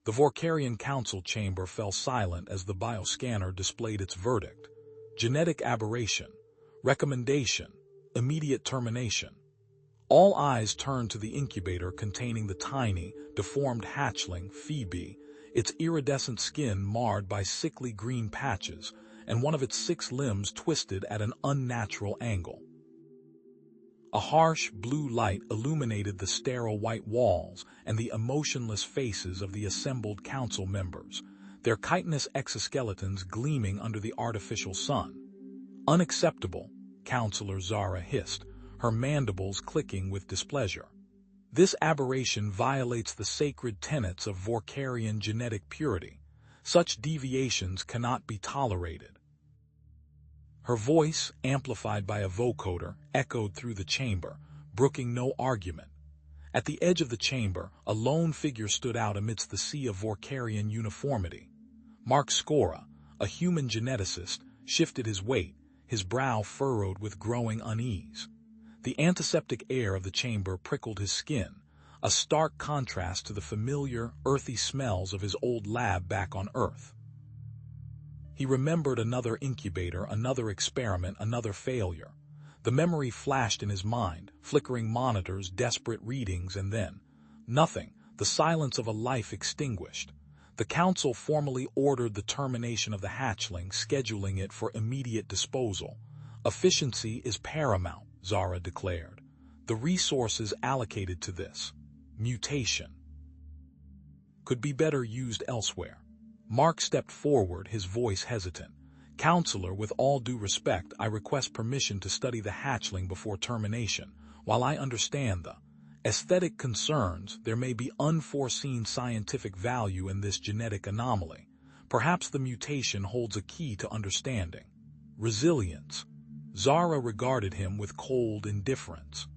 The Vorkarian Council chamber fell silent as the bioscanner displayed its verdict. Genetic aberration. Recommendation. Immediate termination. All eyes turned to the incubator containing the tiny, deformed hatchling, Phoebe, its iridescent skin marred by sickly green patches, and one of its 6 limbs twisted at an unnatural angle. A harsh blue light illuminated the sterile white walls and the emotionless faces of the assembled council members, their chitinous exoskeletons gleaming under the artificial sun. "Unacceptable," Counselor Zara hissed, her mandibles clicking with displeasure. "This aberration violates the sacred tenets of Vorkarian genetic purity. Such deviations cannot be tolerated." Her voice, amplified by a vocoder, echoed through the chamber, brooking no argument. At the edge of the chamber, a lone figure stood out amidst the sea of Vorkarian uniformity. Mark Skora, a human geneticist, shifted his weight, his brow furrowed with growing unease. The antiseptic air of the chamber prickled his skin, a stark contrast to the familiar, earthy smells of his old lab back on Earth. He remembered another incubator, another experiment, another failure. The memory flashed in his mind, flickering monitors, desperate readings, and then nothing, the silence of a life extinguished. The council formally ordered the termination of the hatchling, scheduling it for immediate disposal. "Efficiency is paramount," Zara declared. "The resources allocated to this mutation could be better used elsewhere." Mark stepped forward, his voice hesitant. "Counselor, with all due respect, I request permission to study the hatchling before termination. While I understand the aesthetic concerns, there may be unforeseen scientific value in this genetic anomaly. Perhaps the mutation holds a key to understanding resilience." Zara regarded him with cold indifference.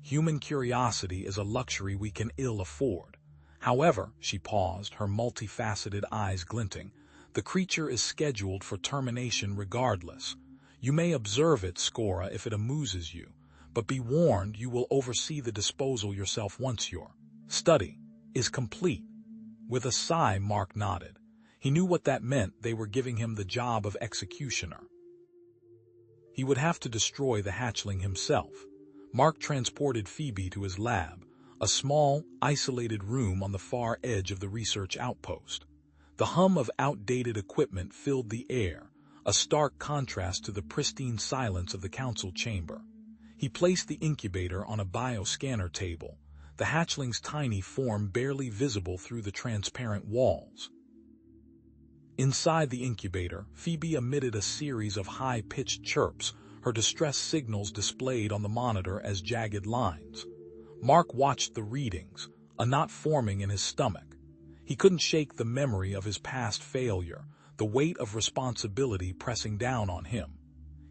"Human curiosity is a luxury we can ill afford. However," she paused, her multifaceted eyes glinting, "the creature is scheduled for termination regardless. You may observe it, Skora, if it amuses you, but be warned you will oversee the disposal yourself once your study is complete." With a sigh, Mark nodded. He knew what that meant. They were giving him the job of executioner. He would have to destroy the hatchling himself. Mark transported Phoebe to his lab, a small, isolated room on the far edge of the research outpost. The hum of outdated equipment filled the air, a stark contrast to the pristine silence of the council chamber. He placed the incubator on a bioscanner table, the hatchling's tiny form barely visible through the transparent walls. Inside the incubator, Phoebe emitted a series of high-pitched chirps, her distress signals displayed on the monitor as jagged lines. Mark watched the readings, a knot forming in his stomach. He couldn't shake the memory of his past failure, the weight of responsibility pressing down on him.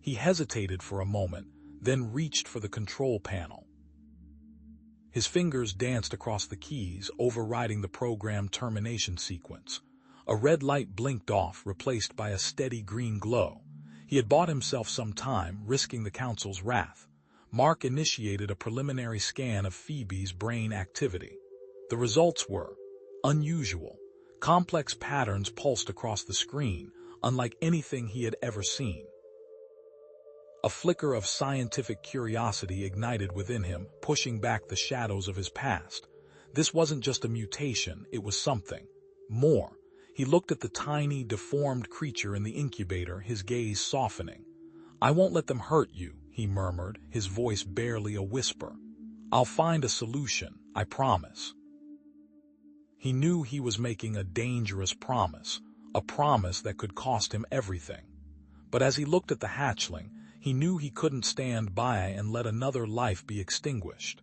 He hesitated for a moment, then reached for the control panel. His fingers danced across the keys, overriding the program termination sequence. A red light blinked off, replaced by a steady green glow. He had bought himself some time, risking the council's wrath. Mark initiated a preliminary scan of Phoebe's brain activity. The results were unusual. Complex patterns pulsed across the screen, unlike anything he had ever seen. A flicker of scientific curiosity ignited within him, pushing back the shadows of his past. This wasn't just a mutation, it was something more. He looked at the tiny, deformed creature in the incubator, his gaze softening. "I won't let them hurt you," he murmured, his voice barely a whisper. "I'll find a solution, I promise." He knew he was making a dangerous promise, a promise that could cost him everything. But as he looked at the hatchling, he knew he couldn't stand by and let another life be extinguished.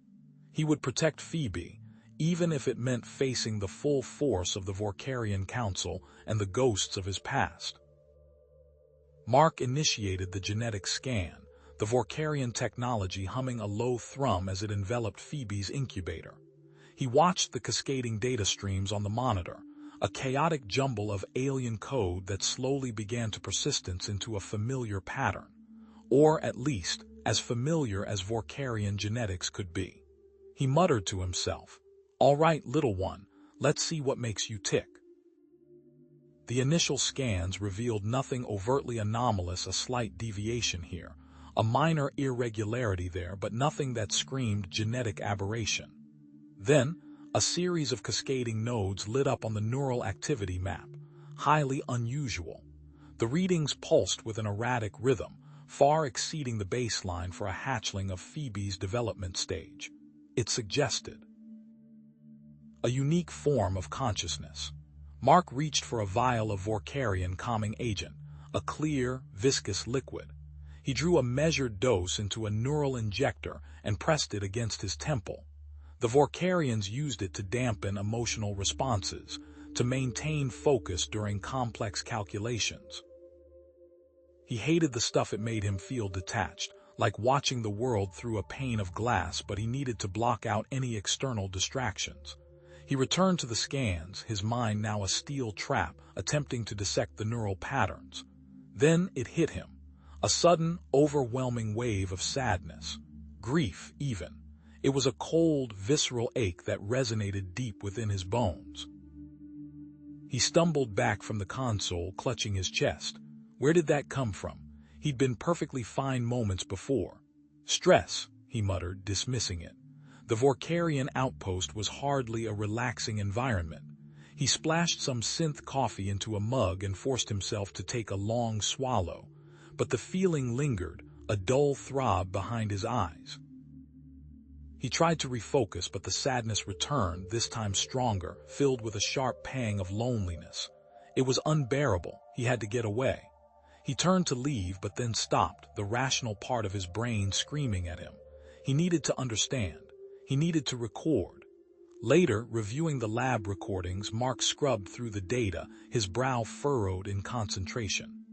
He would protect Phoebe, even if it meant facing the full force of the Vorkarian Council and the ghosts of his past. Mark initiated the genetic scan, the Vorkarian technology humming a low thrum as it enveloped Phoebe's incubator. He watched the cascading data streams on the monitor, a chaotic jumble of alien code that slowly began to persistence into a familiar pattern, or at least as familiar as Vorkarian genetics could be. He muttered to himself, "All right, little one, Let's see what makes you tick. The initial scans revealed nothing overtly anomalous, a slight deviation here, a minor irregularity there, but nothing that screamed genetic aberration. Then, a series of cascading nodes lit up on the neural activity map, highly unusual. The readings pulsed with an erratic rhythm, far exceeding the baseline for a hatchling of Phoebe's development stage. It suggested a unique form of consciousness. Mark reached for a vial of Vorkarian calming agent, a clear, viscous liquid. He drew a measured dose into a neural injector and pressed it against his temple. The Vorkarians used it to dampen emotional responses, to maintain focus during complex calculations. He hated the stuff. It made him feel detached, like watching the world through a pane of glass, but he needed to block out any external distractions. He returned to the scans, his mind now a steel trap, attempting to dissect the neural patterns. Then it hit him. A sudden, overwhelming wave of sadness. Grief, even. It was a cold, visceral ache that resonated deep within his bones. He stumbled back from the console, clutching his chest. Where did that come from? He'd been perfectly fine moments before. Stress, he muttered, dismissing it. The Vorkarian outpost was hardly a relaxing environment. He splashed some synth coffee into a mug and forced himself to take a long swallow. But the feeling lingered, a dull throb behind his eyes. He tried to refocus, but the sadness returned, this time stronger, filled with a sharp pang of loneliness. It was unbearable. He had to get away. He turned to leave, but then stopped, the rational part of his brain screaming at him. He needed to understand. He needed to record. Later, reviewing the lab recordings, Mark scrubbed through the data, his brow furrowed in concentration.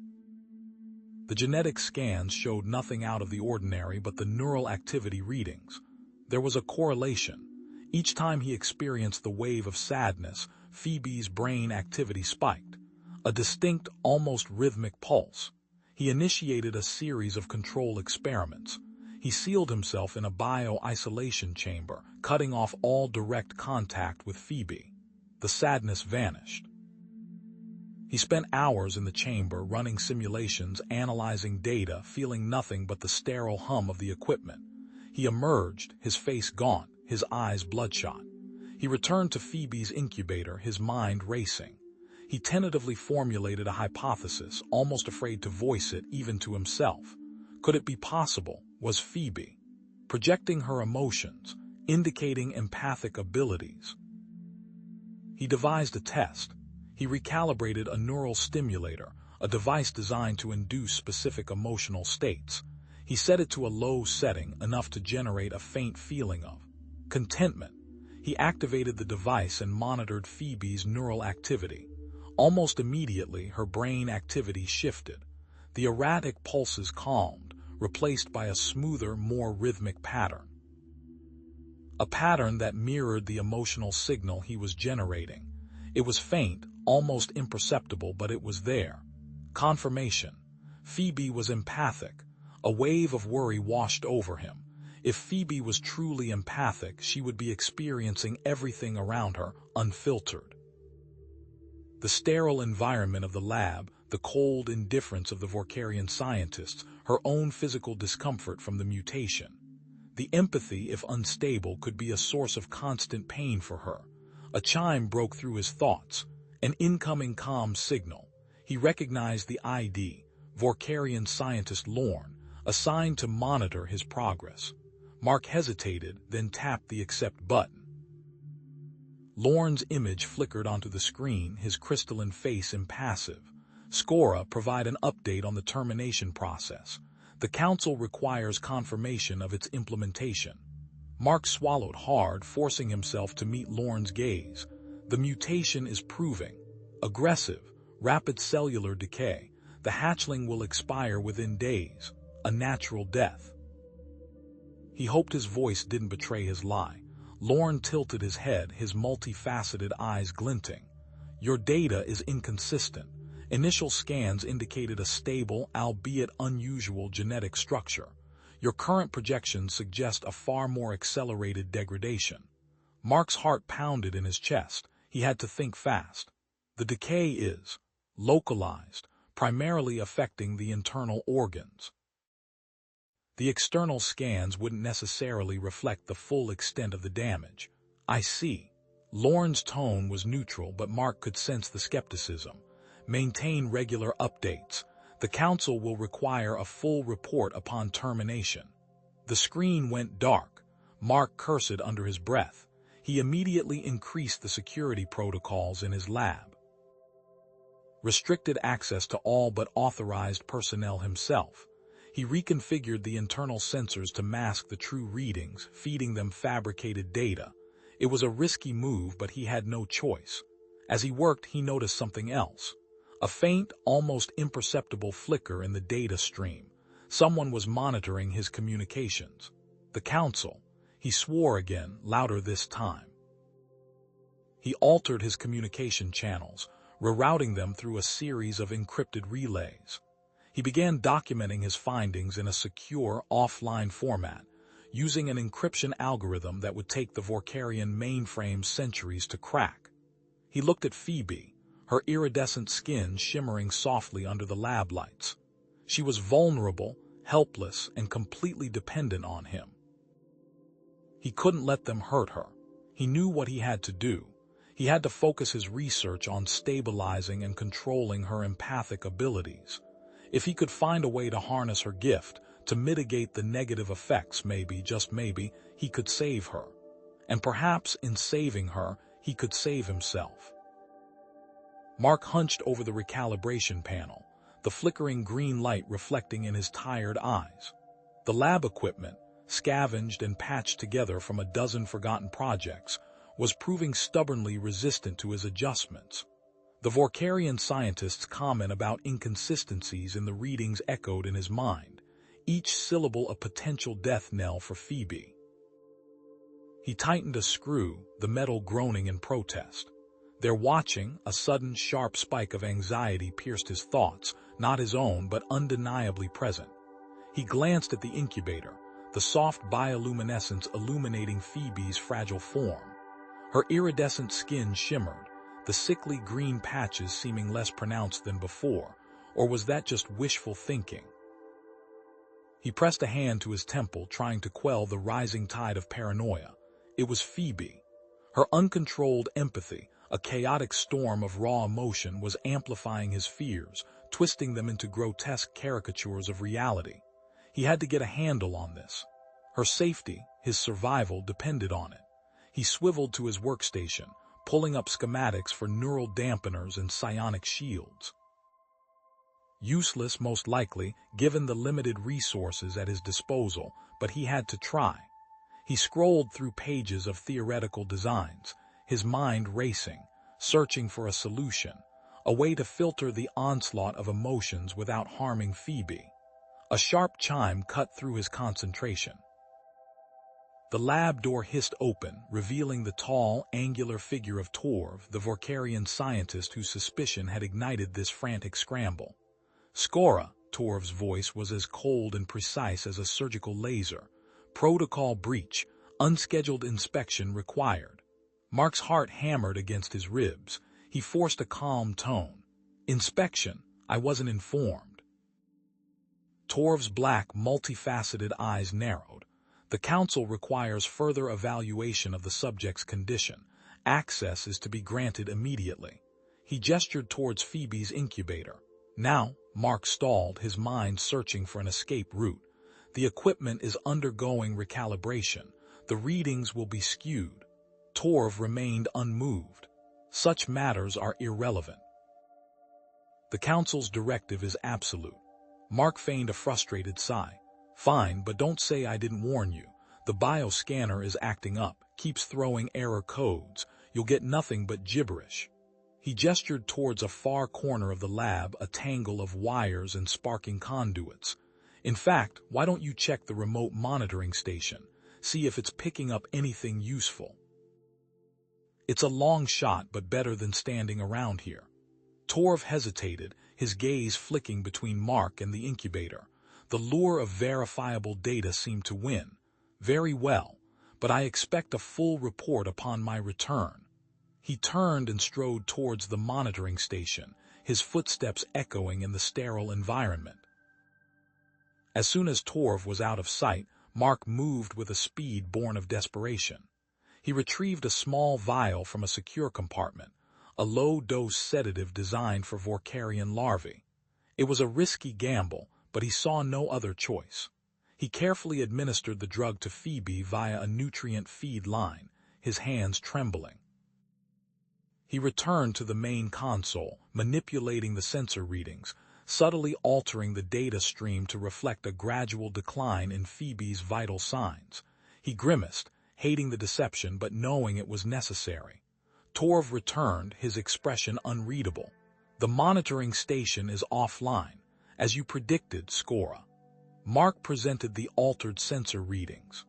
The genetic scans showed nothing out of the ordinary but the neural activity readings. There was a correlation. Each time he experienced the wave of sadness, Phoebe's brain activity spiked. A distinct, almost rhythmic pulse. He initiated a series of control experiments. He sealed himself in a bio-isolation chamber, cutting off all direct contact with Phoebe. The sadness vanished. He spent hours in the chamber, running simulations, analyzing data, feeling nothing but the sterile hum of the equipment. He emerged, his face gaunt, his eyes bloodshot. He returned to Phoebe's incubator, his mind racing. He tentatively formulated a hypothesis, almost afraid to voice it even to himself. Could it be possible? Was Phoebe projecting her emotions, indicating empathic abilities? He devised a test. He recalibrated a neural stimulator, a device designed to induce specific emotional states. He set it to a low setting, enough to generate a faint feeling of contentment. He activated the device and monitored Phoebe's neural activity. Almost immediately, her brain activity shifted. The erratic pulses calmed, replaced by a smoother, more rhythmic pattern. A pattern that mirrored the emotional signal he was generating. It was faint, almost imperceptible, but it was there. Confirmation. Phoebe was empathic. A wave of worry washed over him. If Phoebe was truly empathic, she would be experiencing everything around her, unfiltered. The sterile environment of the lab, the cold indifference of the Vorkarian scientists, her own physical discomfort from the mutation. The empathy, if unstable, could be a source of constant pain for her. A chime broke through his thoughts, an incoming comm signal. He recognized the ID, Vorkarian scientist Lorne, assigned to monitor his progress. Mark hesitated, then tapped the accept button. Lorne's image flickered onto the screen, his crystalline face impassive. Scora, provide an update on the termination process. The Council requires confirmation of its implementation. Mark swallowed hard, forcing himself to meet Lorne's gaze. The mutation is proving aggressive, rapid cellular decay. The hatchling will expire within days, a natural death. He hoped his voice didn't betray his lie. Lorne tilted his head, his multifaceted eyes glinting. Your data is inconsistent. Initial scans indicated a stable, albeit unusual, genetic structure. Your current projections suggest a far more accelerated degradation. Mark's heart pounded in his chest. He had to think fast. The decay is localized, primarily affecting the internal organs. The external scans wouldn't necessarily reflect the full extent of the damage. I see. Lorne's tone was neutral, but Mark could sense the skepticism. Maintain regular updates. The council will require a full report upon termination. The screen went dark. Mark cursed under his breath. He immediately increased the security protocols in his lab. Restricted access to all but authorized personnel himself. He reconfigured the internal sensors to mask the true readings, feeding them fabricated data. It was a risky move, but he had no choice. As he worked, he noticed something else. A faint, almost imperceptible flicker in the data stream. Someone was monitoring his communications. The council. He swore again, louder this time. He altered his communication channels, rerouting them through a series of encrypted relays. He began documenting his findings in a secure, offline format, using an encryption algorithm that would take the Vorkarian mainframe centuries to crack. He looked at Phoebe, her iridescent skin shimmering softly under the lab lights. She was vulnerable, helpless, and completely dependent on him. He couldn't let them hurt her. He knew what he had to do. He had to focus his research on stabilizing and controlling her empathic abilities. If he could find a way to harness her gift, to mitigate the negative effects, maybe, just maybe, he could save her. And perhaps in saving her, he could save himself. Mark hunched over the recalibration panel, the flickering green light reflecting in his tired eyes. The lab equipment, scavenged and patched together from a dozen forgotten projects, was proving stubbornly resistant to his adjustments. The Vorkarian scientist's comment about inconsistencies in the readings echoed in his mind, each syllable a potential death knell for Phoebe. He tightened a screw, the metal groaning in protest. They're watching. A sudden, sharp spike of anxiety pierced his thoughts, not his own, but undeniably present. He glanced at the incubator, the soft bioluminescence illuminating Phoebe's fragile form. Her iridescent skin shimmered, the sickly green patches seeming less pronounced than before, or was that just wishful thinking? He pressed a hand to his temple, trying to quell the rising tide of paranoia. It was Phoebe. Her uncontrolled empathy, a chaotic storm of raw emotion, was amplifying his fears, twisting them into grotesque caricatures of reality. He had to get a handle on this. Her safety, his survival, depended on it. He swiveled to his workstation, pulling up schematics for neural dampeners and psionic shields. Useless, most likely, given the limited resources at his disposal, but he had to try. He scrolled through pages of theoretical designs, his mind racing, searching for a solution, a way to filter the onslaught of emotions without harming Phoebe. A sharp chime cut through his concentration. The lab door hissed open, revealing the tall, angular figure of Torv, the Vorkarian scientist whose suspicion had ignited this frantic scramble. Skora, Torv's voice was as cold and precise as a surgical laser. Protocol breach, unscheduled inspection required. Mark's heart hammered against his ribs. He forced a calm tone. Inspection? I wasn't informed. Torv's black, multifaceted eyes narrowed. The council requires further evaluation of the subject's condition. Access is to be granted immediately. He gestured towards Phoebe's incubator. Now, Mark stalled, his mind searching for an escape route. The equipment is undergoing recalibration. The readings will be skewed. Torv remained unmoved. Such matters are irrelevant. The council's directive is absolute. Mark feigned a frustrated sigh. Fine, but don't say I didn't warn you. The bioscanner is acting up, keeps throwing error codes. You'll get nothing but gibberish. He gestured towards a far corner of the lab, a tangle of wires and sparking conduits. In fact, why don't you check the remote monitoring station? See if it's picking up anything useful. It's a long shot, but better than standing around here. Torv hesitated, his gaze flicking between Mark and the incubator. The lure of verifiable data seemed to win. Very well, but I expect a full report upon my return. He turned and strode towards the monitoring station, his footsteps echoing in the sterile environment. As soon as Torv was out of sight, Mark moved with a speed born of desperation. He retrieved a small vial from a secure compartment, a low-dose sedative designed for Vorkarian larvae. It was a risky gamble, but he saw no other choice. He carefully administered the drug to Phoebe via a nutrient feed line, his hands trembling. He returned to the main console, manipulating the sensor readings, subtly altering the data stream to reflect a gradual decline in Phoebe's vital signs. He grimaced, hating the deception but knowing it was necessary. Torv returned, his expression unreadable. "The monitoring station is offline, as you predicted, Skora." Mark presented the altered sensor readings.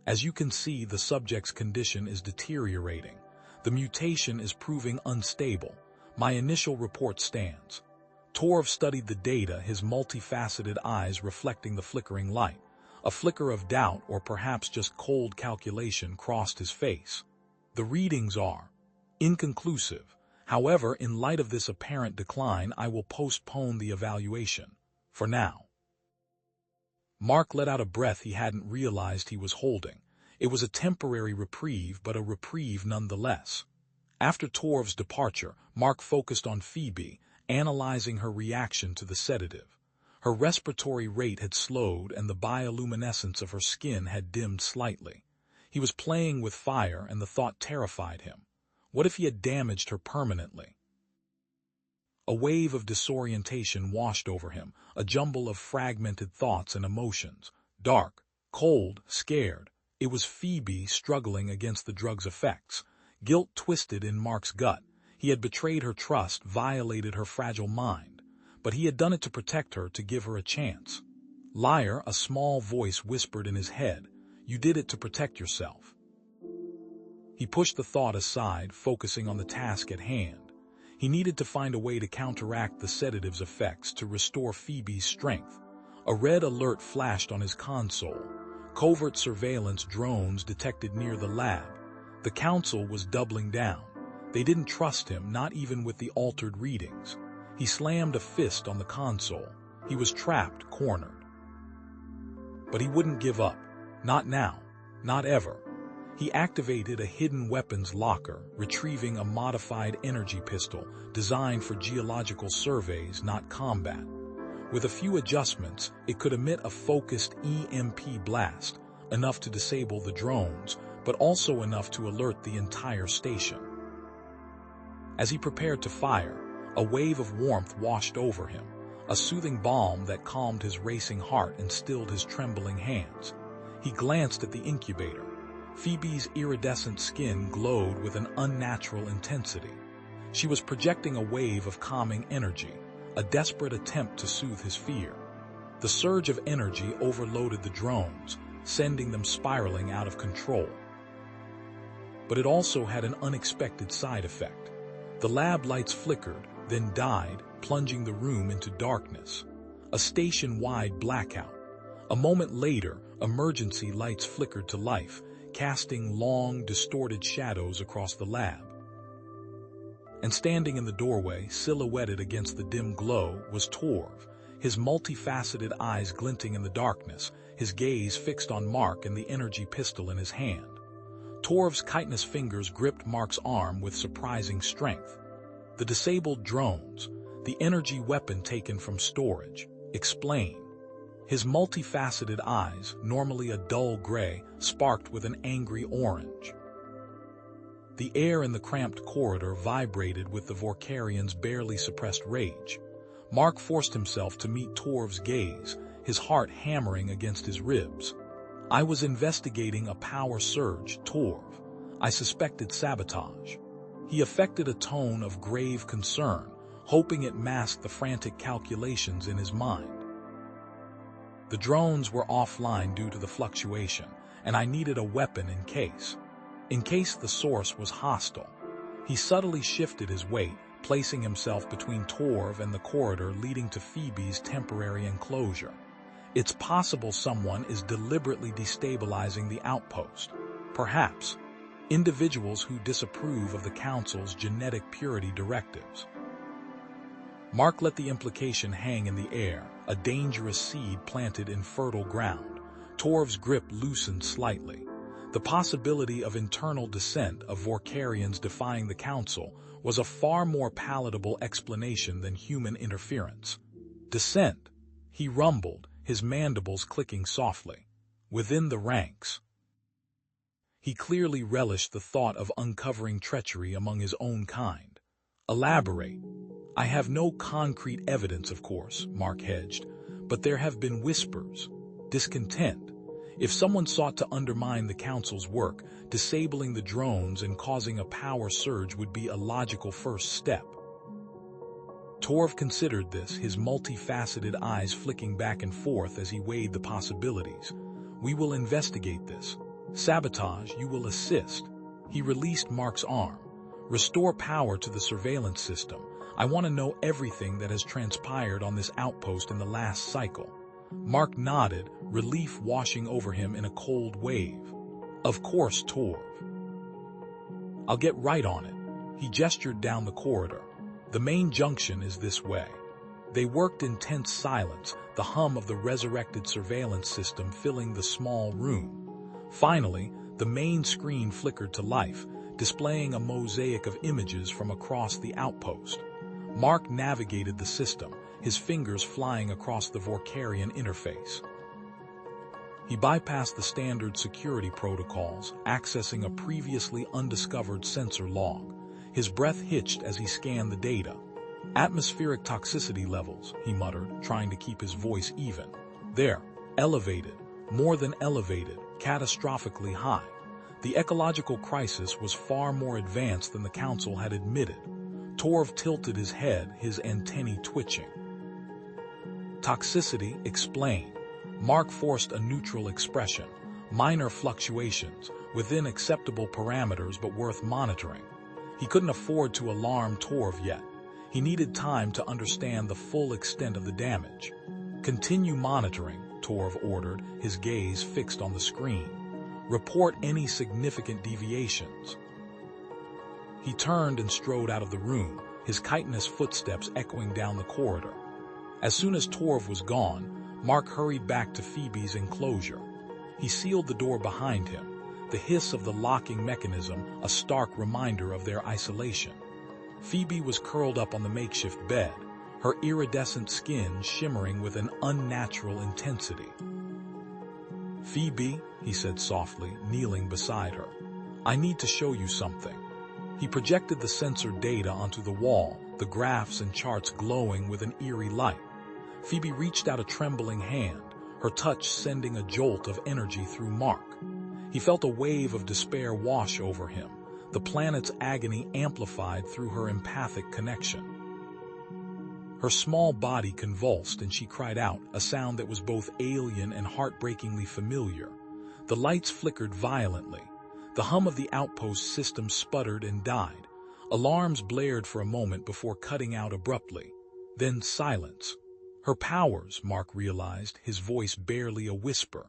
"As you can see, the subject's condition is deteriorating. The mutation is proving unstable. My initial report stands." Torv studied the data, his multifaceted eyes reflecting the flickering light. A flicker of doubt, or perhaps just cold calculation, crossed his face. "The readings are inconclusive. However, in light of this apparent decline, I will postpone the evaluation. For now." Mark let out a breath he hadn't realized he was holding. It was a temporary reprieve, but a reprieve nonetheless. After Torv's departure, Mark focused on Phoebe, analyzing her reaction to the sedative. Her respiratory rate had slowed and the bioluminescence of her skin had dimmed slightly. He was playing with fire and the thought terrified him. What if he had damaged her permanently? A wave of disorientation washed over him, a jumble of fragmented thoughts and emotions. Dark, cold, scared. It was Phoebe struggling against the drug's effects. Guilt twisted in Mark's gut. He had betrayed her trust, violated her fragile mind. But he had done it to protect her, to give her a chance. "Liar," a small voice whispered in his head. "You did it to protect yourself." He pushed the thought aside, focusing on the task at hand. He needed to find a way to counteract the sedative's effects, to restore Phoebe's strength. A red alert flashed on his console. Covert surveillance drones detected near the lab. The council was doubling down. They didn't trust him, not even with the altered readings. He slammed a fist on the console. He was trapped, cornered. But he wouldn't give up. Not now. Not ever. He activated a hidden weapons locker, retrieving a modified energy pistol designed for geological surveys, not combat. With a few adjustments, it could emit a focused EMP blast, enough to disable the drones, but also enough to alert the entire station. As he prepared to fire, a wave of warmth washed over him, a soothing balm that calmed his racing heart and stilled his trembling hands. He glanced at the incubator. Phoebe's iridescent skin glowed with an unnatural intensity. She was projecting a wave of calming energy, a desperate attempt to soothe his fear. The surge of energy overloaded the drones, sending them spiraling out of control. But it also had an unexpected side effect. The lab lights flickered, then died, plunging the room into darkness. A station-wide blackout. A moment later, emergency lights flickered to life, casting long, distorted shadows across the lab. And standing in the doorway, silhouetted against the dim glow, was Torv, his multifaceted eyes glinting in the darkness, his gaze fixed on Mark and the energy pistol in his hand. Torv's chitinous fingers gripped Mark's arm with surprising strength. "The disabled drones, the energy weapon taken from storage. Explain." His multifaceted eyes, normally a dull gray, sparked with an angry orange. The air in the cramped corridor vibrated with the Vorkarian's barely suppressed rage. Mark forced himself to meet Torv's gaze, his heart hammering against his ribs. "I was investigating a power surge, Torv. I suspected sabotage." He affected a tone of grave concern, hoping it masked the frantic calculations in his mind. "The drones were offline due to the fluctuation, and I needed a weapon in case the source was hostile." He subtly shifted his weight, placing himself between Torv and the corridor leading to Phoebe's temporary enclosure. "It's possible someone is deliberately destabilizing the outpost. Perhaps." individuals who disapprove of the Council's genetic purity directives. Mark let the implication hang in the air, a dangerous seed planted in fertile ground. Torv's grip loosened slightly. The possibility of internal dissent of Vorkarians defying the Council was a far more palatable explanation than human interference. Dissent, he rumbled, his mandibles clicking softly. Within the ranks. He clearly relished the thought of uncovering treachery among his own kind. Elaborate. I have no concrete evidence, of course, Mark hedged, but there have been whispers, discontent. If someone sought to undermine the Council's work, disabling the drones and causing a power surge would be a logical first step. Torv considered this, his multifaceted eyes flicking back and forth as he weighed the possibilities. We will investigate this. Sabotage, you will assist. He released Mark's arm. Restore power to the surveillance system. I want to know everything that has transpired on this outpost in the last cycle. Mark nodded, relief washing over him in a cold wave. Of course, Torv. I'll get right on it. He gestured down the corridor. The main junction is this way. They worked in tense silence, the hum of the resurrected surveillance system filling the small room. Finally, the main screen flickered to life, displaying a mosaic of images from across the outpost. Mark navigated the system, his fingers flying across the Vorkarian interface. He bypassed the standard security protocols, accessing a previously undiscovered sensor log. His breath hitched as he scanned the data. Atmospheric toxicity levels, he muttered, trying to keep his voice even. There, elevated, more than elevated, catastrophically high. The ecological crisis was far more advanced than the Council had admitted. Torv tilted his head, his antennae twitching. Toxicity, explain. Mark forced a neutral expression. Minor fluctuations, within acceptable parameters but worth monitoring. He couldn't afford to alarm Torv yet. He needed time to understand the full extent of the damage. Continue monitoring, Torv ordered, his gaze fixed on the screen. Report any significant deviations. He turned and strode out of the room, his chitinous footsteps echoing down the corridor. As soon as Torv was gone, Mark hurried back to Phoebe's enclosure. He sealed the door behind him, the hiss of the locking mechanism a stark reminder of their isolation. Phoebe was curled up on the makeshift bed, her iridescent skin shimmering with an unnatural intensity. Phoebe, he said softly, kneeling beside her. I need to show you something. He projected the sensor data onto the wall, the graphs and charts glowing with an eerie light. Phoebe reached out a trembling hand, her touch sending a jolt of energy through Mark. He felt a wave of despair wash over him, the planet's agony amplified through her empathic connection. Her small body convulsed and she cried out, a sound that was both alien and heartbreakingly familiar. The lights flickered violently. The hum of the outpost system sputtered and died. Alarms blared for a moment before cutting out abruptly. Then silence. Her powers, Mark realized, his voice barely a whisper.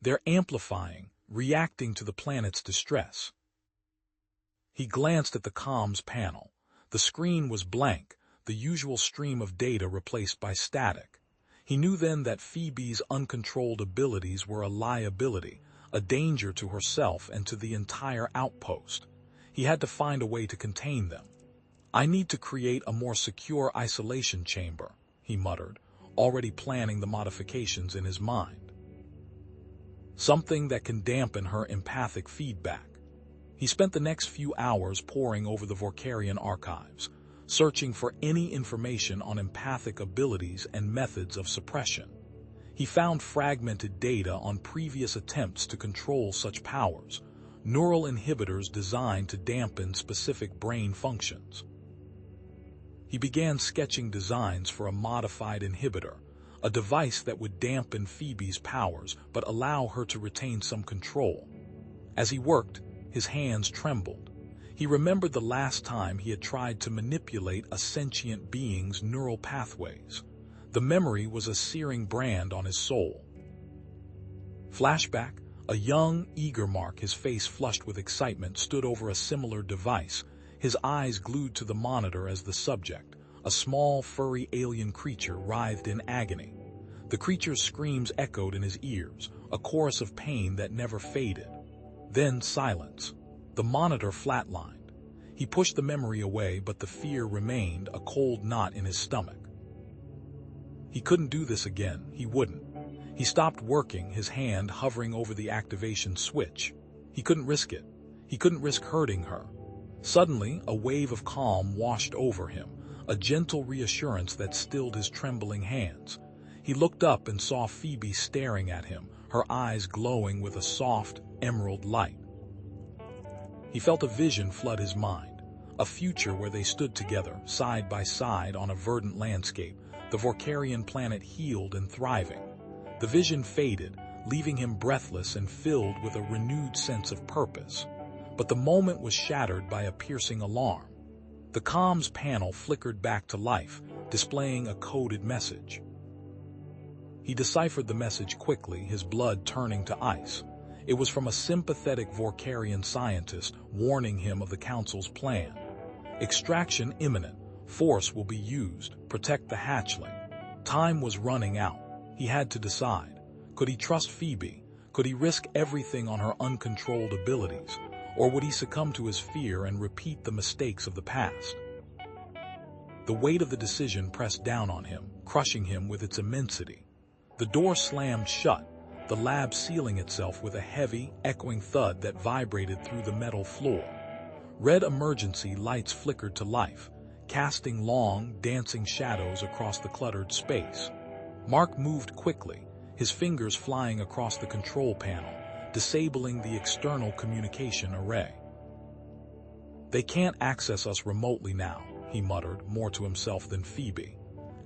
They're amplifying, reacting to the planet's distress. He glanced at the comms panel. The screen was blank, the usual stream of data replaced by static. He knew then that Phoebe's uncontrolled abilities were a liability, a danger to herself and to the entire outpost. He had to find a way to contain them. I need to create a more secure isolation chamber, he muttered, already planning the modifications in his mind. Something that can dampen her empathic feedback. He spent the next few hours poring over the Vorkarian archives, searching for any information on empathic abilities and methods of suppression. He found fragmented data on previous attempts to control such powers, neural inhibitors designed to dampen specific brain functions. He began sketching designs for a modified inhibitor, a device that would dampen Phoebe's powers but allow her to retain some control. As he worked, his hands trembled. He remembered the last time he had tried to manipulate a sentient being's neural pathways. The memory was a searing brand on his soul. Flashback, A young, eager Mark, his face flushed with excitement, stood over a similar device, his eyes glued to the monitor as the subject, a small, furry alien creature, writhed in agony. The creature's screams echoed in his ears, a chorus of pain that never faded. Then silence. The monitor flatlined. He pushed the memory away, but the fear remained, a cold knot in his stomach. He couldn't do this again. He wouldn't. He stopped working, his hand hovering over the activation switch. He couldn't risk it. He couldn't risk hurting her. Suddenly, a wave of calm washed over him, a gentle reassurance that stilled his trembling hands. He looked up and saw Phoebe staring at him, her eyes glowing with a soft, emerald light. He felt a vision flood his mind, a future where they stood together, side by side on a verdant landscape, the Vorkarian planet healed and thriving. The vision faded, leaving him breathless and filled with a renewed sense of purpose. But the moment was shattered by a piercing alarm. The comms panel flickered back to life, displaying a coded message. He deciphered the message quickly, his blood turning to ice. It was from a sympathetic Vorkarian scientist warning him of the Council's plan. Extraction imminent. Force will be used. Protect the hatchling. Time was running out. He had to decide. Could he trust Phoebe? Could he risk everything on her uncontrolled abilities? Or would he succumb to his fear and repeat the mistakes of the past? The weight of the decision pressed down on him, crushing him with its immensity. The door slammed shut, the lab sealing itself with a heavy, echoing thud that vibrated through the metal floor. Red emergency lights flickered to life, casting long, dancing shadows across the cluttered space. Mark moved quickly, his fingers flying across the control panel, disabling the external communication array. "They can't access us remotely now," he muttered, more to himself than Phoebe.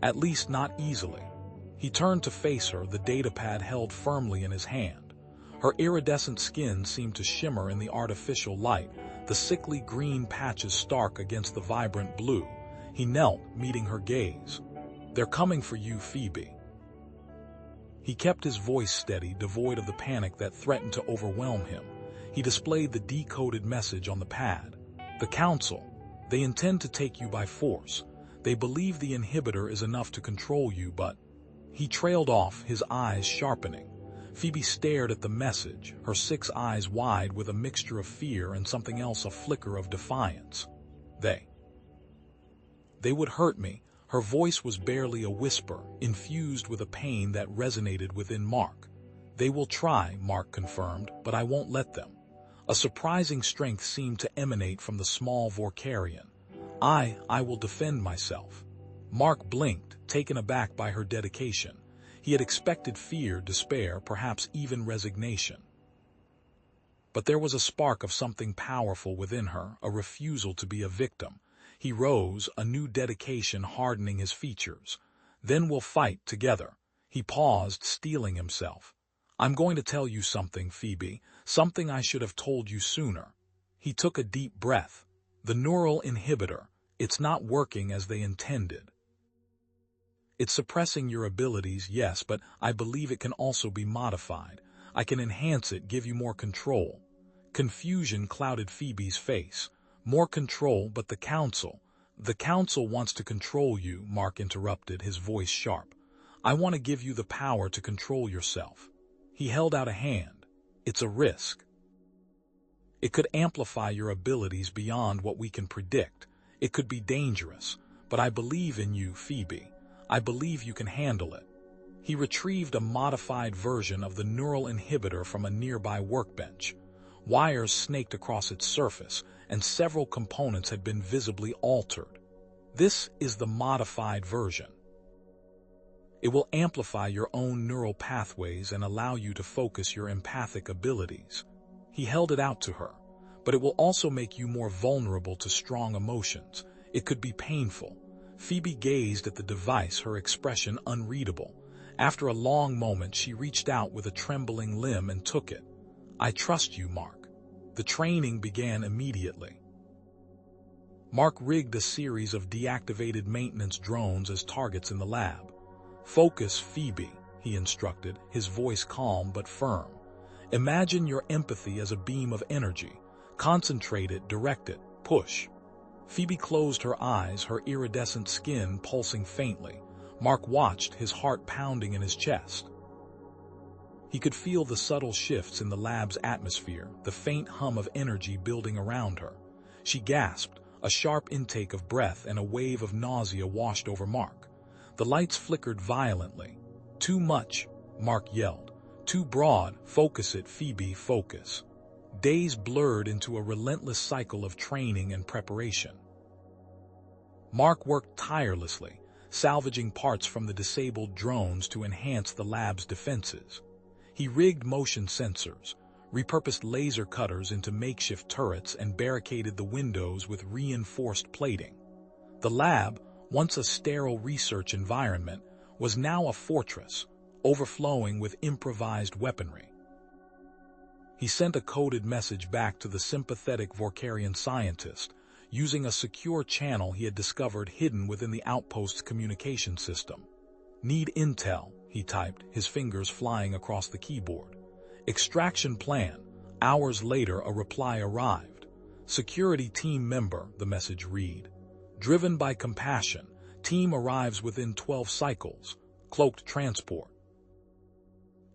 "At least not easily." He turned to face her, the datapad held firmly in his hand. Her iridescent skin seemed to shimmer in the artificial light, the sickly green patches stark against the vibrant blue. He knelt, meeting her gaze. "They're coming for you, Phoebe." He kept his voice steady, devoid of the panic that threatened to overwhelm him. He displayed the decoded message on the pad. "The Council. They intend to take you by force. They believe the inhibitor is enough to control you, but..." He trailed off, his eyes sharpening. Phoebe stared at the message, her 6 eyes wide with a mixture of fear and something else, a flicker of defiance. They would hurt me." Her voice was barely a whisper, infused with a pain that resonated within Mark. "They will try," Mark confirmed, "but I won't let them." A surprising strength seemed to emanate from the small Vorkarian. I will defend myself." Mark blinked, taken aback by her dedication. He had expected fear, despair, perhaps even resignation. But there was a spark of something powerful within her, a refusal to be a victim. He rose, a new dedication hardening his features. "Then we'll fight together." He paused, steeling himself. "I'm going to tell you something, Phoebe, something I should have told you sooner." He took a deep breath. "The neural inhibitor, it's not working as they intended. It's suppressing your abilities, yes, but I believe it can also be modified. I can enhance it, give you more control." Confusion clouded Phoebe's face. "More control, but the Council." "The Council wants to control you," Mark interrupted, his voice sharp. "I want to give you the power to control yourself." He held out a hand. "It's a risk. It could amplify your abilities beyond what we can predict. It could be dangerous, but I believe in you, Phoebe. I believe you can handle it." He retrieved a modified version of the neural inhibitor from a nearby workbench. Wires snaked across its surface, and several components had been visibly altered. "This is the modified version. It will amplify your own neural pathways and allow you to focus your empathic abilities." He held it out to her. "But it will also make you more vulnerable to strong emotions. It could be painful." Phoebe gazed at the device, her expression unreadable. After a long moment, she reached out with a trembling limb and took it. "I trust you, Mark." The training began immediately. Mark rigged a series of deactivated maintenance drones as targets in the lab. "Focus, Phoebe," he instructed, his voice calm but firm. Imagine your empathy as a beam of energy. Concentrate it, direct it, push. Phoebe closed her eyes, her iridescent skin pulsing faintly. Mark watched, his heart pounding in his chest. He could feel the subtle shifts in the lab's atmosphere, the faint hum of energy building around her. She gasped, a sharp intake of breath, and a wave of nausea washed over Mark. The lights flickered violently. "Too much," Mark yelled. "Too broad, focus it, Phoebe, focus." Days blurred into a relentless cycle of training and preparation. Mark worked tirelessly, salvaging parts from the disabled drones to enhance the lab's defenses. He rigged motion sensors, repurposed laser cutters into makeshift turrets, and barricaded the windows with reinforced plating. The lab, once a sterile research environment, was now a fortress, overflowing with improvised weaponry. He sent a coded message back to the sympathetic Vorkarian scientist, using a secure channel he had discovered hidden within the outpost's communication system. "Need intel," he typed, his fingers flying across the keyboard. "Extraction plan." Hours later, a reply arrived. "Security team member," the message read. "Driven by compassion, team arrives within 12 cycles. Cloaked transport."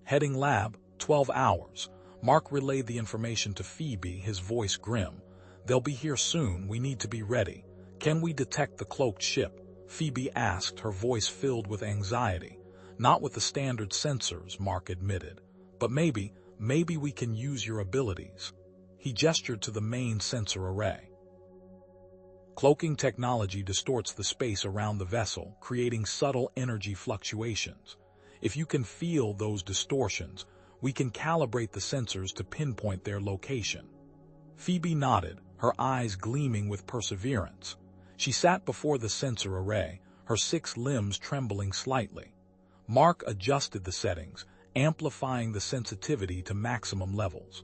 Heading lab, 12 hours. Mark relayed the information to Phoebe, his voice grim. "They'll be here soon, we need to be ready." "Can we detect the cloaked ship?" Phoebe asked, her voice filled with anxiety. "Not with the standard sensors," Mark admitted. "But maybe we can use your abilities." He gestured to the main sensor array. Cloaking technology distorts the space around the vessel, creating subtle energy fluctuations. If you can feel those distortions, we can calibrate the sensors to pinpoint their location. Phoebe nodded, her eyes gleaming with perseverance. She sat before the sensor array, her 6 limbs trembling slightly. Mark adjusted the settings, amplifying the sensitivity to maximum levels.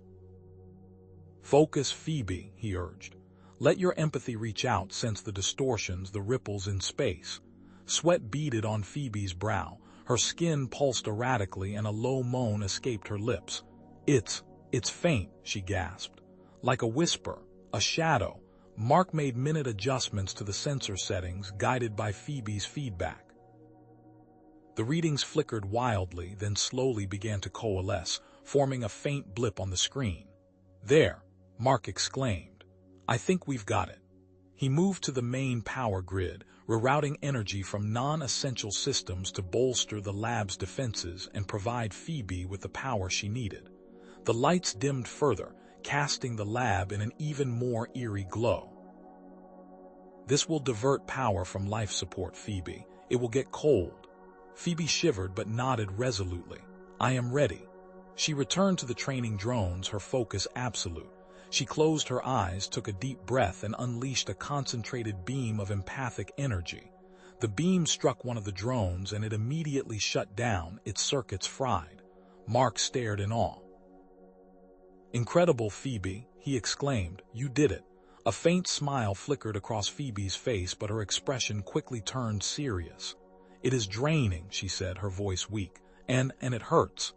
"Focus, Phoebe," he urged. "Let your empathy reach out, sense the distortions, the ripples in space." Sweat beaded on Phoebe's brow, her skin pulsed erratically, and a low moan escaped her lips. It's faint," she gasped. "Like a whisper, a shadow." Mark made minute adjustments to the sensor settings, guided by Phoebe's feedback. The readings flickered wildly, then slowly began to coalesce, forming a faint blip on the screen. "There," Mark exclaimed. "I think we've got it." He moved to the main power grid, rerouting energy from non-essential systems to bolster the lab's defenses and provide Phoebe with the power she needed. The lights dimmed further, casting the lab in an even more eerie glow. "This will divert power from life support, Phoebe. It will get cold." Phoebe shivered but nodded resolutely. "I am ready." She returned to the training drones, her focus absolute. She closed her eyes, took a deep breath, and unleashed a concentrated beam of empathic energy. The beam struck one of the drones, and it immediately shut down, its circuits fried. Mark stared in awe. "Incredible, Phoebe," he exclaimed. "You did it." A faint smile flickered across Phoebe's face, but her expression quickly turned serious. "It is draining," she said, her voice weak, and it hurts."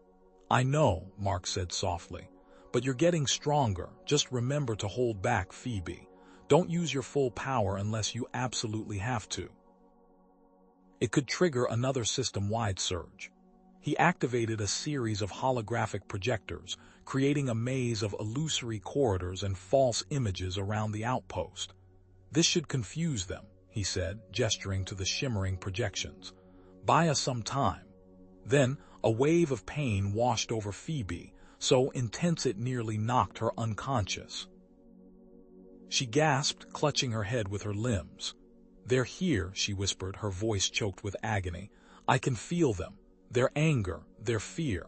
"I know," Mark said softly, "but you're getting stronger. Just remember to hold back, Phoebe. Don't use your full power unless you absolutely have to." It could trigger another system-wide surge. He activated a series of holographic projectors, creating a maze of illusory corridors and false images around the outpost. "This should confuse them," he said, gesturing to the shimmering projections. "Buy us some time." Then, a wave of pain washed over Phoebe, so intense it nearly knocked her unconscious. She gasped, clutching her head with her limbs. "They're here," she whispered, her voice choked with agony. "I can feel them. Their anger, their fear."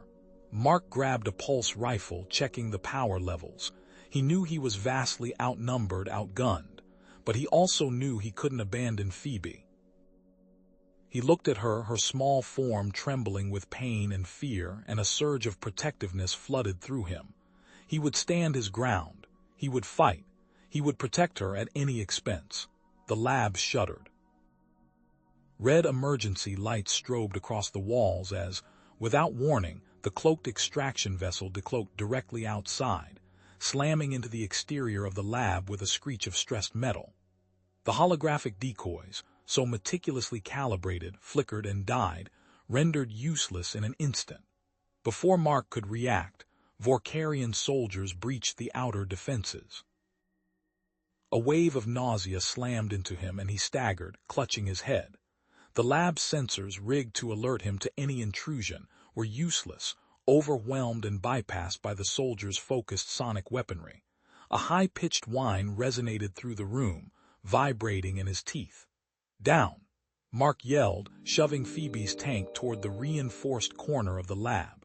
Mark grabbed a pulse rifle, checking the power levels. He knew he was vastly outnumbered, outgunned, but he also knew he couldn't abandon Phoebe. He looked at her, her small form trembling with pain and fear, and a surge of protectiveness flooded through him. He would stand his ground. He would fight. He would protect her at any expense. The lab shuddered. Red emergency lights strobed across the walls as, without warning, The cloaked extraction vessel decloaked directly outside, slamming into the exterior of the lab with a screech of stressed metal. The holographic decoys, so meticulously calibrated, flickered and died, rendered useless in an instant. Before Mark could react, Vorkarian soldiers breached the outer defenses. A wave of nausea slammed into him and he staggered, clutching his head. The lab's sensors, rigged to alert him to any intrusion, were useless, overwhelmed and bypassed by the soldiers' focused sonic weaponry. A high-pitched whine resonated through the room, vibrating in his teeth. "Down!" Mark yelled, shoving Phoebe's tank toward the reinforced corner of the lab.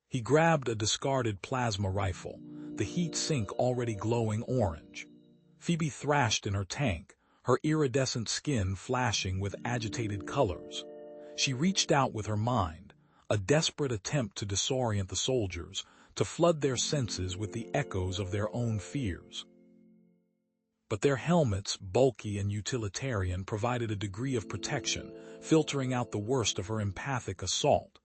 He grabbed a discarded plasma rifle, the heat sink already glowing orange. Phoebe thrashed in her tank, her iridescent skin flashing with agitated colors. She reached out with her mind, a desperate attempt to disorient the soldiers, to flood their senses with the echoes of their own fears. But their helmets, bulky and utilitarian, provided a degree of protection, filtering out the worst of her empathic assault.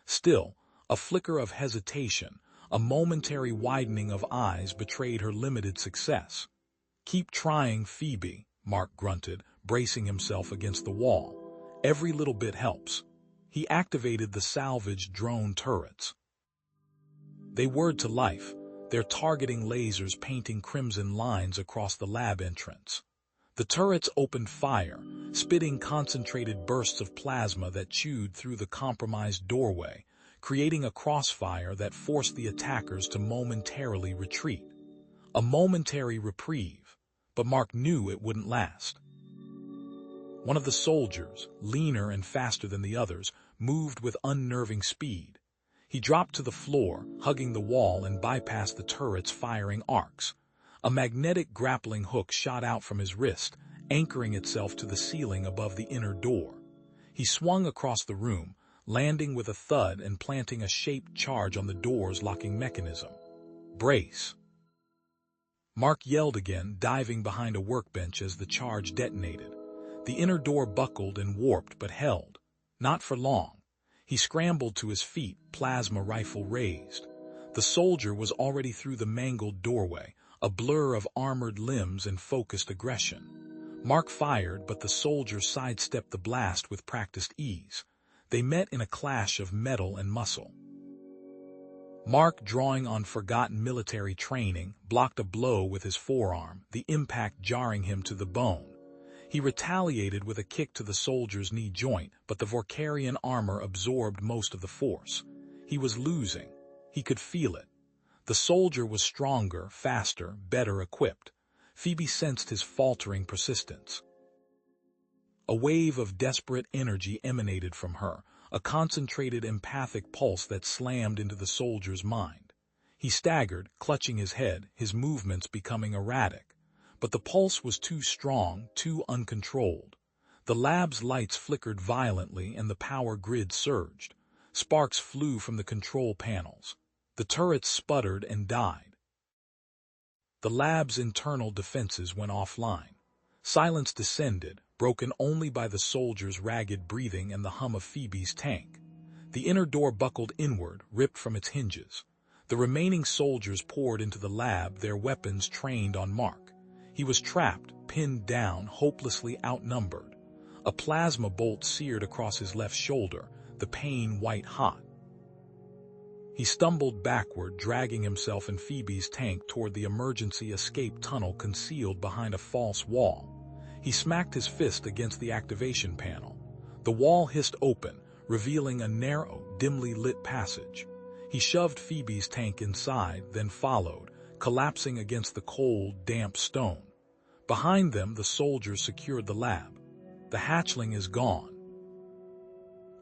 Still, a flicker of hesitation, a momentary widening of eyes betrayed her limited success. "Keep trying, Phoebe," Mark grunted, bracing himself against the wall. "Every little bit helps." He activated the salvaged drone turrets. They whirred to life, their targeting lasers painting crimson lines across the lab entrance. The turrets opened fire, spitting concentrated bursts of plasma that chewed through the compromised doorway, creating a crossfire that forced the attackers to momentarily retreat. A momentary reprieve, but Mark knew it wouldn't last. One of the soldiers, leaner and faster than the others, moved with unnerving speed. He dropped to the floor, hugging the wall, and bypassed the turret's firing arcs. A magnetic grappling hook shot out from his wrist, anchoring itself to the ceiling above the inner door. He swung across the room, landing with a thud and planting a shaped charge on the door's locking mechanism. "Brace!" Mark yelled again, diving behind a workbench as the charge detonated. The inner door buckled and warped but held. Not for long. He scrambled to his feet, plasma rifle raised. The soldier was already through the mangled doorway, a blur of armored limbs and focused aggression. Mark fired, but the soldier sidestepped the blast with practiced ease. They met in a clash of metal and muscle. Mark, drawing on forgotten military training, blocked a blow with his forearm, the impact jarring him to the bone. He retaliated with a kick to the soldier's knee joint, but the Vorkarian armor absorbed most of the force. He was losing. He could feel it. The soldier was stronger, faster, better equipped. Phoebe sensed his faltering persistence. A wave of desperate energy emanated from her, a concentrated empathic pulse that slammed into the soldier's mind. He staggered, clutching his head, his movements becoming erratic. But the pulse was too strong, too uncontrolled. The lab's lights flickered violently and the power grid surged. Sparks flew from the control panels. The turrets sputtered and died. The lab's internal defenses went offline. Silence descended, broken only by the soldiers' ragged breathing and the hum of Phoebe's tank. The inner door buckled inward, ripped from its hinges. The remaining soldiers poured into the lab, their weapons trained on Mark. He was trapped, pinned down, hopelessly outnumbered. A plasma bolt seared across his left shoulder, the pain white-hot. He stumbled backward, dragging himself and Phoebe's tank toward the emergency escape tunnel concealed behind a false wall. He smacked his fist against the activation panel. The wall hissed open, revealing a narrow, dimly lit passage. He shoved Phoebe's tank inside, then followed, collapsing against the cold, damp stone. Behind them, the soldiers secured the lab. "The hatchling is gone."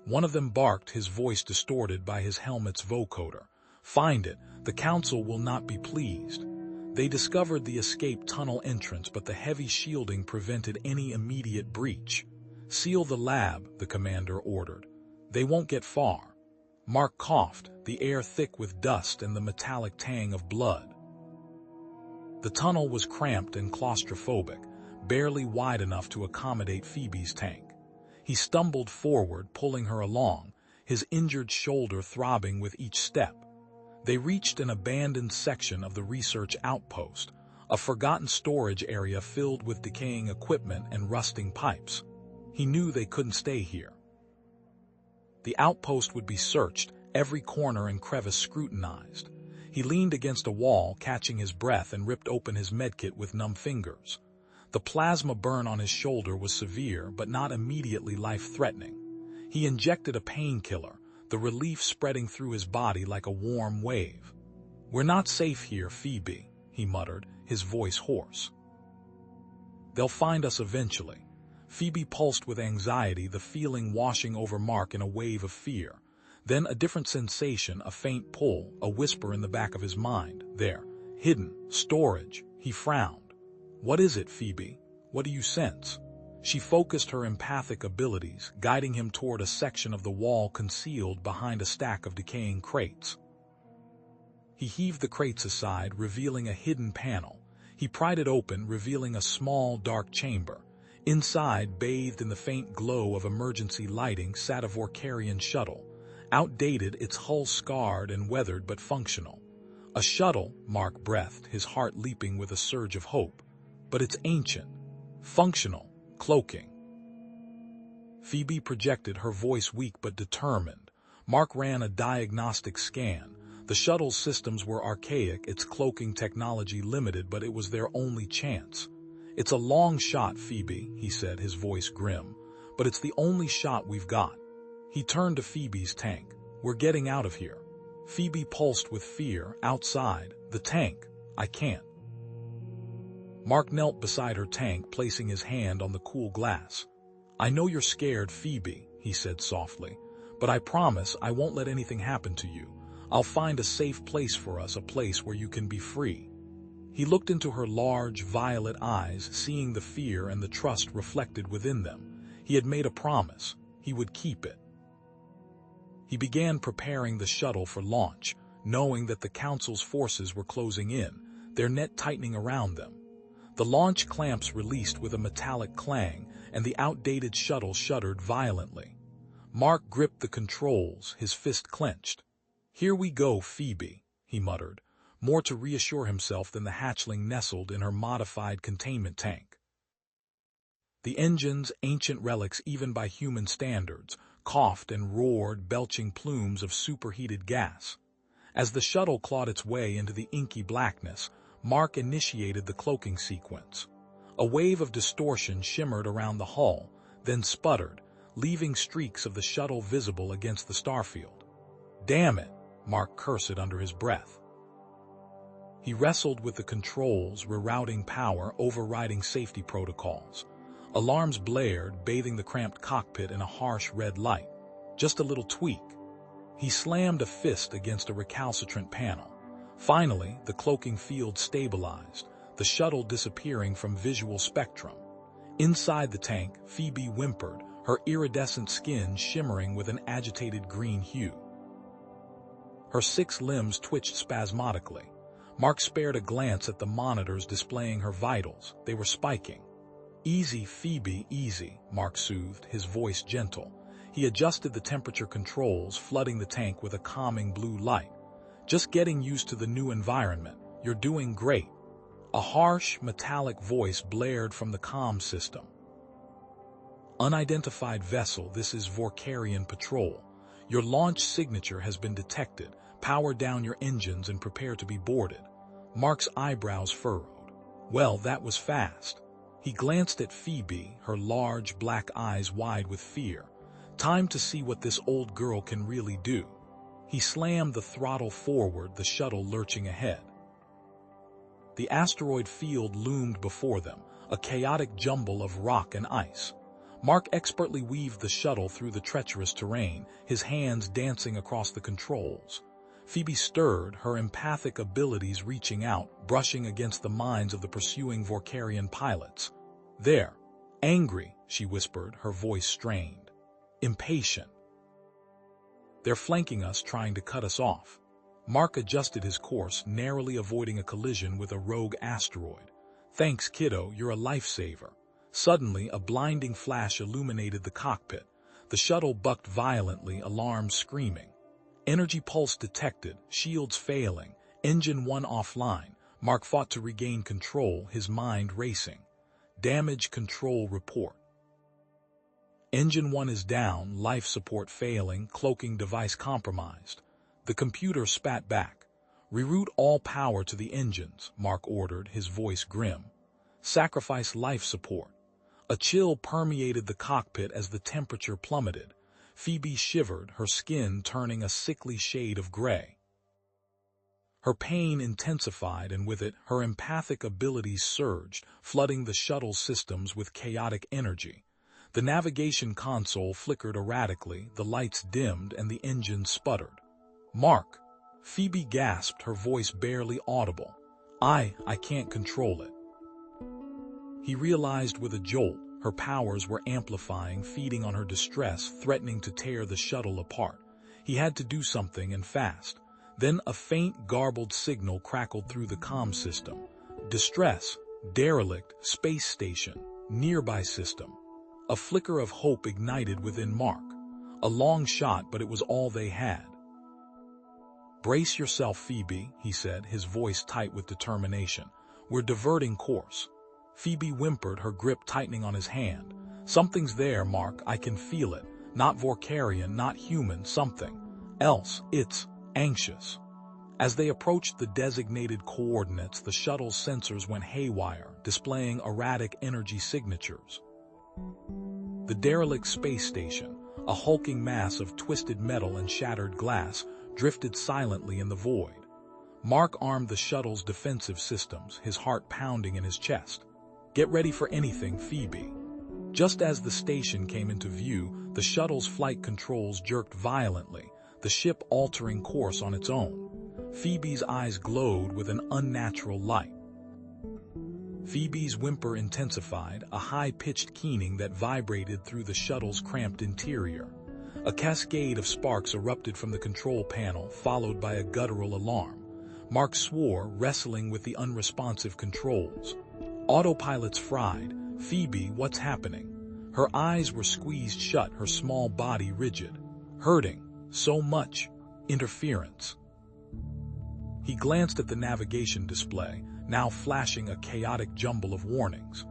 One of them barked, his voice distorted by his helmet's vocoder. "Find it. The council will not be pleased." They discovered the escape tunnel entrance, but the heavy shielding prevented any immediate breach. "Seal the lab," the commander ordered. "They won't get far." Mark coughed, the air thick with dust and the metallic tang of blood. The tunnel was cramped and claustrophobic, barely wide enough to accommodate Phoebe's tank. He stumbled forward, pulling her along, his injured shoulder throbbing with each step. They reached an abandoned section of the research outpost, a forgotten storage area filled with decaying equipment and rusting pipes. He knew they couldn't stay here. The outpost would be searched, every corner and crevice scrutinized. He leaned against a wall, catching his breath, and ripped open his medkit with numb fingers. The plasma burn on his shoulder was severe, but not immediately life-threatening. He injected a painkiller, the relief spreading through his body like a warm wave. "We're not safe here, Phoebe," he muttered, his voice hoarse. "They'll find us eventually." Phoebe pulsed with anxiety, the feeling washing over Mark in a wave of fear. Then a different sensation, a faint pull, a whisper in the back of his mind. "There. Hidden. Storage." He frowned. "What is it, Phoebe? What do you sense?" She focused her empathic abilities, guiding him toward a section of the wall concealed behind a stack of decaying crates. He heaved the crates aside, revealing a hidden panel. He pried it open, revealing a small, dark chamber. Inside, bathed in the faint glow of emergency lighting, sat a Vorkarian shuttle. Outdated, its hull scarred and weathered but functional. A shuttle, Mark breathed, his heart leaping with a surge of hope. But it's ancient. Functional. Cloaking. Phoebe projected, her voice weak but determined. Mark ran a diagnostic scan. The shuttle's systems were archaic, its cloaking technology limited, but it was their only chance. "It's a long shot, Phoebe," he said, his voice grim, "but it's the only shot we've got." He turned to Phoebe's tank. "We're getting out of here." Phoebe pulsed with fear. "Outside. The tank. I can't." Mark knelt beside her tank, placing his hand on the cool glass. "I know you're scared, Phoebe," he said softly, "but I promise I won't let anything happen to you. I'll find a safe place for us, a place where you can be free." He looked into her large, violet eyes, seeing the fear and the trust reflected within them. He had made a promise. He would keep it. He began preparing the shuttle for launch, knowing that the Council's forces were closing in, their net tightening around them. The launch clamps released with a metallic clang, and the outdated shuttle shuddered violently. Mark gripped the controls, his fist clenched. "Here we go, Phoebe," he muttered, more to reassure himself than the hatchling nestled in her modified containment tank. The engines, ancient relics even by human standards, coughed and roared, belching plumes of superheated gas. As the shuttle clawed its way into the inky blackness, Mark initiated the cloaking sequence. A wave of distortion shimmered around the hull, then sputtered, leaving streaks of the shuttle visible against the starfield. "Damn it," Mark cursed under his breath. He wrestled with the controls, rerouting power, overriding safety protocols. Alarms blared, bathing the cramped cockpit in a harsh red light. Just a little tweak. He slammed a fist against a recalcitrant panel. Finally, the cloaking field stabilized, the shuttle disappearing from visual spectrum. Inside the tank, Phoebe whimpered, her iridescent skin shimmering with an agitated green hue. Her 6 limbs twitched spasmodically. Mark spared a glance at the monitors displaying her vitals. They were spiking. "Easy, Phoebe, easy," Mark soothed, his voice gentle. He adjusted the temperature controls, flooding the tank with a calming blue light. "Just getting used to the new environment. You're doing great." A harsh, metallic voice blared from the comm system. "Unidentified vessel, this is Vorkarian Patrol. Your launch signature has been detected. Power down your engines and prepare to be boarded." Mark's eyebrows furrowed. Well, that was fast. He glanced at Phoebe, her large black eyes wide with fear. Time to see what this old girl can really do. He slammed the throttle forward, the shuttle lurching ahead. The asteroid field loomed before them, a chaotic jumble of rock and ice. Mark expertly weaved the shuttle through the treacherous terrain, his hands dancing across the controls. Phoebe stirred, her empathic abilities reaching out, brushing against the minds of the pursuing Vorkarian pilots. "There." "Angry," she whispered, her voice strained. "Impatient. They're flanking us, trying to cut us off." Mark adjusted his course, narrowly avoiding a collision with a rogue asteroid. "Thanks, kiddo, you're a lifesaver." Suddenly, a blinding flash illuminated the cockpit. The shuttle bucked violently, alarms screaming. Energy pulse detected, shields failing, engine 1 offline. Mark fought to regain control, his mind racing. Damage control report. Engine 1 is down, life support failing, cloaking device compromised. The computer spat back. Reroute all power to the engines, Mark ordered, his voice grim. Sacrifice life support. A chill permeated the cockpit as the temperature plummeted. Phoebe shivered, her skin turning a sickly shade of gray. Her pain intensified, and with it, her empathic abilities surged, flooding the shuttle's systems with chaotic energy. The navigation console flickered erratically, the lights dimmed, and the engine sputtered. "Mark!" Phoebe gasped, her voice barely audible. I can't control it." He realized with a jolt, her powers were amplifying, feeding on her distress, threatening to tear the shuttle apart. He had to do something, and fast. Then a faint, garbled signal crackled through the comm system. Distress, derelict, space station, nearby system. A flicker of hope ignited within Mark. A long shot, but it was all they had. "Brace yourself, Phoebe," he said, his voice tight with determination. "We're diverting course." Phoebe whimpered, her grip tightening on his hand. "Something's there, Mark, I can feel it. Not Vorkarian, not human, something else. It's anxious." As they approached the designated coordinates, the shuttle's sensors went haywire, displaying erratic energy signatures. The derelict space station, a hulking mass of twisted metal and shattered glass, drifted silently in the void. Mark armed the shuttle's defensive systems, his heart pounding in his chest. "Get ready for anything, Phoebe." Just as the station came into view, the shuttle's flight controls jerked violently, the ship altering course on its own. Phoebe's eyes glowed with an unnatural light. Phoebe's whimper intensified, a high-pitched keening that vibrated through the shuttle's cramped interior. A cascade of sparks erupted from the control panel, followed by a guttural alarm. Mark swore, wrestling with the unresponsive controls. Autopilot's fried. "Phoebe, what's happening?" Her eyes were squeezed shut, her small body rigid. "Hurting. So much. Interference." He glanced at the navigation display, now flashing a chaotic jumble of warnings.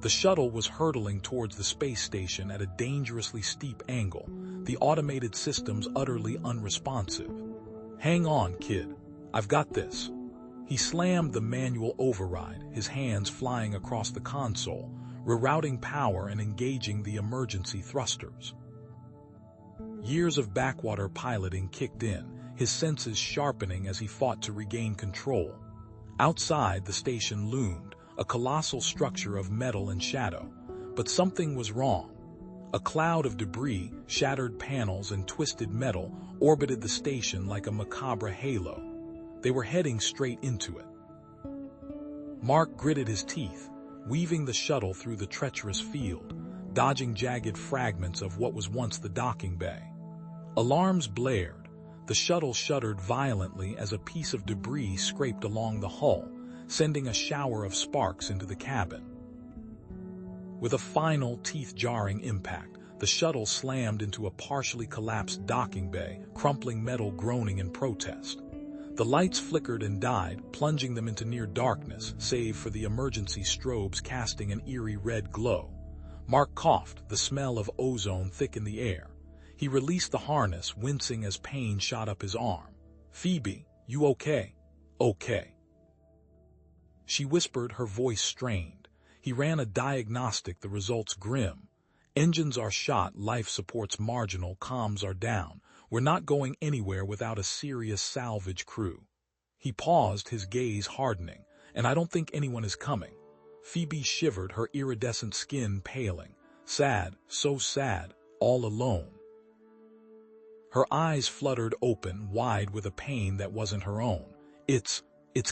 The shuttle was hurtling towards the space station at a dangerously steep angle, the automated systems utterly unresponsive. "Hang on, kid. I've got this." He slammed the manual override, his hands flying across the console, rerouting power and engaging the emergency thrusters. Years of backwater piloting kicked in, his senses sharpening as he fought to regain control. Outside, the station loomed, a colossal structure of metal and shadow. But something was wrong. A cloud of debris, shattered panels, and twisted metal orbited the station like a macabre halo. They were heading straight into it. Mark gritted his teeth, weaving the shuttle through the treacherous field, dodging jagged fragments of what was once the docking bay. Alarms blared. The shuttle shuddered violently as a piece of debris scraped along the hull, sending a shower of sparks into the cabin. With a final, teeth-jarring impact, the shuttle slammed into a partially collapsed docking bay, crumpling metal groaning in protest. The lights flickered and died, plunging them into near darkness, save for the emergency strobes casting an eerie red glow. Mark coughed, the smell of ozone thick in the air. He released the harness, wincing as pain shot up his arm. "Phoebe, you okay?" "Okay." She whispered, her voice strained. He ran a diagnostic, the results grim. "Engines are shot, life support's marginal, comms are down. We're not going anywhere without a serious salvage crew." He paused, his gaze hardening. "And I don't think anyone is coming." Phoebe shivered, her iridescent skin paling. "Sad, so sad, all alone." Her eyes fluttered open, wide with a pain that wasn't her own. It's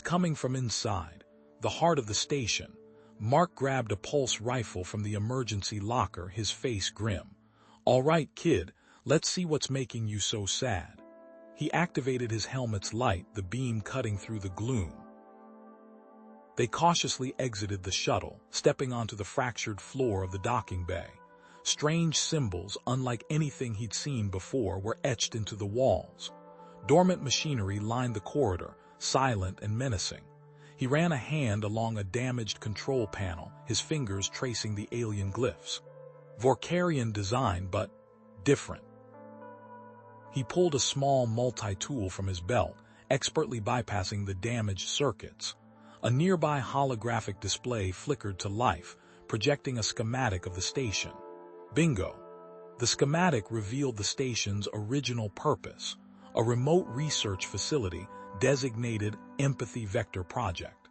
coming from inside, the heart of the station." Mark grabbed a pulse rifle from the emergency locker, his face grim. "All right, kid, let's see what's making you so sad." He activated his helmet's light, the beam cutting through the gloom. They cautiously exited the shuttle, stepping onto the fractured floor of the docking bay. Strange symbols, unlike anything he'd seen before, were etched into the walls. Dormant machinery lined the corridor, silent and menacing. He ran a hand along a damaged control panel, his fingers tracing the alien glyphs. Vorkarian design, but different. He pulled a small multi-tool from his belt, expertly bypassing the damaged circuits. A nearby holographic display flickered to life, projecting a schematic of the station. Bingo! The schematic revealed the station's original purpose, a remote research facility designated Empathy Vector Project.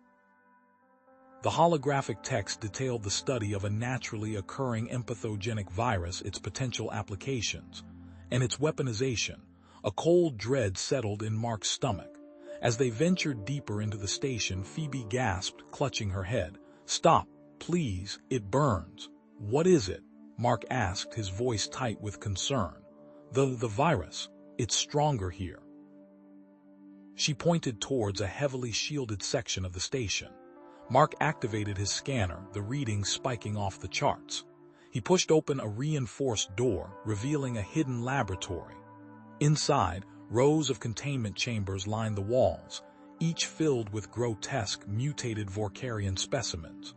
The holographic text detailed the study of a naturally occurring empathogenic virus, its potential applications, and its weaponization. A cold dread settled in Mark's stomach. As they ventured deeper into the station, Phoebe gasped, clutching her head. "Stop, please, it burns." "What is it?" Mark asked, his voice tight with concern. The virus. It's stronger here." She pointed towards a heavily shielded section of the station. Mark activated his scanner, the readings spiking off the charts. He pushed open a reinforced door, revealing a hidden laboratory. Inside, rows of containment chambers lined the walls, each filled with grotesque, mutated Vorkarian specimens.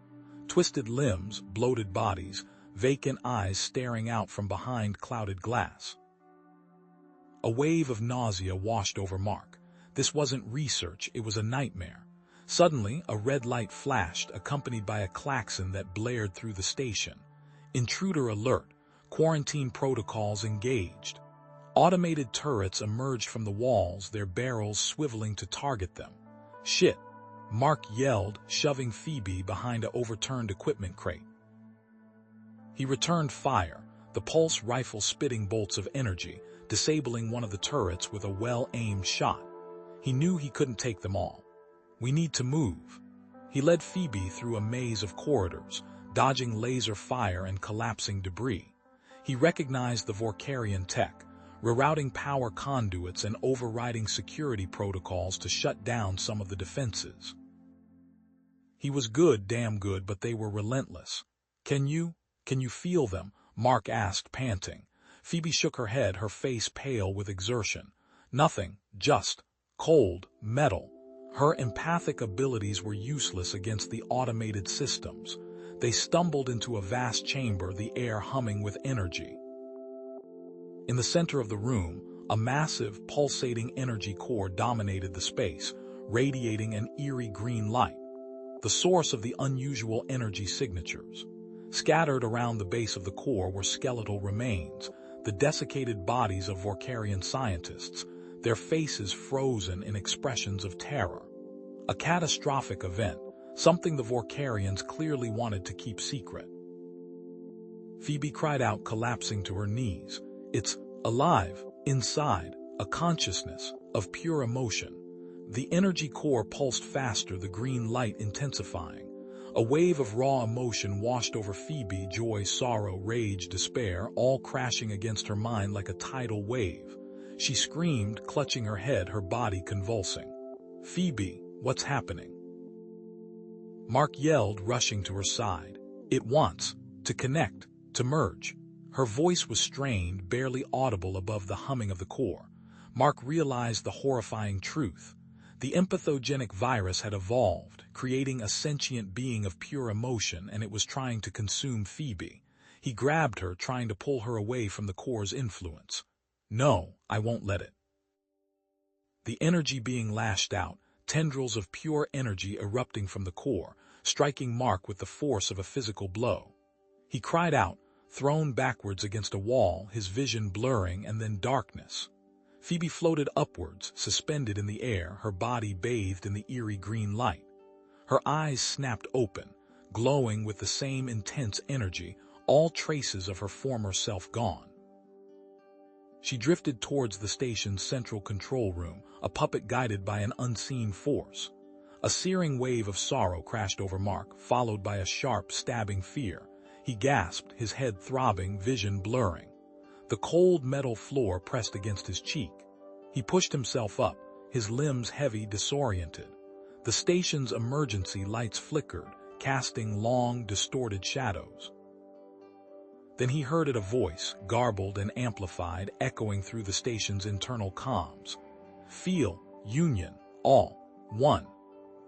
Twisted limbs, bloated bodies, vacant eyes staring out from behind clouded glass. A wave of nausea washed over Mark. This wasn't research, it was a nightmare. Suddenly, a red light flashed, accompanied by a klaxon that blared through the station. "Intruder alert. Quarantine protocols engaged." Automated turrets emerged from the walls, their barrels swiveling to target them. "Shit!" Mark yelled, shoving Phoebe behind an overturned equipment crate. He returned fire, the pulse rifle spitting bolts of energy, disabling one of the turrets with a well-aimed shot. He knew he couldn't take them all. "We need to move." He led Phoebe through a maze of corridors, dodging laser fire and collapsing debris. He recognized the Vorkarian tech, rerouting power conduits and overriding security protocols to shut down some of the defenses. He was good, damn good, but they were relentless. Can you feel them?" Mark asked, panting. Phoebe shook her head, her face pale with exertion. "Nothing, just cold metal." Her empathic abilities were useless against the automated systems. They stumbled into a vast chamber, the air humming with energy. In the center of the room, a massive, pulsating energy core dominated the space, radiating an eerie green light, the source of the unusual energy signatures. Scattered around the base of the core were skeletal remains, the desiccated bodies of Vorkarian scientists, their faces frozen in expressions of terror. A catastrophic event, something the Vorkarians clearly wanted to keep secret. Phoebe cried out, collapsing to her knees. "It's alive, inside, a consciousness of pure emotion." The energy core pulsed faster, the green light intensifying. A wave of raw emotion washed over Phoebe, joy, sorrow, rage, despair, all crashing against her mind like a tidal wave. She screamed, clutching her head, her body convulsing. "Phoebe, what's happening?" Mark yelled, rushing to her side. "It wants to connect, to merge." Her voice was strained, barely audible above the humming of the core. Mark realized the horrifying truth. The empathogenic virus had evolved, creating a sentient being of pure emotion, and it was trying to consume Phoebe. He grabbed her, trying to pull her away from the core's influence. "No, I won't let it." The energy being lashed out, tendrils of pure energy erupting from the core, striking Mark with the force of a physical blow. He cried out, thrown backwards against a wall, his vision blurring, and then darkness. Phoebe floated upwards, suspended in the air, her body bathed in the eerie green light. Her eyes snapped open, glowing with the same intense energy, all traces of her former self gone. She drifted towards the station's central control room, a puppet guided by an unseen force. A searing wave of sorrow crashed over Mark, followed by a sharp, stabbing fear. He gasped, his head throbbing, vision blurring. The cold metal floor pressed against his cheek. He pushed himself up, his limbs heavy, disoriented. The station's emergency lights flickered, casting long, distorted shadows. Then he heard a voice, garbled and amplified, echoing through the station's internal comms. Feel, union, all, one.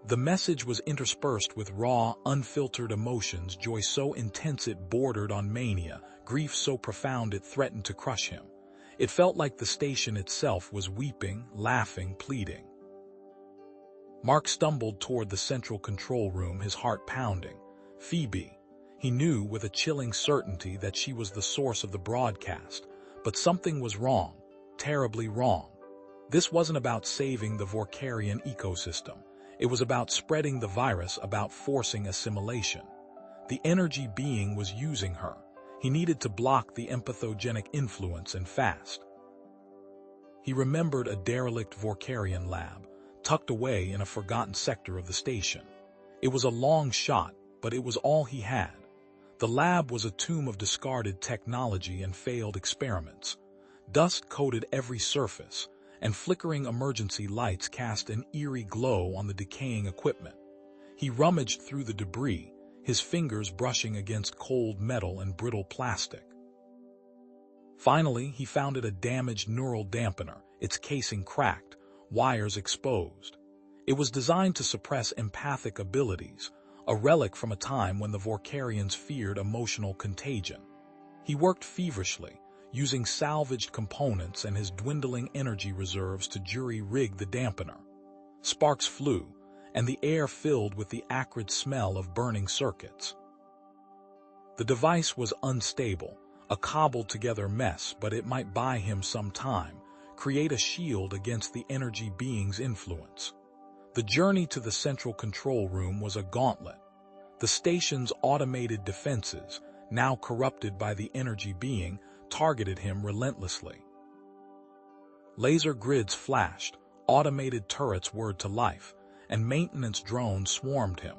The message was interspersed with raw, unfiltered emotions, joy so intense it bordered on mania, grief so profound it threatened to crush him. It felt like the station itself was weeping, laughing, pleading. Mark stumbled toward the central control room, his heart pounding. Phoebe. He knew with a chilling certainty that she was the source of the broadcast, but something was wrong, terribly wrong. This wasn't about saving the Vorkarian ecosystem. It was about spreading the virus, about forcing assimilation. The energy being was using her. He needed to block the empathogenic influence, and fast. He remembered a derelict Vorkarian lab, tucked away in a forgotten sector of the station. It was a long shot, but it was all he had. The lab was a tomb of discarded technology and failed experiments. Dust coated every surface, and flickering emergency lights cast an eerie glow on the decaying equipment. He rummaged through the debris, his fingers brushing against cold metal and brittle plastic. Finally, he found a damaged neural dampener, its casing cracked, wires exposed. It was designed to suppress empathic abilities, a relic from a time when the Vorkarians feared emotional contagion. He worked feverishly, using salvaged components and his dwindling energy reserves to jury-rig the dampener. Sparks flew, and the air filled with the acrid smell of burning circuits. The device was unstable, a cobbled-together mess, but it might buy him some time, create a shield against the energy being's influence. The journey to the central control room was a gauntlet. The station's automated defenses, now corrupted by the energy being, targeted him relentlessly. Laser grids flashed, automated turrets whirred to life, and maintenance drones swarmed him,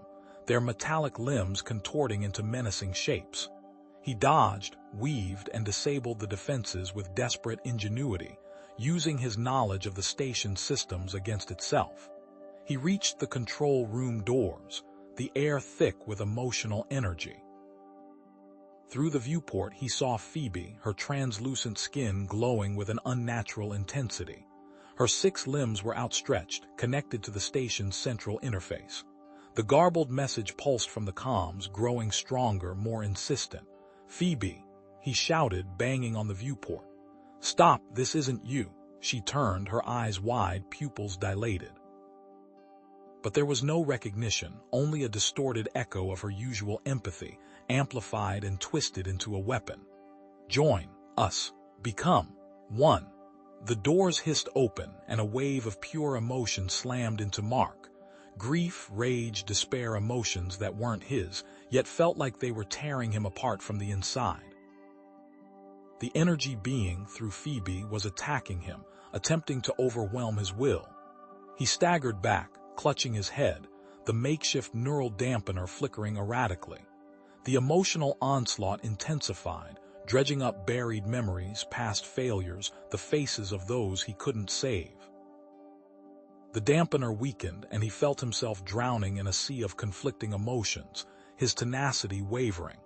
their metallic limbs contorting into menacing shapes. He dodged, weaved, and disabled the defenses with desperate ingenuity, using his knowledge of the station's systems against itself. He reached the control room doors, the air thick with emotional energy. Through the viewport, he saw Phoebe, her translucent skin glowing with an unnatural intensity. Her 6 limbs were outstretched, connected to the station's central interface. The garbled message pulsed from the comms, growing stronger, more insistent. "Phoebe," he shouted, banging on the viewport. "Stop, this isn't you." She turned, her eyes wide, pupils dilated. But there was no recognition, only a distorted echo of her usual empathy, amplified and twisted into a weapon. "Join us. Become one." The doors hissed open, and a wave of pure emotion slammed into Mark. Grief, rage, despair, emotions that weren't his, yet felt like they were tearing him apart from the inside. The energy being, through Phoebe, was attacking him, attempting to overwhelm his will. He staggered back, clutching his head, the makeshift neural dampener flickering erratically. The emotional onslaught intensified, dredging up buried memories, past failures, the faces of those he couldn't save. The dampener weakened, and he felt himself drowning in a sea of conflicting emotions, his tenacity wavering.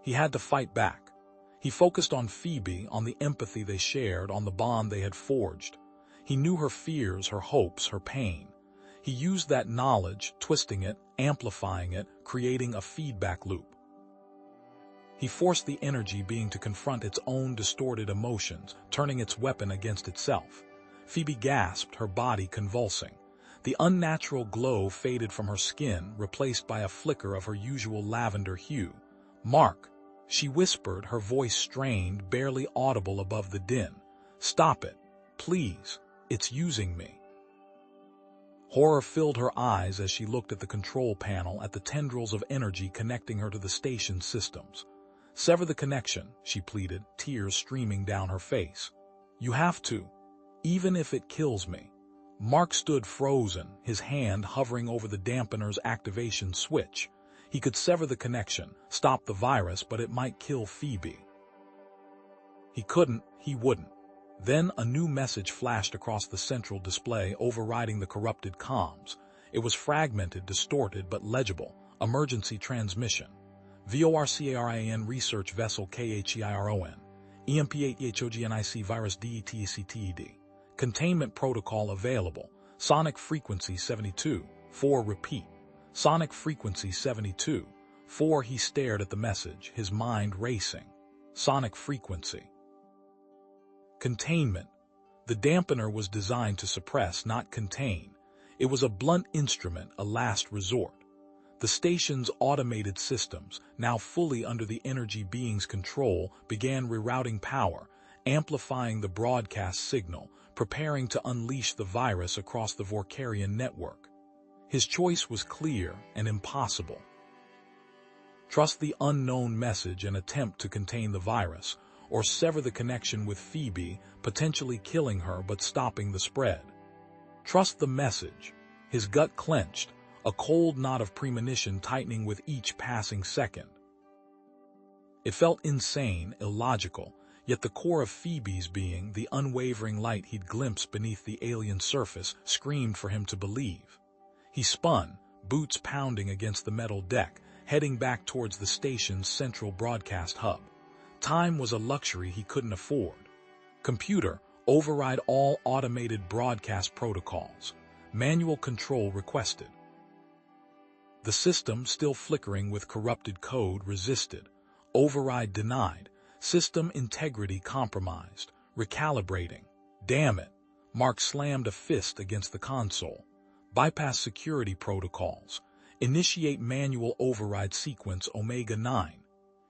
He had to fight back. He focused on Phoebe, on the empathy they shared, on the bond they had forged. He knew her fears, her hopes, her pain. He used that knowledge, twisting it, amplifying it, creating a feedback loop. He forced the energy being to confront its own distorted emotions, turning its weapon against itself. Phoebe gasped, her body convulsing. The unnatural glow faded from her skin, replaced by a flicker of her usual lavender hue. "Mark," she whispered, her voice strained, barely audible above the din. "Stop it. Please. It's using me." Horror filled her eyes as she looked at the control panel, at the tendrils of energy connecting her to the station's systems. "Sever the connection," she pleaded, tears streaming down her face. "You have to, even if it kills me." Mark stood frozen, his hand hovering over the dampener's activation switch. He could sever the connection, stop the virus, but it might kill Phoebe. He couldn't, he wouldn't. Then a new message flashed across the central display, overriding the corrupted comms. It was fragmented, distorted, but legible. Emergency transmission. VORCARIAN Research Vessel KHEIRON, EMP8HOGNIC Virus DETECTED. Containment Protocol available. Sonic Frequency 72. 4 Repeat. Sonic Frequency 72. 4 He stared at the message, his mind racing. Sonic Frequency. Containment. The dampener was designed to suppress, not contain. It was a blunt instrument, a last resort. The station's automated systems, now fully under the energy being's control, began rerouting power, amplifying the broadcast signal, preparing to unleash the virus across the Vorkarian network. His choice was clear and impossible. Trust the unknown message and attempt to contain the virus, or sever the connection with Phoebe, potentially killing her but stopping the spread. Trust the message. His gut clenched, a cold knot of premonition tightening with each passing second. It felt insane, illogical, yet the core of Phoebe's being, the unwavering light he'd glimpsed beneath the alien surface, screamed for him to believe. He spun, boots pounding against the metal deck, heading back towards the station's central broadcast hub. Time was a luxury he couldn't afford. Computer, override all automated broadcast protocols. Manual control requested. The system, still flickering with corrupted code, resisted. Override denied. System integrity compromised. Recalibrating. Damn it. Mark slammed a fist against the console. Bypass security protocols. Initiate manual override sequence Omega-9.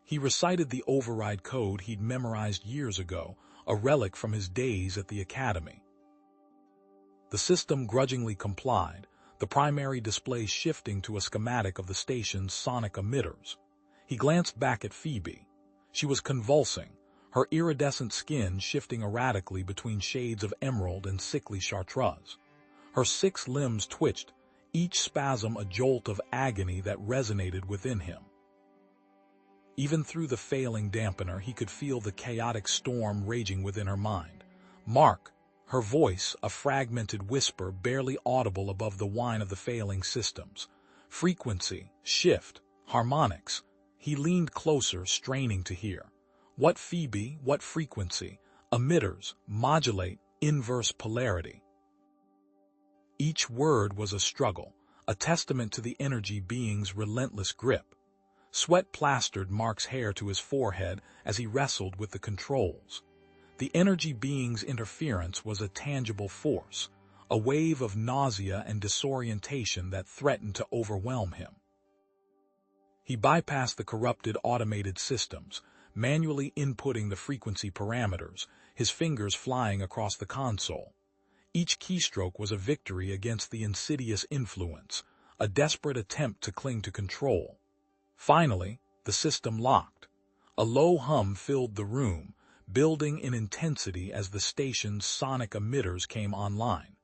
He recited the override code he'd memorized years ago, a relic from his days at the academy. The system grudgingly complied, the primary display shifting to a schematic of the station's sonic emitters. He glanced back at Phoebe. She was convulsing, her iridescent skin shifting erratically between shades of emerald and sickly chartreuse. Her 6 limbs twitched, each spasm a jolt of agony that resonated within him. Even through the failing dampener, he could feel the chaotic storm raging within her mind. Mark, her voice, a fragmented whisper barely audible above the whine of the failing systems. Frequency, shift, harmonics. He leaned closer, straining to hear. What Phoebe, what frequency? Emitters, modulate, inverse polarity. Each word was a struggle, a testament to the energy being's relentless grip. Sweat plastered Mark's hair to his forehead as he wrestled with the controls. The energy being's interference was a tangible force, a wave of nausea and disorientation that threatened to overwhelm him. He bypassed the corrupted automated systems, manually inputting the frequency parameters, his fingers flying across the console. Each keystroke was a victory against the insidious influence, a desperate attempt to cling to control. Finally, the system locked. A low hum filled the room, building in intensity as the station's sonic emitters came online.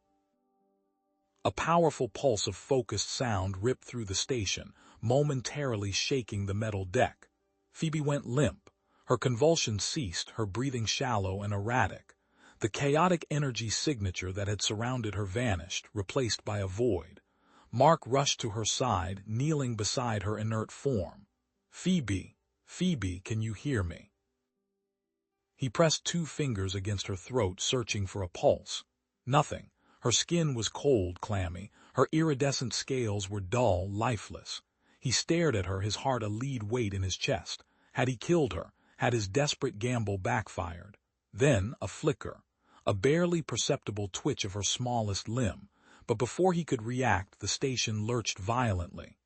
A powerful pulse of focused sound ripped through the station, momentarily shaking the metal deck. Phoebe went limp. Her convulsions ceased, her breathing shallow and erratic. The chaotic energy signature that had surrounded her vanished, replaced by a void. Mark rushed to her side, kneeling beside her inert form. Phoebe, Phoebe, can you hear me? He pressed 2 fingers against her throat, searching for a pulse. Nothing. Her skin was cold, clammy. Her iridescent scales were dull, lifeless. He stared at her, his heart a lead weight in his chest. Had he killed her? Had his desperate gamble backfired? Then a flicker, a barely perceptible twitch of her smallest limb. But before he could react, the station lurched violently.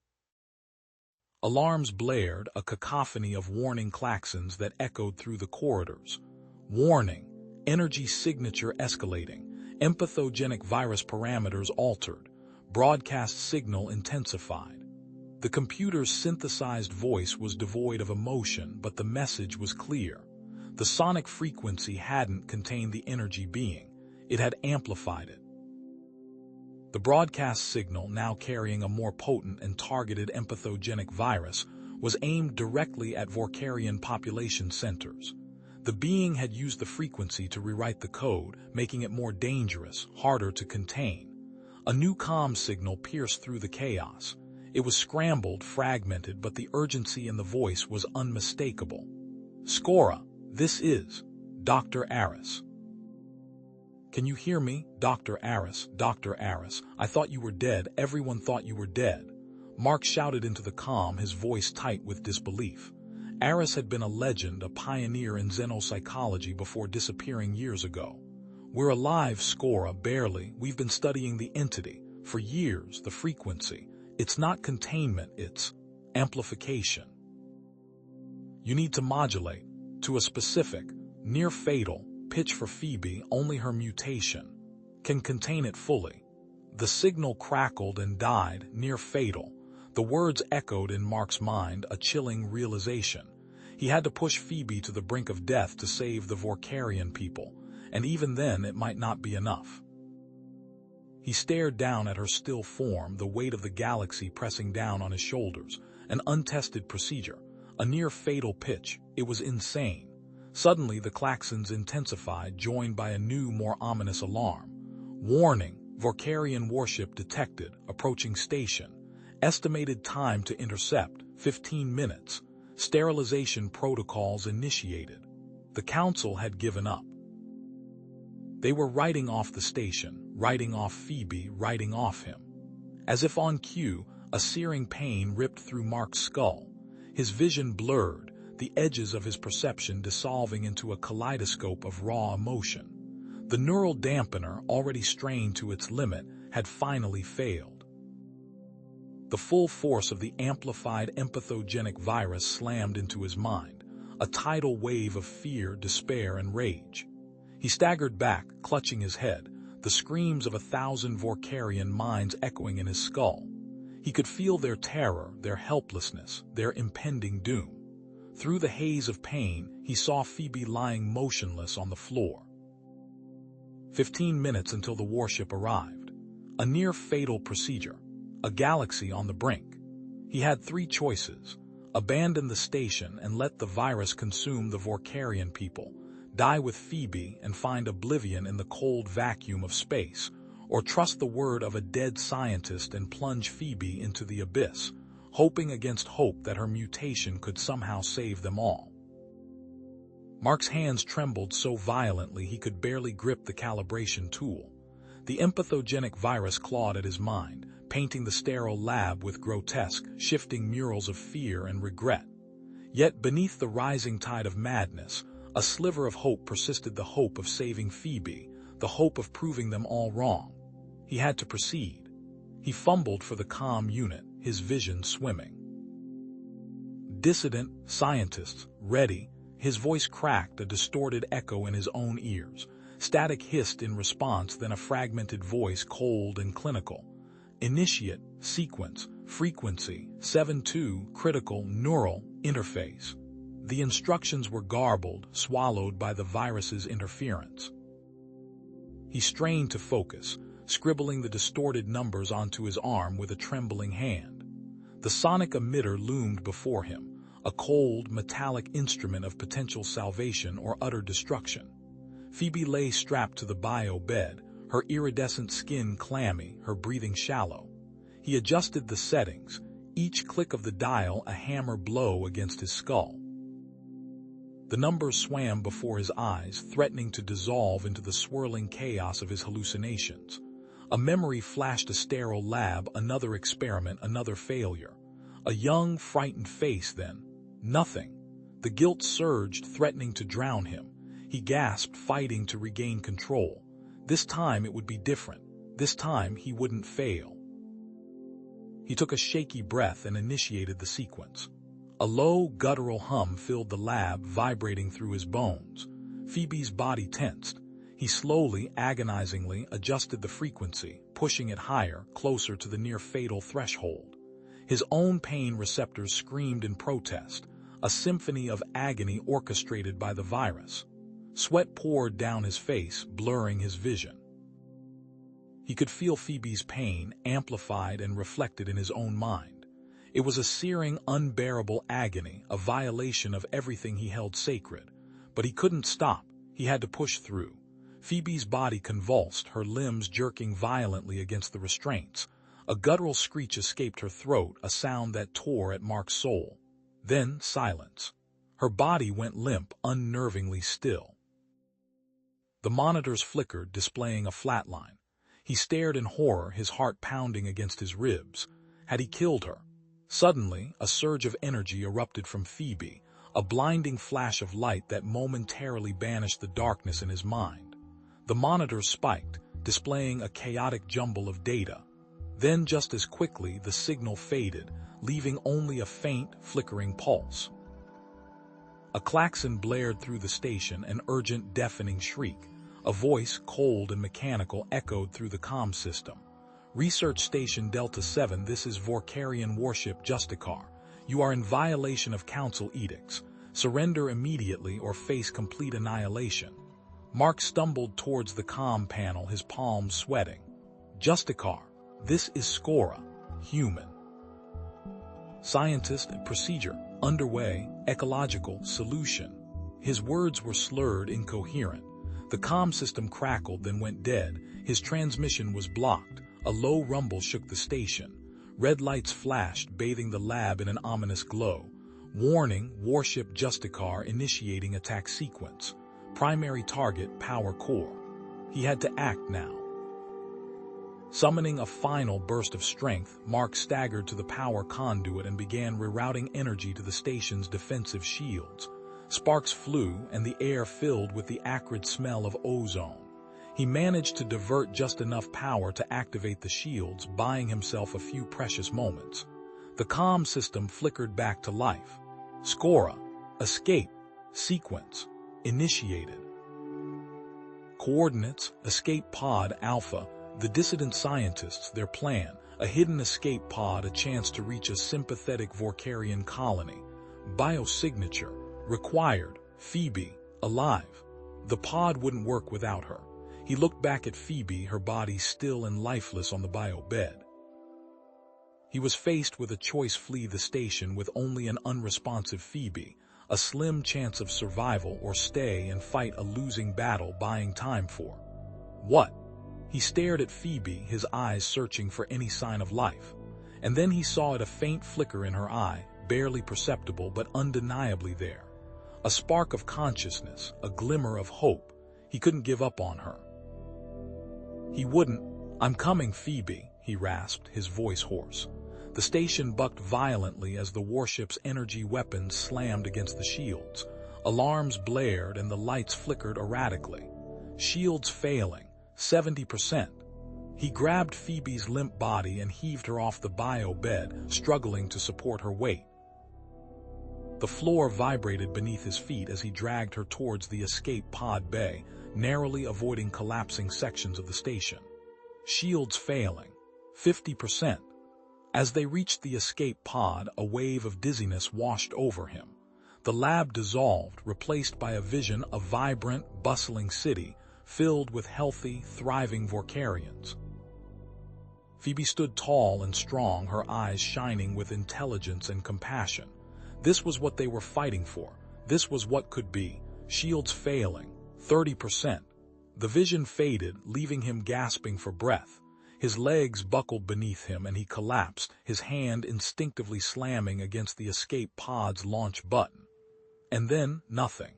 Alarms blared, a cacophony of warning klaxons that echoed through the corridors. Warning, energy signature escalating, empathogenic virus parameters altered, broadcast signal intensified. The computer's synthesized voice was devoid of emotion, but the message was clear. The sonic frequency hadn't contained the energy being, it had amplified it. The broadcast signal, now carrying a more potent and targeted empathogenic virus, was aimed directly at Vorkarian population centers. The being had used the frequency to rewrite the code, making it more dangerous, harder to contain. A new comm signal pierced through the chaos. It was scrambled, fragmented, but the urgency in the voice was unmistakable. "Scora, this is Dr. Aris. Can you hear me, Dr. Aris? Dr. Aris, I thought you were dead. Everyone thought you were dead." Mark shouted into the calm, his voice tight with disbelief. Aris had been a legend, a pioneer in xenopsychology before disappearing years ago. "We're alive, Scora, barely. We've been studying the entity for years, the frequency. It's not containment, it's amplification. You need to modulate to a specific, near-fatal pitch for Phoebe. Only her mutation can contain it fully." The signal crackled and died, near-fatal. The words echoed in Mark's mind, a chilling realization. He had to push Phoebe to the brink of death to save the Vorkarian people, and even then it might not be enough. He stared down at her still form, the weight of the galaxy pressing down on his shoulders. An untested procedure, a near-fatal pitch. It was insane. Suddenly the klaxons intensified, joined by a new, more ominous alarm. "Warning, Vorkarian warship detected, approaching station. Estimated time to intercept, 15 minutes. Sterilization protocols initiated." The council had given up. They were writing off the station, writing off Phoebe, writing off him. As if on cue, a searing pain ripped through Mark's skull. His vision blurred, the edges of his perception dissolving into a kaleidoscope of raw emotion. The neural dampener, already strained to its limit, had finally failed. The full force of the amplified empathogenic virus slammed into his mind, a tidal wave of fear, despair, and rage. He staggered back, clutching his head, the screams of 1,000 Vorkarian minds echoing in his skull. He could feel their terror, their helplessness, their impending doom. Through the haze of pain, he saw Phoebe lying motionless on the floor. 15 minutes until the warship arrived. A near-fatal procedure. A galaxy on the brink. He had 3 choices: abandon the station and let the virus consume the Vorkarian people, die with Phoebe and find oblivion in the cold vacuum of space, or trust the word of a dead scientist and plunge Phoebe into the abyss, hoping against hope that her mutation could somehow save them all. Mark's hands trembled so violently he could barely grip the calibration tool. The empathogenic virus clawed at his mind, painting the sterile lab with grotesque, shifting murals of fear and regret. Yet beneath the rising tide of madness, a sliver of hope persisted, the hope of saving Phoebe, the hope of proving them all wrong. He had to proceed. He fumbled for the comm unit, his vision swimming. "Dissident, scientists, ready." His voice cracked, a distorted echo in his own ears. Static hissed in response, then a fragmented voice, cold and clinical. "Initiate, sequence, frequency, 7-2, critical, neural, interface." The instructions were garbled, swallowed by the virus's interference. He strained to focus, scribbling the distorted numbers onto his arm with a trembling hand. The sonic emitter loomed before him, a cold, metallic instrument of potential salvation or utter destruction. Phoebe lay strapped to the bio bed, her iridescent skin clammy, her breathing shallow. He adjusted the settings, each click of the dial a hammer blow against his skull. The numbers swam before his eyes, threatening to dissolve into the swirling chaos of his hallucinations. A memory flashed: a sterile lab, another experiment, another failure. A young, frightened face, then nothing. The guilt surged, threatening to drown him. He gasped, fighting to regain control. This time it would be different. This time he wouldn't fail. He took a shaky breath and initiated the sequence. A low, guttural hum filled the lab, vibrating through his bones. Phoebe's body tensed. He slowly, agonizingly adjusted the frequency, pushing it higher, closer to the near-fatal threshold. His own pain receptors screamed in protest, a symphony of agony orchestrated by the virus. Sweat poured down his face, blurring his vision. He could feel Phoebe's pain, amplified and reflected in his own mind. It was a searing, unbearable agony, a violation of everything he held sacred. But he couldn't stop. He had to push through. Phoebe's body convulsed, her limbs jerking violently against the restraints. A guttural screech escaped her throat, a sound that tore at Mark's soul. Then silence. Her body went limp, unnervingly still. The monitors flickered, displaying a flatline. He stared in horror, his heart pounding against his ribs. Had he killed her? Suddenly, a surge of energy erupted from Phoebe, a blinding flash of light that momentarily banished the darkness in his mind. The monitors spiked, displaying a chaotic jumble of data. Then, just as quickly, the signal faded, leaving only a faint, flickering pulse. A klaxon blared through the station, an urgent, deafening shriek. A voice, cold and mechanical, echoed through the comm system. "Research Station Delta 7, this is Vorkarian warship Justicar. You are in violation of Council edicts. Surrender immediately or face complete annihilation." Mark stumbled towards the comm panel, his palms sweating. "Justicar, this is Scora, human. Scientist and procedure, underway, ecological solution." His words were slurred, incoherent. The comm system crackled, then went dead. His transmission was blocked. A low rumble shook the station. Red lights flashed, bathing the lab in an ominous glow. "Warning, warship Justicar initiating attack sequence. Primary target, power core." He had to act now. Summoning a final burst of strength, Mark staggered to the power conduit and began rerouting energy to the station's defensive shields. Sparks flew, and the air filled with the acrid smell of ozone. He managed to divert just enough power to activate the shields, buying himself a few precious moments. The comm system flickered back to life. "Scora, escape, sequence, initiated. Coordinates, escape pod Alpha, the dissident scientists, their plan, a hidden escape pod, a chance to reach a sympathetic Vorkarian colony. Biosignature, required, Phoebe, alive." The pod wouldn't work without her. He looked back at Phoebe, her body still and lifeless on the bio bed. He was faced with a choice: flee the station with only an unresponsive Phoebe, a slim chance of survival, or stay and fight a losing battle, buying time for what? He stared at Phoebe, his eyes searching for any sign of life. And then he saw it, a faint flicker in her eye, barely perceptible but undeniably there. A spark of consciousness, a glimmer of hope. He couldn't give up on her. He wouldn't. "I'm coming, Phoebe," he rasped, his voice hoarse. The station bucked violently as the warship's energy weapons slammed against the shields. Alarms blared and the lights flickered erratically. Shields failing. 70%. He grabbed Phoebe's limp body and heaved her off the bio bed, struggling to support her weight. The floor vibrated beneath his feet as he dragged her towards the escape pod bay, narrowly avoiding collapsing sections of the station. Shields failing. 50%. As they reached the escape pod, a wave of dizziness washed over him. The lab dissolved, replaced by a vision of vibrant, bustling city, filled with healthy, thriving Vorkarians. Phoebe stood tall and strong, her eyes shining with intelligence and compassion. This was what they were fighting for. This was what could be. Shields failing. 30%. The vision faded, leaving him gasping for breath. His legs buckled beneath him and he collapsed, his hand instinctively slamming against the escape pod's launch button. And then, nothing.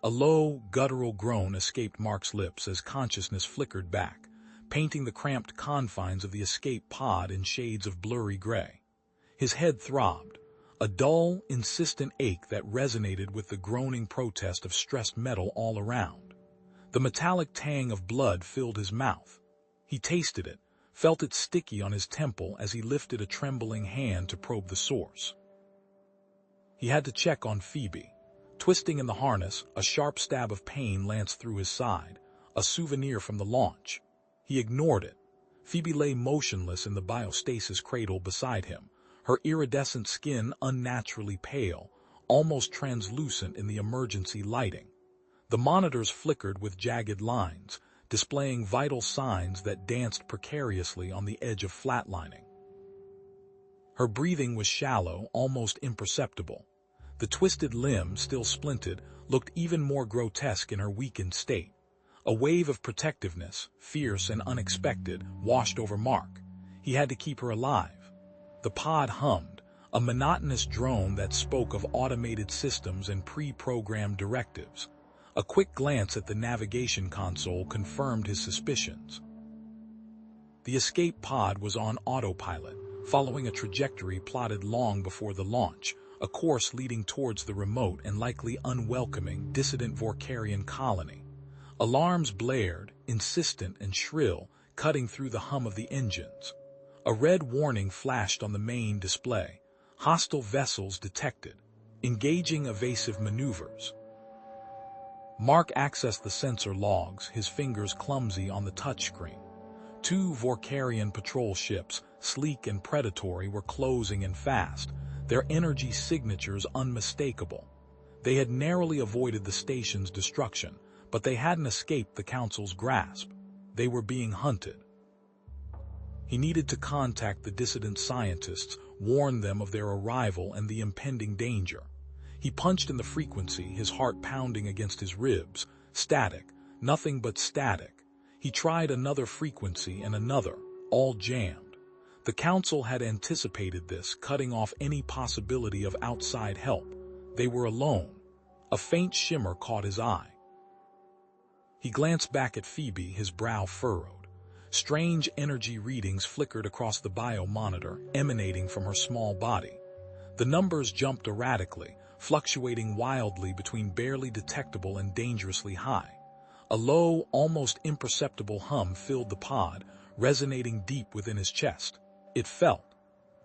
A low, guttural groan escaped Mark's lips as consciousness flickered back, painting the cramped confines of the escape pod in shades of blurry gray. His head throbbed, a dull, insistent ache that resonated with the groaning protest of stressed metal all around. The metallic tang of blood filled his mouth. He tasted it, felt it sticky on his temple as he lifted a trembling hand to probe the source. He had to check on Phoebe. Twisting in the harness, a sharp stab of pain lanced through his side, a souvenir from the launch. He ignored it. Phoebe lay motionless in the biostasis cradle beside him, her iridescent skin unnaturally pale, almost translucent in the emergency lighting. The monitors flickered with jagged lines, displaying vital signs that danced precariously on the edge of flatlining. Her breathing was shallow, almost imperceptible. The twisted limb, still splinted, looked even more grotesque in her weakened state. A wave of protectiveness, fierce and unexpected, washed over Mark. He had to keep her alive. The pod hummed, a monotonous drone that spoke of automated systems and pre-programmed directives. A quick glance at the navigation console confirmed his suspicions. The escape pod was on autopilot, following a trajectory plotted long before the launch, a course leading towards the remote and likely unwelcoming dissident Vorkarian colony. Alarms blared, insistent and shrill, cutting through the hum of the engines. A red warning flashed on the main display. Hostile vessels detected. Engaging evasive maneuvers. Mark accessed the sensor logs, his fingers clumsy on the touchscreen. 2 Vorkarian patrol ships, sleek and predatory, were closing in fast, their energy signatures unmistakable. They had narrowly avoided the station's destruction, but they hadn't escaped the Council's grasp. They were being hunted. He needed to contact the dissident scientists, warn them of their arrival and the impending danger. He punched in the frequency, his heart pounding against his ribs. Static, nothing but static. He tried another frequency and another, all jammed. The Council had anticipated this, cutting off any possibility of outside help. They were alone. A faint shimmer caught his eye. He glanced back at Phoebe, his brow furrowed. Strange energy readings flickered across the biomonitor, emanating from her small body. The numbers jumped erratically, fluctuating wildly between barely detectable and dangerously high. A low, almost imperceptible hum filled the pod, resonating deep within his chest. It felt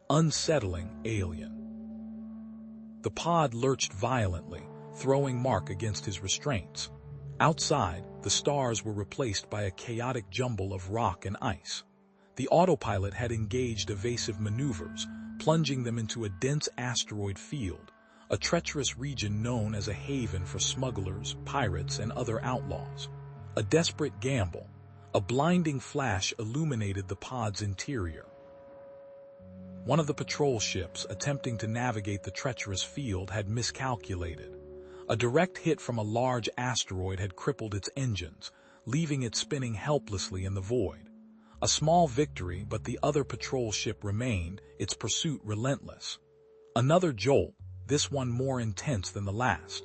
unsettling, alien. The pod lurched violently, throwing Mark against his restraints. Outside, the stars were replaced by a chaotic jumble of rock and ice. The autopilot had engaged evasive maneuvers, plunging them into a dense asteroid field, a treacherous region known as a haven for smugglers, pirates, and other outlaws. A desperate gamble. A blinding flash illuminated the pod's interior. One of the patrol ships, attempting to navigate the treacherous field, had miscalculated. A direct hit from a large asteroid had crippled its engines, leaving it spinning helplessly in the void. A small victory, but the other patrol ship remained, its pursuit relentless. Another jolt, this one more intense than the last.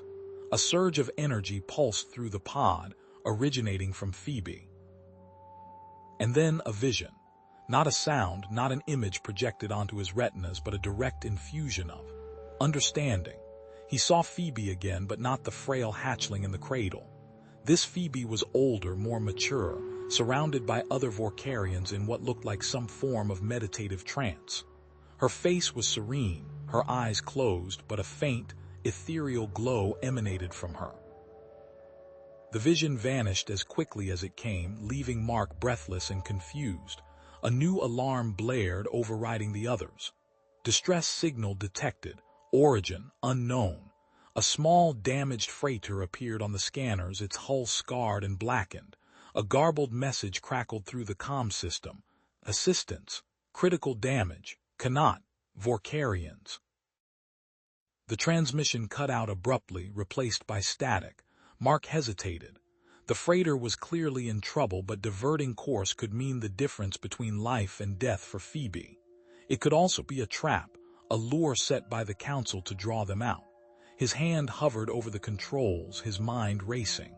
A surge of energy pulsed through the pod, originating from Phoebe. And then a vision. Not a sound, not an image projected onto his retinas, but a direct infusion of understanding. He saw Phoebe again, but not the frail hatchling in the cradle. This Phoebe was older, more mature, surrounded by other Vorkarians in what looked like some form of meditative trance. Her face was serene, her eyes closed, but a faint, ethereal glow emanated from her. The vision vanished as quickly as it came, leaving Mark breathless and confused. A new alarm blared, overriding the others. Distress signal detected. Origin unknown. A small, damaged freighter appeared on the scanners, its hull scarred and blackened. A garbled message crackled through the comm system. Assistance. Critical damage. Cannot. Vorkarians. The transmission cut out abruptly, replaced by static. Mark hesitated. The freighter was clearly in trouble, but diverting course could mean the difference between life and death for Phoebe. It could also be a trap, a lure set by the Council to draw them out. His hand hovered over the controls, his mind racing.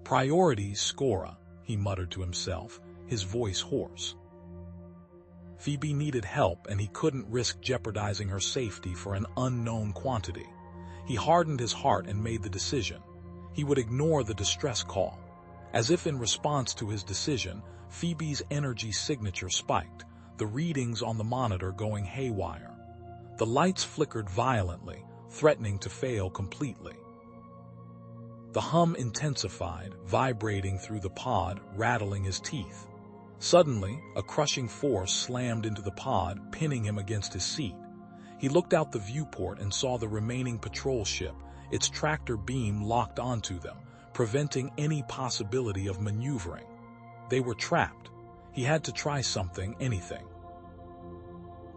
Priorities, Scora, he muttered to himself, his voice hoarse. Phoebe needed help, and he couldn't risk jeopardizing her safety for an unknown quantity. He hardened his heart and made the decision. He would ignore the distress call. As if in response to his decision, Phoebe's energy signature spiked, the readings on the monitor going haywire. The lights flickered violently, threatening to fail completely. The hum intensified, vibrating through the pod, rattling his teeth. Suddenly, a crushing force slammed into the pod, pinning him against his seat. He looked out the viewport and saw the remaining patrol ship, its tractor beam locked onto them, preventing any possibility of maneuvering. They were trapped. He had to try something, anything.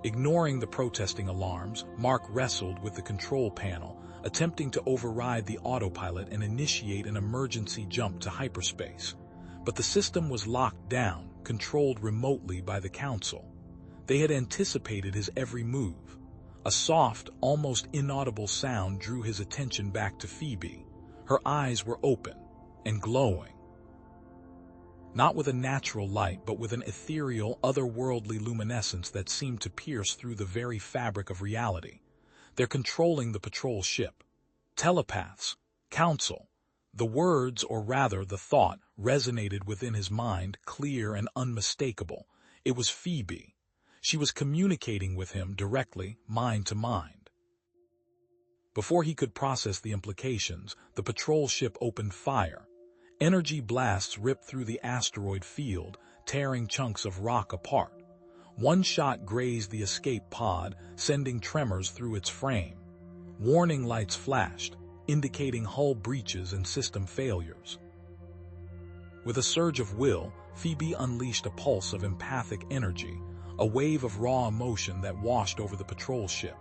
Ignoring the protesting alarms, Mark wrestled with the control panel, attempting to override the autopilot and initiate an emergency jump to hyperspace. But the system was locked down, controlled remotely by the Council. They had anticipated his every move. A soft, almost inaudible sound drew his attention back to Phoebe. Her eyes were open and glowing. Not with a natural light, but with an ethereal, otherworldly luminescence that seemed to pierce through the very fabric of reality. They're controlling the patrol ship. Telepaths. Council. The words, or rather the thought, resonated within his mind, clear and unmistakable. It was Phoebe. She was communicating with him directly, mind to mind. Before he could process the implications, the patrol ship opened fire. Energy blasts ripped through the asteroid field, tearing chunks of rock apart. One shot grazed the escape pod, sending tremors through its frame. Warning lights flashed, indicating hull breaches and system failures. With a surge of will, Phoebe unleashed a pulse of empathic energy, a wave of raw emotion that washed over the patrol ship.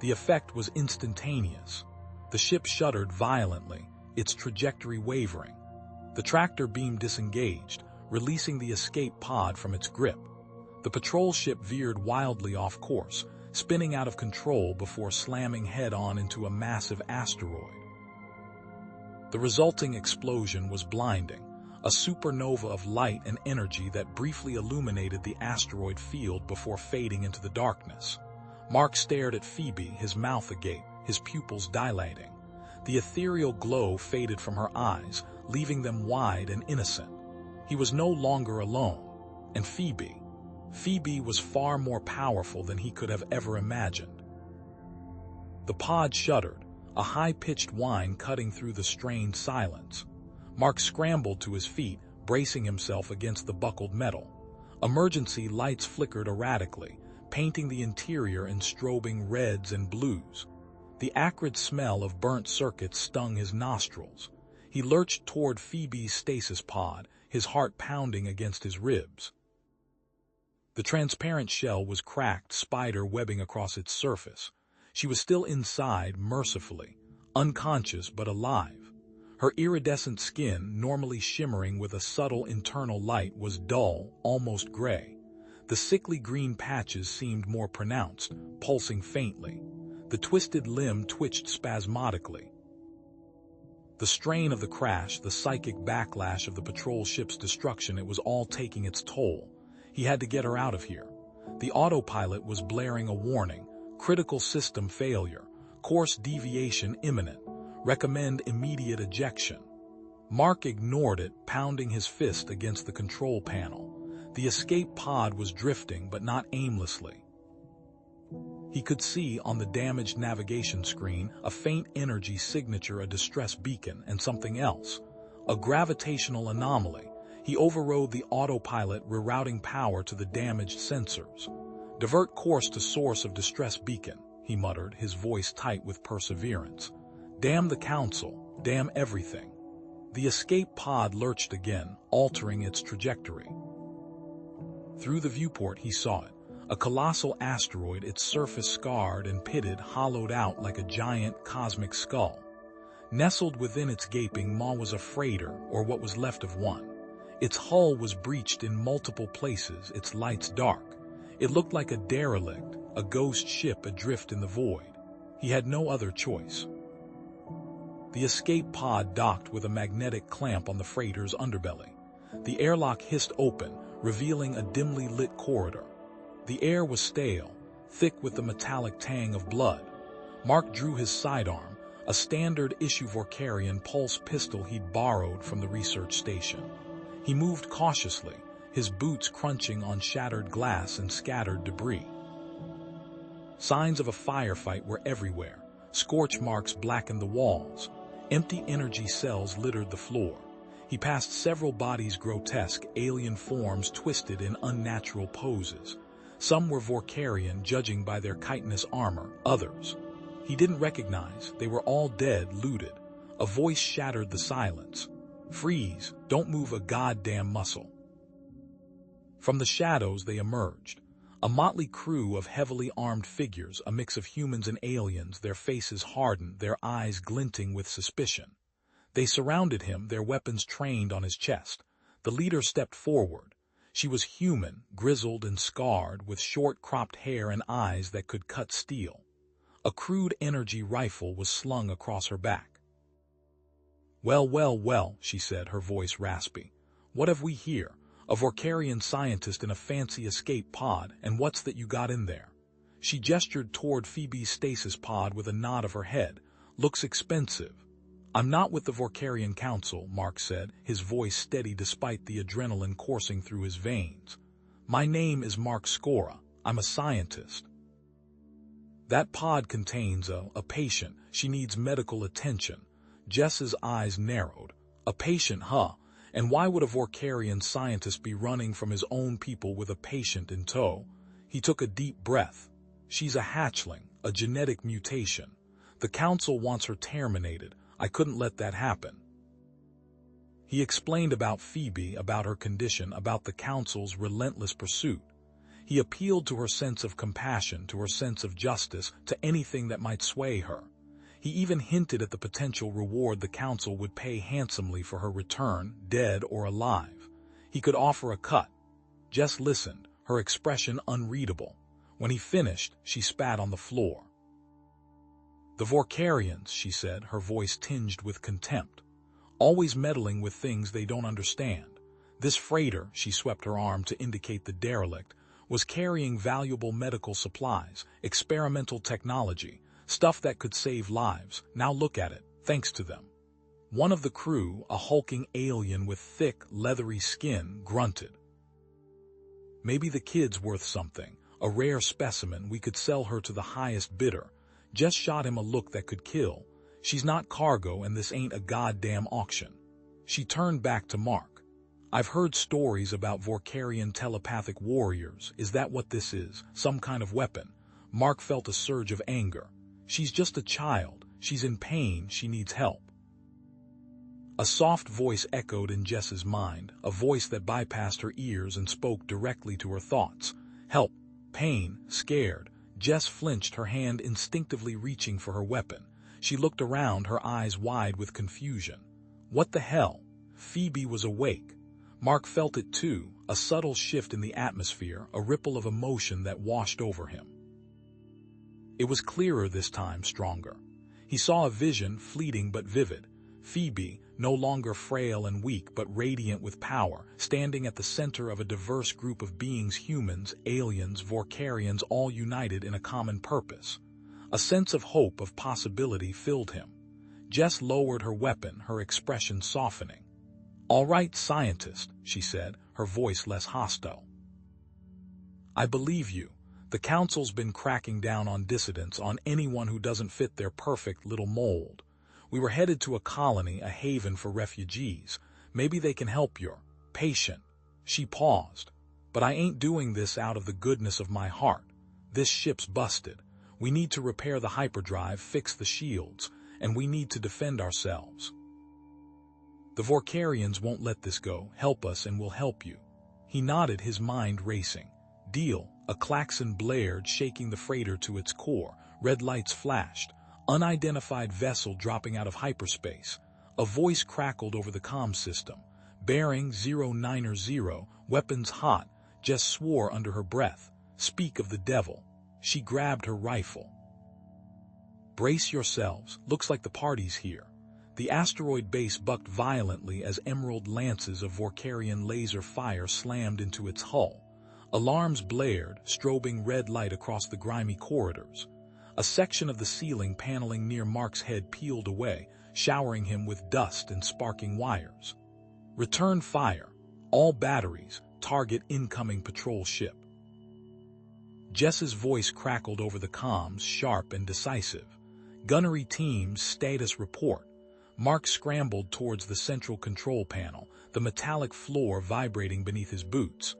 The effect was instantaneous. The ship shuddered violently, its trajectory wavering. The tractor beam disengaged, releasing the escape pod from its grip. The patrol ship veered wildly off course, spinning out of control before slamming head-on into a massive asteroid. The resulting explosion was blinding, a supernova of light and energy that briefly illuminated the asteroid field before fading into the darkness. Mark stared at Phoebe, his mouth agape, his pupils dilating. The ethereal glow faded from her eyes, leaving them wide and innocent. He was no longer alone, and Phoebe was far more powerful than he could have ever imagined. The pod shuddered, a high-pitched whine cutting through the strained silence. Mark scrambled to his feet, bracing himself against the buckled metal. Emergency lights flickered erratically, painting the interior in strobing reds and blues. The acrid smell of burnt circuits stung his nostrils. He lurched toward Phoebe's stasis pod, his heart pounding against his ribs. The transparent shell was cracked, spider webbing across its surface. She was still inside, mercifully, unconscious but alive. Her iridescent skin, normally shimmering with a subtle internal light, was dull, almost gray. The sickly green patches seemed more pronounced, pulsing faintly. The twisted limb twitched spasmodically. The strain of the crash, the psychic backlash of the patrol ship's destruction, it was all taking its toll. He had to get her out of here. The autopilot was blaring a warning. Critical system failure. Course deviation imminent. Recommend immediate ejection. Mark ignored it, pounding his fist against the control panel. The escape pod was drifting, but not aimlessly. He could see on the damaged navigation screen a faint energy signature, a distress beacon, and something else. A gravitational anomaly. He overrode the autopilot, rerouting power to the damaged sensors. Divert course to source of distress beacon, he muttered, his voice tight with perseverance. Damn the council, damn everything. The escape pod lurched again, altering its trajectory. Through the viewport he saw it. A colossal asteroid, its surface scarred and pitted, hollowed out like a giant cosmic skull. Nestled within its gaping maw was a freighter, or what was left of one. Its hull was breached in multiple places, its lights dark. It looked like a derelict, a ghost ship adrift in the void. He had no other choice. The escape pod docked with a magnetic clamp on the freighter's underbelly. The airlock hissed open, revealing a dimly lit corridor. The air was stale, thick with the metallic tang of blood. Mark drew his sidearm, a standard-issue Vorkarian pulse pistol he'd borrowed from the research station. He moved cautiously, his boots crunching on shattered glass and scattered debris. Signs of a firefight were everywhere. Scorch marks blackened the walls. Empty energy cells littered the floor. He passed several bodies, grotesque, alien forms twisted in unnatural poses. Some were Vorkarian, judging by their chitinous armor. Others he didn't recognize. They were all dead, looted. A voice shattered the silence. Freeze, don't move a goddamn muscle. From the shadows they emerged. A motley crew of heavily armed figures, a mix of humans and aliens, their faces hardened, their eyes glinting with suspicion. They surrounded him, their weapons trained on his chest. The leader stepped forward. She was human, grizzled and scarred, with short-cropped hair and eyes that could cut steel. A crude energy rifle was slung across her back. "Well, well, well," she said, her voice raspy. "What have we here? A Vorkarian scientist in a fancy escape pod, and what's that you got in there?" She gestured toward Phoebe's stasis pod with a nod of her head. "Looks expensive." "I'm not with the Vorkarian Council," Mark said, his voice steady despite the adrenaline coursing through his veins. "My name is Mark Skora. I'm a scientist." "That pod contains a patient. She needs medical attention." Jess's eyes narrowed. "A patient, huh? And why would a Vorkarian scientist be running from his own people with a patient in tow?" He took a deep breath. "She's a hatchling, a genetic mutation. The Council wants her terminated. I couldn't let that happen." He explained about Phoebe, about her condition, about the Council's relentless pursuit. He appealed to her sense of compassion, to her sense of justice, to anything that might sway her. He even hinted at the potential reward the Council would pay handsomely for her return, dead or alive. He could offer a cut. Jess listened, her expression unreadable. When he finished, she spat on the floor. "The Vorkarians," she said, her voice tinged with contempt. "Always meddling with things they don't understand. This freighter," she swept her arm to indicate the derelict, "was carrying valuable medical supplies, experimental technology, stuff that could save lives. Now look at it, thanks to them." One of the crew, a hulking alien with thick, leathery skin, grunted. "Maybe the kid's worth something. A rare specimen, we could sell her to the highest bidder." Jess shot him a look that could kill. "She's not cargo, and this ain't a goddamn auction." She turned back to Mark. "I've heard stories about Vorkarian telepathic warriors. Is that what this is? Some kind of weapon?" Mark felt a surge of anger. "She's just a child. She's in pain. She needs help." A soft voice echoed in Jess's mind, a voice that bypassed her ears and spoke directly to her thoughts. "Help. Pain. Scared." Jess flinched, her hand instinctively reaching for her weapon. She looked around, her eyes wide with confusion. What the hell? Phoebe was awake. Mark felt it too, a subtle shift in the atmosphere, a ripple of emotion that washed over him. It was clearer this time, stronger. He saw a vision, fleeting but vivid. Phoebe, no longer frail and weak but radiant with power, standing at the center of a diverse group of beings, humans, aliens, Vorkarians, all united in a common purpose. A sense of hope, of possibility filled him. Jess lowered her weapon, her expression softening. "All right, scientist," she said, her voice less hostile. "I believe you. The Council's been cracking down on dissidents, on anyone who doesn't fit their perfect little mold. We were headed to a colony, a haven for refugees. Maybe they can help your patient." She paused. "But I ain't doing this out of the goodness of my heart. This ship's busted. We need to repair the hyperdrive, fix the shields, and we need to defend ourselves. The Vorkarians won't let this go. Help us and we'll help you." He nodded, his mind racing. "Deal." A klaxon blared, shaking the freighter to its core. Red lights flashed. Unidentified vessel dropping out of hyperspace. A voice crackled over the comm system. "Bearing 090, weapons hot." Jess swore under her breath. "Speak of the devil." She grabbed her rifle. "Brace yourselves. Looks like the party's here." The asteroid base bucked violently as emerald lances of Vorkarian laser fire slammed into its hull. Alarms blared, strobing red light across the grimy corridors. A section of the ceiling paneling near Mark's head peeled away, showering him with dust and sparking wires. "Return fire. All batteries. Target incoming patrol ship." Jess's voice crackled over the comms, sharp and decisive. "Gunnery teams, status report." Mark scrambled towards the central control panel, the metallic floor vibrating beneath his boots.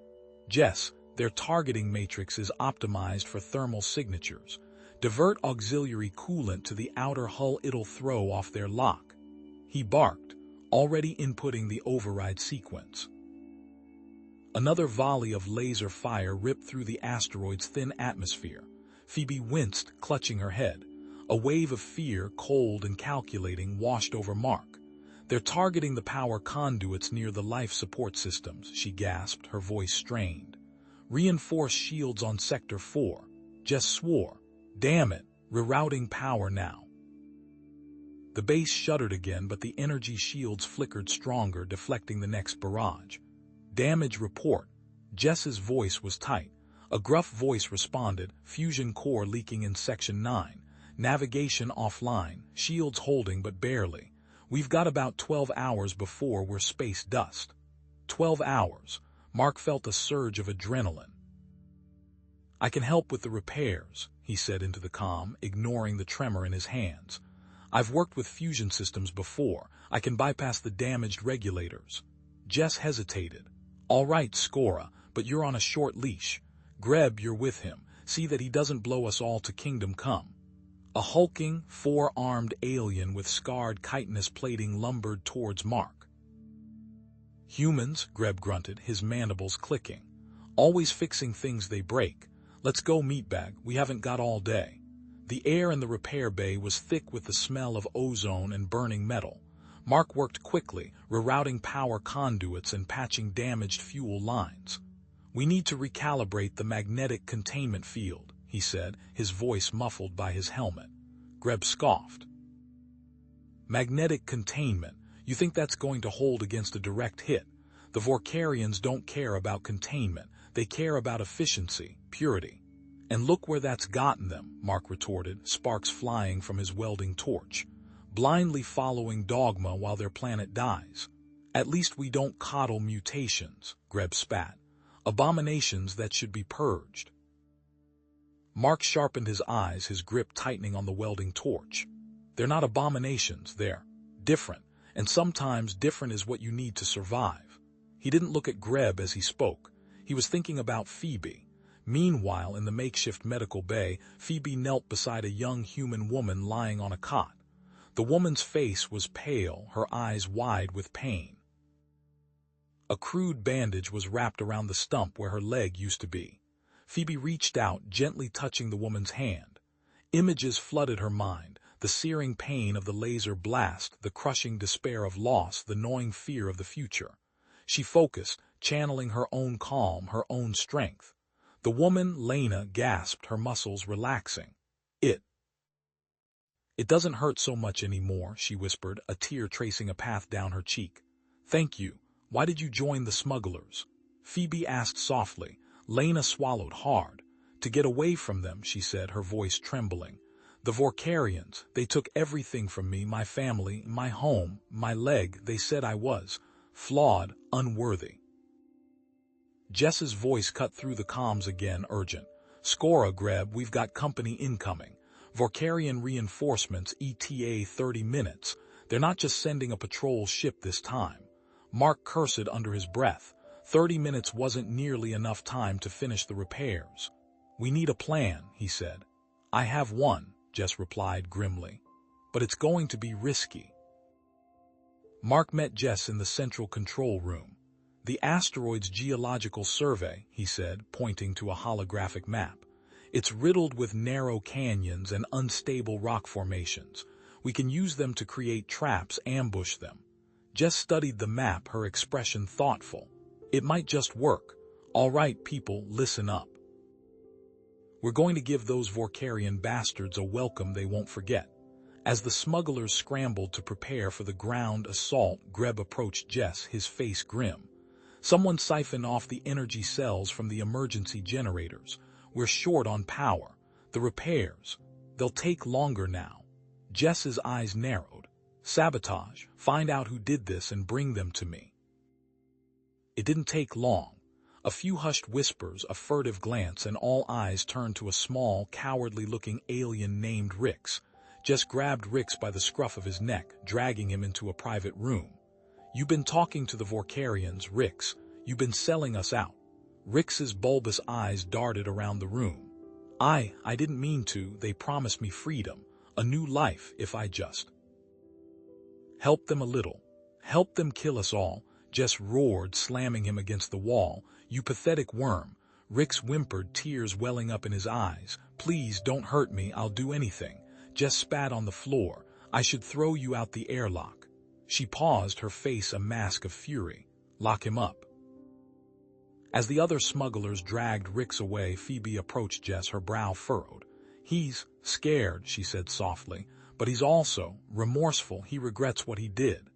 "Jess, their targeting matrix is optimized for thermal signatures. Divert auxiliary coolant to the outer hull, it'll throw off their lock." He barked, already inputting the override sequence. Another volley of laser fire ripped through the asteroid's thin atmosphere. Phoebe winced, clutching her head. A wave of fear, cold and calculating, washed over Mark. They're targeting the power conduits near the life support systems, she gasped, her voice strained. Reinforced shields on Sector 4. Jess swore. Damn it, rerouting power now. The base shuddered again, but the energy shields flickered stronger, deflecting the next barrage. Damage report. Jess's voice was tight. A gruff voice responded, fusion core leaking in Section 9. Navigation offline, shields holding but barely. We've got about 12 hours before we're space dust. 12 hours. Mark felt a surge of adrenaline. I can help with the repairs, he said into the comm, ignoring the tremor in his hands. I've worked with fusion systems before. I can bypass the damaged regulators. Jess hesitated. All right, Scora, but you're on a short leash. Greb, you're with him. See that he doesn't blow us all to Kingdom Come. A hulking, four-armed alien with scarred chitinous plating lumbered towards Mark. Humans, Greb grunted, his mandibles clicking. Always fixing things they break. Let's go, meatbag, we haven't got all day. The air in the repair bay was thick with the smell of ozone and burning metal. Mark worked quickly, rerouting power conduits and patching damaged fuel lines. We need to recalibrate the magnetic containment field, he said, his voice muffled by his helmet. Greb scoffed. Magnetic containment? You think that's going to hold against a direct hit? The Vorkarians don't care about containment. They care about efficiency, purity. And look where that's gotten them, Mark retorted, sparks flying from his welding torch. Blindly following dogma while their planet dies. At least we don't coddle mutations, Greb spat. Abominations that should be purged. Mark sharpened his eyes, his grip tightening on the welding torch. They're not abominations, they're different, and sometimes different is what you need to survive. He didn't look at Greb as he spoke. He was thinking about Phoebe. Meanwhile, in the makeshift medical bay, Phoebe knelt beside a young human woman lying on a cot. The woman's face was pale, her eyes wide with pain. A crude bandage was wrapped around the stump where her leg used to be. Phoebe reached out, gently touching the woman's hand. Images flooded her mind, the searing pain of the laser blast, the crushing despair of loss, the gnawing fear of the future. She focused, channeling her own calm, her own strength. The woman, Lena, gasped, her muscles relaxing. It doesn't hurt so much anymore, she whispered, a tear tracing a path down her cheek. Thank you. Why did you join the smugglers? Phoebe asked softly. Lena swallowed hard. To get away from them, she said, her voice trembling. The Vorkarians, they took everything from me, my family, my home, my leg. They said I was flawed, unworthy. Jess's voice cut through the comms again, urgent. Scora, Greb, we've got company incoming. Vorkarian reinforcements, ETA 30 minutes. They're not just sending a patrol ship this time. Mark cursed under his breath. 30 minutes wasn't nearly enough time to finish the repairs. We need a plan, he said. I have one, Jess replied grimly. But it's going to be risky. Mark met Jess in the central control room. The asteroid's geological survey, he said, pointing to a holographic map. It's riddled with narrow canyons and unstable rock formations. We can use them to create traps, ambush them. Jess studied the map, her expression thoughtful. It might just work. All right, people, listen up. We're going to give those Vorkarian bastards a welcome they won't forget. As the smugglers scrambled to prepare for the ground assault, Greb approached Jess, his face grim. Someone siphoned off the energy cells from the emergency generators. We're short on power. The repairs, they'll take longer now. Jess's eyes narrowed. Sabotage. Find out who did this and bring them to me. It didn't take long. A few hushed whispers, a furtive glance, and all eyes turned to a small, cowardly-looking alien named Rix. Jess grabbed Rix by the scruff of his neck, dragging him into a private room. You've been talking to the Vorkarians, Rix. You've been selling us out. Rix's bulbous eyes darted around the room. I didn't mean to. They promised me freedom, a new life if I just help them a little. Help them kill us all, Jess roared, slamming him against the wall. You pathetic worm. Rix whimpered, tears welling up in his eyes. Please don't hurt me, I'll do anything. Jess spat on the floor. I should throw you out the airlock. She paused, her face a mask of fury. Lock him up. As the other smugglers dragged Rix away, Phoebe approached Jess, her brow furrowed. He's scared, she said softly, but he's also remorseful. He regrets what he did.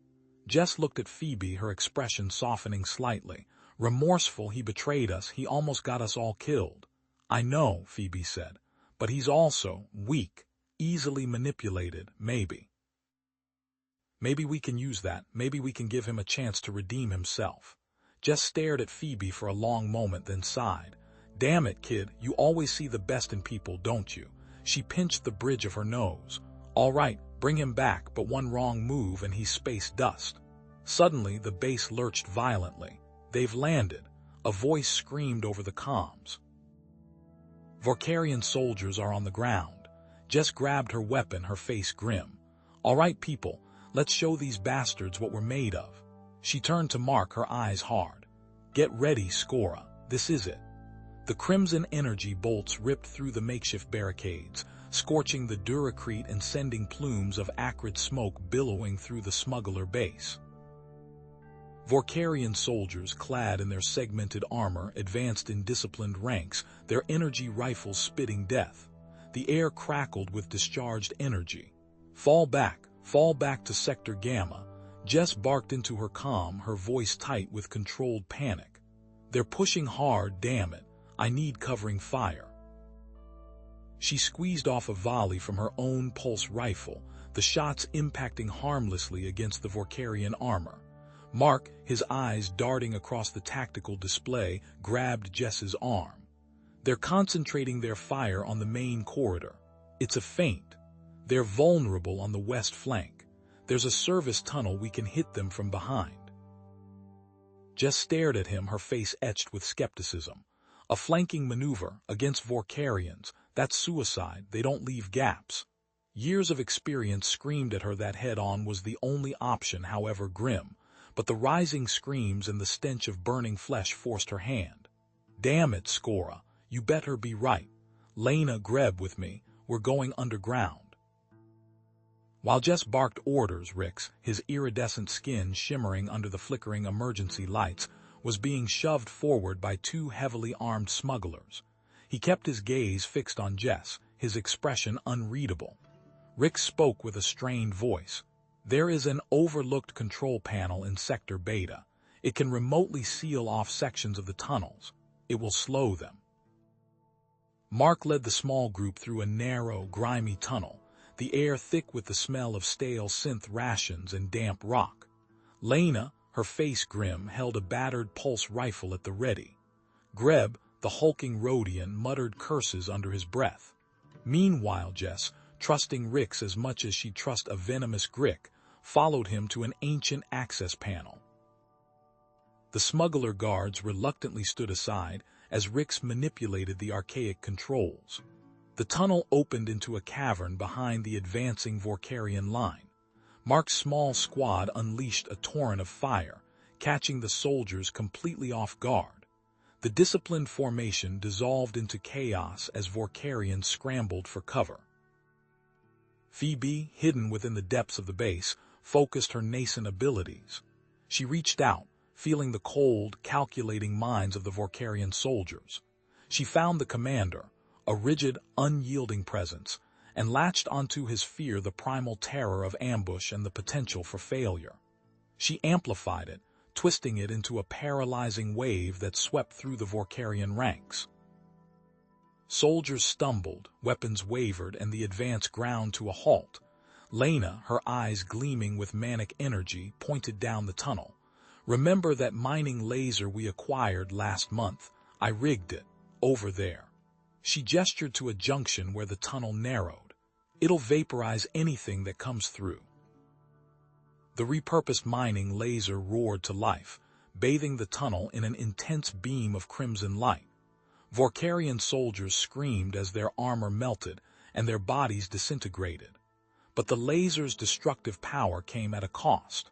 Jess looked at Phoebe, her expression softening slightly. Remorseful, he betrayed us. He almost got us all killed. I know, Phoebe said, but he's also weak, easily manipulated, maybe. Maybe we can use that. Maybe we can give him a chance to redeem himself. Jess stared at Phoebe for a long moment, then sighed. Damn it, kid, you always see the best in people, don't you? She pinched the bridge of her nose. All right, bring him back, but one wrong move and he's space dust. Suddenly, the base lurched violently. They've landed. A voice screamed over the comms. Vorkarian soldiers are on the ground. Jess grabbed her weapon, her face grim. All right, people, let's show these bastards what we're made of. She turned to Mark, her eyes hard. Get ready, Scora. This is it. The crimson energy bolts ripped through the makeshift barricades, scorching the Duracrete and sending plumes of acrid smoke billowing through the smuggler base. Vorkarian soldiers, clad in their segmented armor, advanced in disciplined ranks, their energy rifles spitting death. The air crackled with discharged energy. Fall back to Sector Gamma. Jess barked into her comm, her voice tight with controlled panic. They're pushing hard, damn it. I need covering fire. She squeezed off a volley from her own pulse rifle, the shots impacting harmlessly against the Vorkarian armor. Mark, his eyes darting across the tactical display, grabbed Jess's arm. They're concentrating their fire on the main corridor. It's a feint. They're vulnerable on the west flank. There's a service tunnel, we can hit them from behind. Jess stared at him, her face etched with skepticism. A flanking maneuver against Vorkarians, that's suicide, they don't leave gaps. Years of experience screamed at her that head-on was the only option, however grim, but the rising screams and the stench of burning flesh forced her hand. Damn it, Scora, you better be right. Lena, Greb with me, we're going underground. While Jess barked orders, Rix, his iridescent skin shimmering under the flickering emergency lights, was being shoved forward by two heavily armed smugglers. He kept his gaze fixed on Jess, his expression unreadable. Rix spoke with a strained voice. There is an overlooked control panel in Sector Beta. It can remotely seal off sections of the tunnels. It will slow them. Mark led the small group through a narrow, grimy tunnel, the air thick with the smell of stale synth rations and damp rock. Lena, her face grim, held a battered pulse rifle at the ready. Greb, the hulking Rhodian, muttered curses under his breath. Meanwhile, Jess, trusting Rix as much as she'd trust a venomous Grick, followed him to an ancient access panel. The smuggler guards reluctantly stood aside as Rix manipulated the archaic controls. The tunnel opened into a cavern behind the advancing Vorkarian line. Mark's small squad unleashed a torrent of fire, catching the soldiers completely off guard. The disciplined formation dissolved into chaos as Vorkarians scrambled for cover. Phoebe, hidden within the depths of the base, focused her nascent abilities. She reached out, feeling the cold, calculating minds of the Vorkarian soldiers. She found the commander, a rigid, unyielding presence, and latched onto his fear, the primal terror of ambush and the potential for failure. She amplified it, twisting it into a paralyzing wave that swept through the Vorkarian ranks. Soldiers stumbled, weapons wavered, and the advance ground to a halt. Lena, her eyes gleaming with manic energy, pointed down the tunnel. Remember that mining laser we acquired last month? I rigged it. Over there. She gestured to a junction where the tunnel narrowed. It'll vaporize anything that comes through. The repurposed mining laser roared to life, bathing the tunnel in an intense beam of crimson light. Vorkarian soldiers screamed as their armor melted and their bodies disintegrated. But the laser's destructive power came at a cost.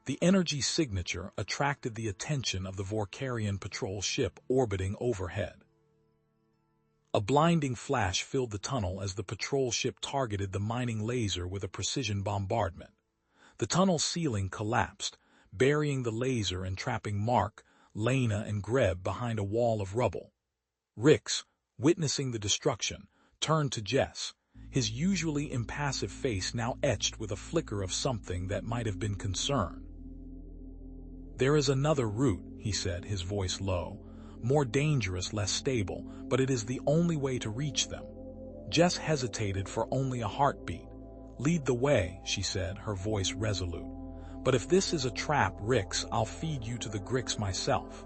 The energy signature attracted the attention of the Vorkarian patrol ship orbiting overhead. A blinding flash filled the tunnel as the patrol ship targeted the mining laser with a precision bombardment. The tunnel ceiling collapsed, burying the laser and trapping Mark, Lena, and Greb behind a wall of rubble. Rix, witnessing the destruction, turned to Jess, his usually impassive face now etched with a flicker of something that might have been concern. "There is another route," he said, his voice low. "More dangerous, less stable, but it is the only way to reach them." Jess hesitated for only a heartbeat. "Lead the way," she said, her voice resolute. "But if this is a trap, Rix, I'll feed you to the Grix myself."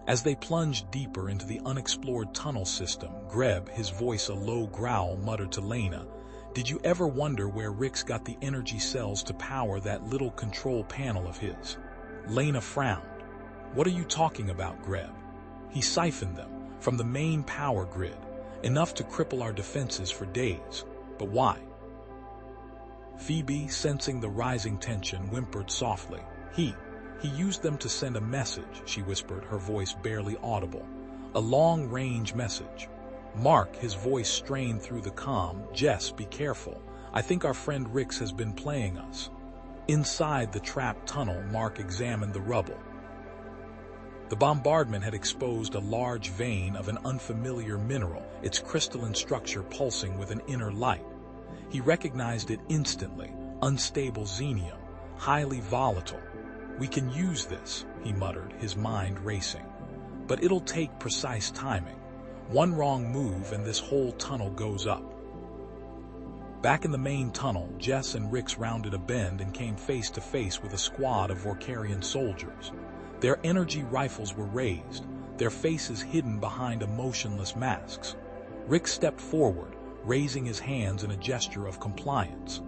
As they plunged deeper into the unexplored tunnel system, Greb, his voice a low growl, muttered to Lena, "Did you ever wonder where Rix got the energy cells to power that little control panel of his?" Lena frowned. "What are you talking about, Greb?" "He siphoned them from the main power grid, enough to cripple our defenses for days. But why?" Phoebe, sensing the rising tension, whimpered softly. He used them to send a message," she whispered, her voice barely audible. "A long-range message." Mark, his voice strained through the calm, "Jess, be careful. I think our friend Rix has been playing us." Inside the trapped tunnel, Mark examined the rubble. The bombardment had exposed a large vein of an unfamiliar mineral, its crystalline structure pulsing with an inner light. He recognized it instantly: unstable xenium, highly volatile. "We can use this," he muttered, his mind racing. "But it'll take precise timing. One wrong move and this whole tunnel goes up." Back in the main tunnel, Jess and Rix rounded a bend and came face to face with a squad of Vorkarian soldiers. Their energy rifles were raised, their faces hidden behind emotionless masks. Rix stepped forward, raising his hands in a gesture of compliance.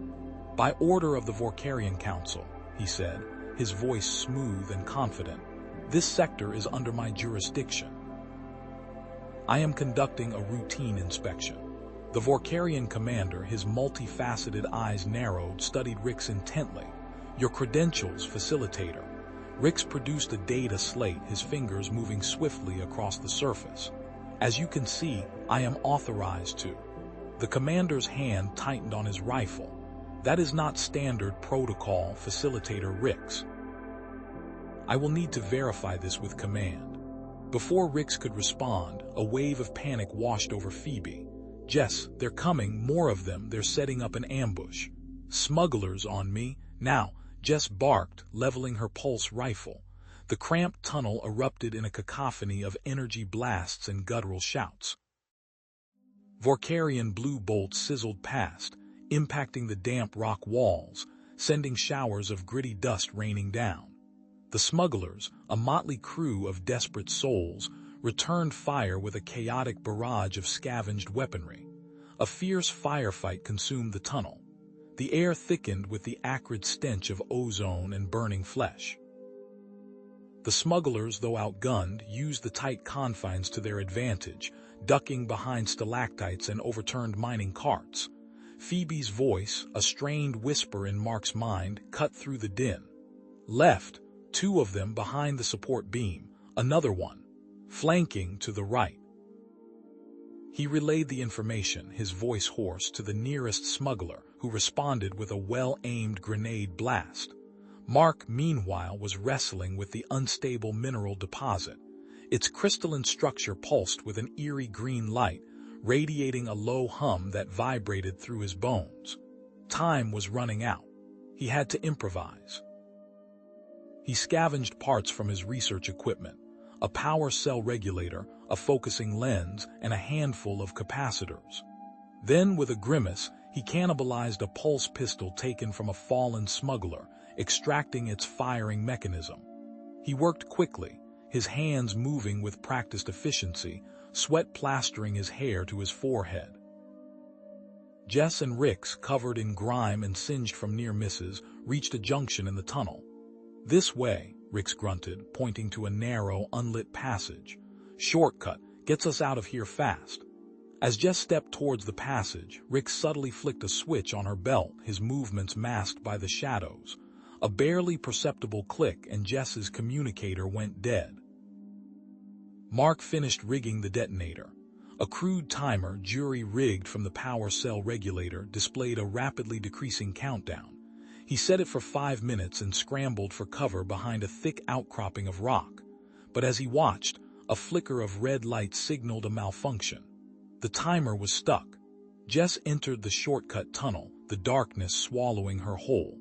"By order of the Vorkarian Council," he said, his voice smooth and confident, "this sector is under my jurisdiction. I am conducting a routine inspection." The Vorkarian commander, his multifaceted eyes narrowed, studied Rix intently. "Your credentials, facilitator." Rix produced a data slate, his fingers moving swiftly across the surface. "As you can see, I am authorized to." The commander's hand tightened on his rifle. "That is not standard protocol, facilitator Rix. I will need to verify this with command." Before Rix could respond, a wave of panic washed over Phoebe. "Jess, they're coming, more of them, they're setting up an ambush." "Smugglers on me, now," Jess barked, leveling her pulse rifle. The cramped tunnel erupted in a cacophony of energy blasts and guttural shouts. Vorkarian blue bolts sizzled past, impacting the damp rock walls, sending showers of gritty dust raining down. The smugglers, a motley crew of desperate souls, returned fire with a chaotic barrage of scavenged weaponry. A fierce firefight consumed the tunnel. The air thickened with the acrid stench of ozone and burning flesh. The smugglers, though outgunned, used the tight confines to their advantage, ducking behind stalactites and overturned mining carts. Phoebe's voice, a strained whisper in Mark's mind, cut through the din. "Left, 2 of them behind the support beam, another one flanking to the right." He relayed the information, his voice hoarse, to the nearest smuggler, who responded with a well-aimed grenade blast. Mark, meanwhile, was wrestling with the unstable mineral deposit. Its crystalline structure pulsed with an eerie green light, radiating a low hum that vibrated through his bones. Time was running out. He had to improvise. He scavenged parts from his research equipment: a power cell regulator, a focusing lens, and a handful of capacitors. Then, with a grimace, he cannibalized a pulse pistol taken from a fallen smuggler, extracting its firing mechanism. He worked quickly, his hands moving with practiced efficiency, sweat plastering his hair to his forehead. Jess and Rix, covered in grime and singed from near misses, reached a junction in the tunnel. "This way," Rix grunted, pointing to a narrow, unlit passage. "Shortcut, gets us out of here fast." As Jess stepped towards the passage, Rix subtly flicked a switch on her belt, his movements masked by the shadows. A barely perceptible click and Jess's communicator went dead. Mark finished rigging the detonator. A crude timer, jury-rigged from the power cell regulator, displayed a rapidly decreasing countdown. He set it for 5 minutes and scrambled for cover behind a thick outcropping of rock. But as he watched, a flicker of red light signaled a malfunction. The timer was stuck. Jess entered the shortcut tunnel, the darkness swallowing her whole.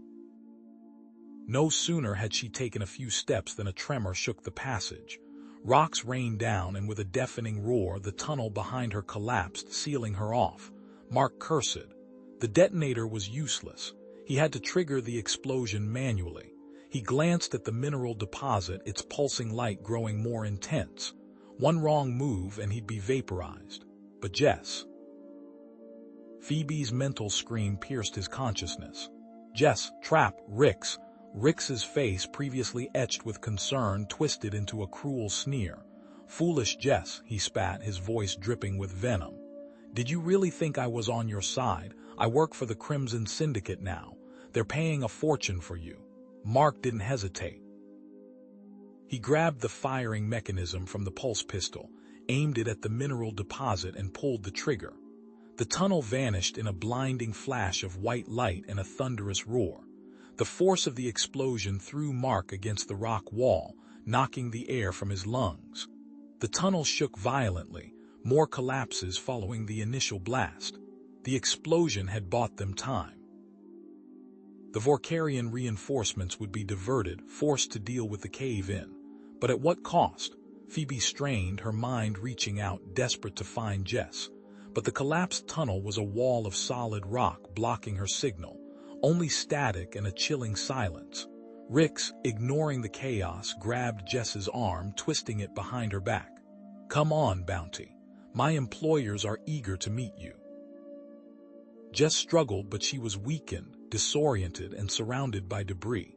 No sooner had she taken a few steps than a tremor shook the passage. Rocks rained down, and with a deafening roar, the tunnel behind her collapsed, sealing her off. Mark cursed. The detonator was useless. He had to trigger the explosion manually. He glanced at the mineral deposit, its pulsing light growing more intense. One wrong move and he'd be vaporized. But Jess... Phoebe's mental scream pierced his consciousness. Jess, trap, Rix. Rix's face, previously etched with concern, twisted into a cruel sneer. Foolish Jess, he spat, his voice dripping with venom. Did you really think I was on your side? I work for the Crimson Syndicate now. They're paying a fortune for you. Mark didn't hesitate. He grabbed the firing mechanism from the pulse pistol, aimed it at the mineral deposit, and pulled the trigger. The tunnel vanished in a blinding flash of white light and a thunderous roar. The force of the explosion threw Mark against the rock wall, knocking the air from his lungs. The tunnel shook violently, more collapses following the initial blast. The explosion had bought them time. The Vorkarian reinforcements would be diverted, forced to deal with the cave-in. But at what cost? Phoebe strained, her mind reaching out, desperate to find Jess. But the collapsed tunnel was a wall of solid rock blocking her signal, only static and a chilling silence. Rix, ignoring the chaos, grabbed Jess's arm, twisting it behind her back. Come on, Bounty. My employers are eager to meet you. Jess struggled, but she was weakened, disoriented, and surrounded by debris.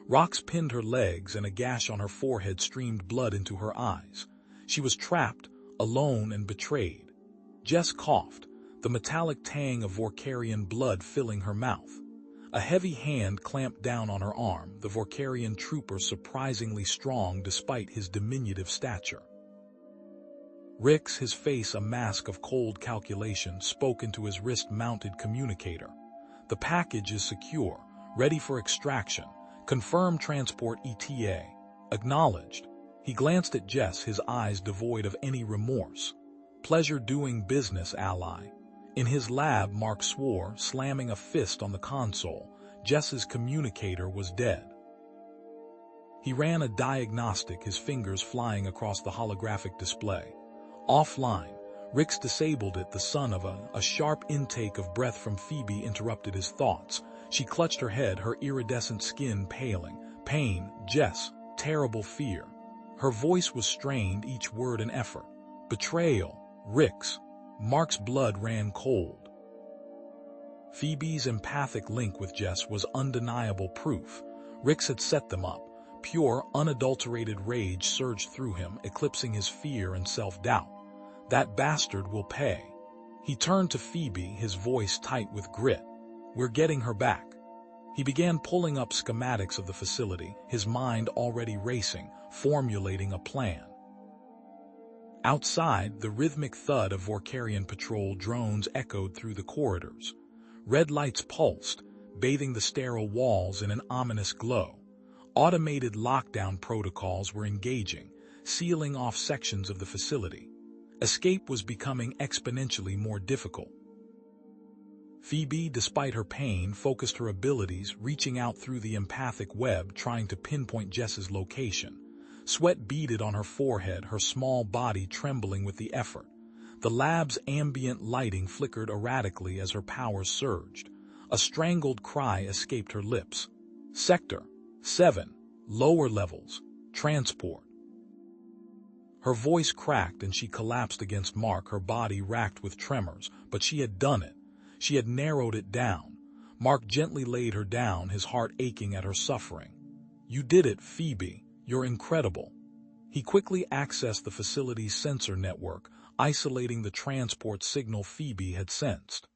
Rocks pinned her legs, and a gash on her forehead streamed blood into her eyes. She was trapped, alone, and betrayed. Jess coughed, the metallic tang of Vorkarian blood filling her mouth. A heavy hand clamped down on her arm, the Vorkarian trooper surprisingly strong despite his diminutive stature. Rix, his face a mask of cold calculation, spoke into his wrist-mounted communicator. The package is secure, ready for extraction. Confirm transport ETA. Acknowledged. He glanced at Jess, his eyes devoid of any remorse. Pleasure doing business, ally. In his lab, Mark swore, slamming a fist on the console. Jess's communicator was dead. He ran a diagnostic, his fingers flying across the holographic display. Offline. Rix disabled it. The son of a sharp intake of breath from Phoebe interrupted his thoughts. She clutched her head, her iridescent skin paling. Pain, Jess, terrible fear. Her voice was strained, each word an effort. Betrayal, Rix. Mark's blood ran cold. Phoebe's empathic link with Jess was undeniable proof. Rix had set them up. Pure, unadulterated rage surged through him, eclipsing his fear and self-doubt. That bastard will pay. He turned to Phoebe, his voice tight with grit. We're getting her back. He began pulling up schematics of the facility, his mind already racing, formulating a plan. Outside, the rhythmic thud of Vorkarian patrol drones echoed through the corridors. Red lights pulsed, bathing the sterile walls in an ominous glow. Automated lockdown protocols were engaging, sealing off sections of the facility. Escape was becoming exponentially more difficult. Phoebe, despite her pain, focused her abilities, reaching out through the empathic web, trying to pinpoint Jess's location. Sweat beaded on her forehead, her small body trembling with the effort. The lab's ambient lighting flickered erratically as her powers surged. A strangled cry escaped her lips. Sector 7, lower levels, transport. Her voice cracked and she collapsed against Mark, her body racked with tremors, but she had done it. She had narrowed it down. Mark gently laid her down, his heart aching at her suffering. You did it, Phoebe. You're incredible. He quickly accessed the facility's sensor network, isolating the transport signal Phoebe had sensed.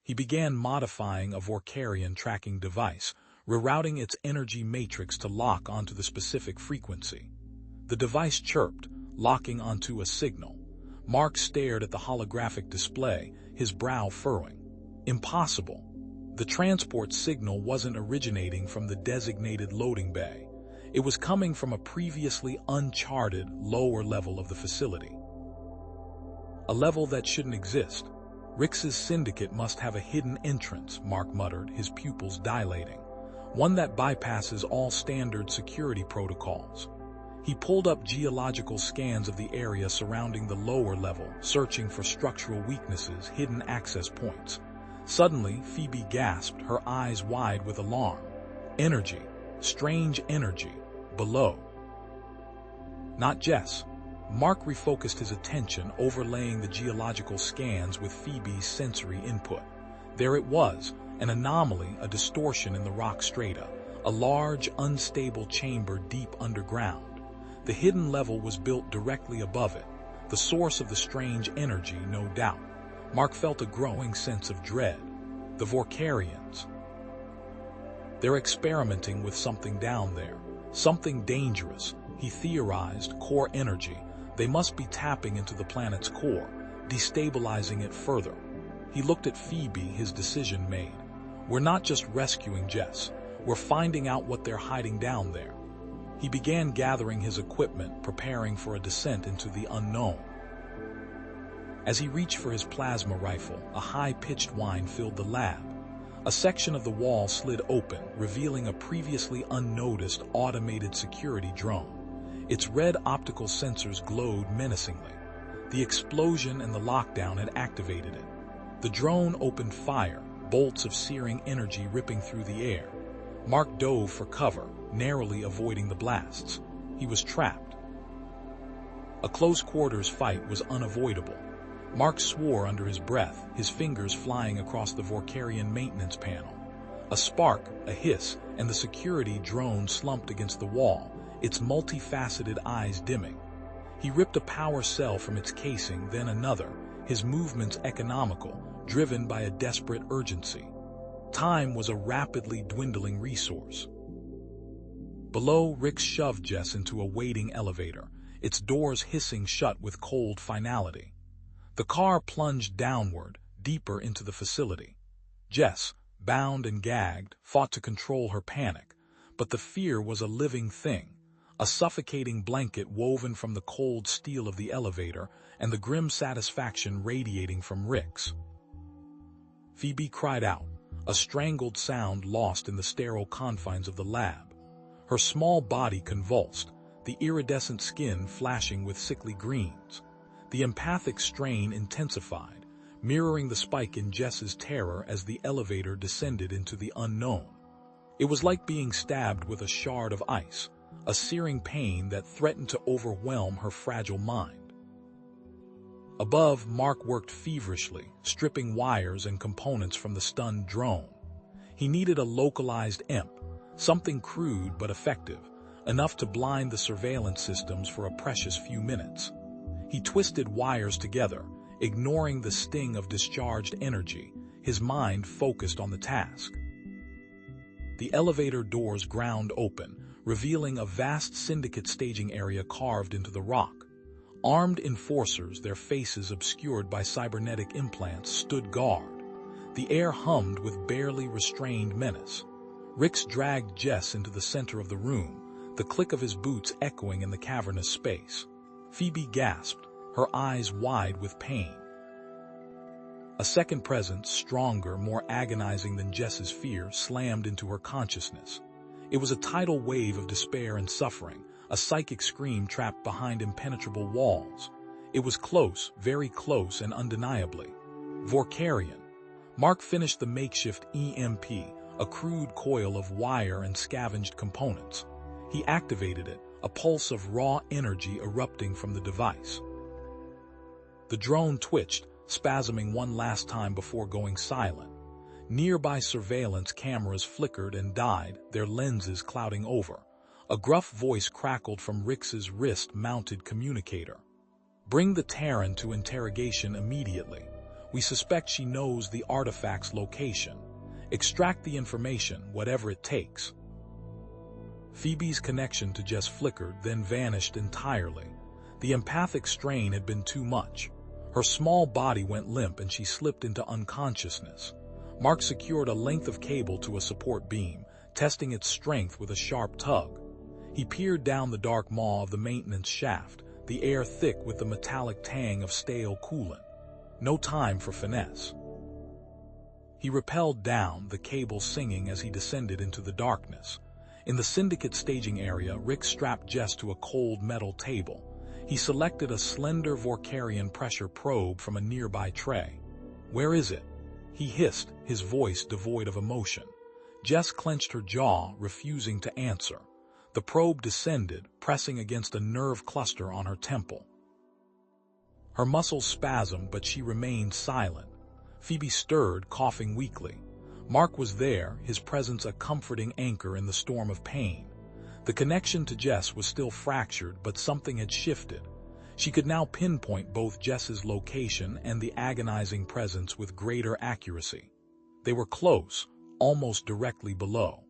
He began modifying a Vorkarian tracking device, rerouting its energy matrix to lock onto the specific frequency. The device chirped, locking onto a signal. Mark stared at the holographic display, his brow furrowing. Impossible. The transport signal wasn't originating from the designated loading bay. It was coming from a previously uncharted lower level of the facility. A level that shouldn't exist. Rix's syndicate must have a hidden entrance, Mark muttered, his pupils dilating. One that bypasses all standard security protocols. He pulled up geological scans of the area surrounding the lower level, searching for structural weaknesses, hidden access points. Suddenly, Phoebe gasped, her eyes wide with alarm. Energy. Strange energy. Below. Not Jess. Mark refocused his attention, overlaying the geological scans with Phoebe's sensory input. There it was, an anomaly, a distortion in the rock strata, a large, unstable chamber deep underground. The hidden level was built directly above it, the source of the strange energy, no doubt. Mark felt a growing sense of dread. The Vorkarians. They're experimenting with something down there, something dangerous, he theorized, core energy. They must be tapping into the planet's core, destabilizing it further. He looked at Phoebe, his decision made. We're not just rescuing Jess, we're finding out what they're hiding down there. He began gathering his equipment, preparing for a descent into the unknown. As he reached for his plasma rifle, a high-pitched whine filled the lab. A section of the wall slid open, revealing a previously unnoticed automated security drone. Its red optical sensors glowed menacingly. The explosion and the lockdown had activated it. The drone opened fire, bolts of searing energy ripping through the air. Mark dove for cover, narrowly avoiding the blasts. He was trapped. A close-quarters fight was unavoidable. Mark swore under his breath, his fingers flying across the Vorkarian maintenance panel. A spark, a hiss, and the security drone slumped against the wall, its multifaceted eyes dimming. He ripped a power cell from its casing, then another, his movements economical, driven by a desperate urgency. Time was a rapidly dwindling resource. Below, Rix shoved Jess into a waiting elevator, its doors hissing shut with cold finality. The car plunged downward, deeper into the facility. Jess, bound and gagged, fought to control her panic, but the fear was a living thing, a suffocating blanket woven from the cold steel of the elevator and the grim satisfaction radiating from Rix. Phoebe cried out, a strangled sound lost in the sterile confines of the lab. Her small body convulsed, the iridescent skin flashing with sickly greens. The empathic strain intensified, mirroring the spike in Jess's terror as the elevator descended into the unknown. It was like being stabbed with a shard of ice, a searing pain that threatened to overwhelm her fragile mind. Above, Mark worked feverishly, stripping wires and components from the stunned drone. He needed a localized EMP, something crude but effective, enough to blind the surveillance systems for a precious few minutes. He twisted wires together, ignoring the sting of discharged energy, his mind focused on the task. The elevator doors ground open, revealing a vast syndicate staging area carved into the rock. Armed enforcers, their faces obscured by cybernetic implants, stood guard. The air hummed with barely restrained menace. Rix dragged Jess into the center of the room, the click of his boots echoing in the cavernous space. Phoebe gasped, her eyes wide with pain. A second presence, stronger, more agonizing than Jess's fear, slammed into her consciousness. It was a tidal wave of despair and suffering, a psychic scream trapped behind impenetrable walls. It was close, very close and undeniably. Vorkarian. Mark finished the makeshift EMP, a crude coil of wire and scavenged components. He activated it, a pulse of raw energy erupting from the device. The drone twitched, spasming one last time before going silent. Nearby surveillance cameras flickered and died, their lenses clouding over. A gruff voice crackled from Rix's wrist-mounted communicator. "Bring the Terran to interrogation immediately. We suspect she knows the artifact's location. Extract the information, whatever it takes." Phoebe's connection to Jess flickered, then vanished entirely. The empathic strain had been too much. Her small body went limp and she slipped into unconsciousness. Mark secured a length of cable to a support beam, testing its strength with a sharp tug. He peered down the dark maw of the maintenance shaft, the air thick with the metallic tang of stale coolant. No time for finesse. He rappelled down, the cable singing as he descended into the darkness. In the Syndicate staging area, Rick strapped Jess to a cold metal table. He selected a slender Vorkarian pressure probe from a nearby tray. "Where is it?" he hissed, his voice devoid of emotion. Jess clenched her jaw, refusing to answer. The probe descended, pressing against a nerve cluster on her temple. Her muscles spasmed, but she remained silent. Phoebe stirred, coughing weakly. Mark was there, his presence a comforting anchor in the storm of pain. The connection to Jess was still fractured, but something had shifted. She could now pinpoint both Jess's location and the agonizing presence with greater accuracy. They were close, almost directly below.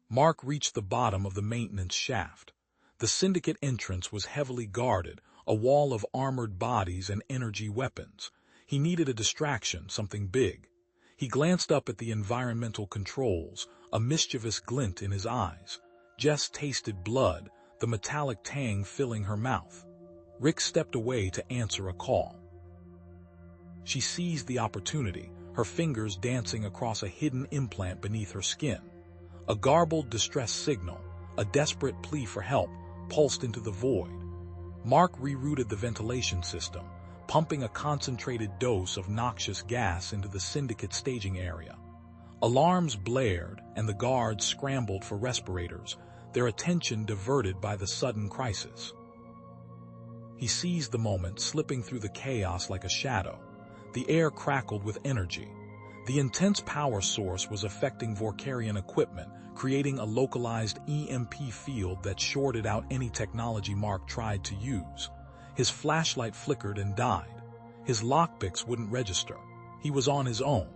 Mark reached the bottom of the maintenance shaft. The Syndicate entrance was heavily guarded, a wall of armored bodies and energy weapons. He needed a distraction, something big. He glanced up at the environmental controls, a mischievous glint in his eyes. Jess tasted blood, the metallic tang filling her mouth. Rick stepped away to answer a call. She seized the opportunity, her fingers dancing across a hidden implant beneath her skin. A garbled distress signal, a desperate plea for help, pulsed into the void. Mark rerouted the ventilation system, pumping a concentrated dose of noxious gas into the Syndicate staging area. Alarms blared, and the guards scrambled for respirators, their attention diverted by the sudden crisis. He seized the moment, slipping through the chaos like a shadow. The air crackled with energy. The intense power source was affecting Vorkarian equipment, creating a localized EMP field that shorted out any technology Mark tried to use. His flashlight flickered and died. His lockpicks wouldn't register. He was on his own.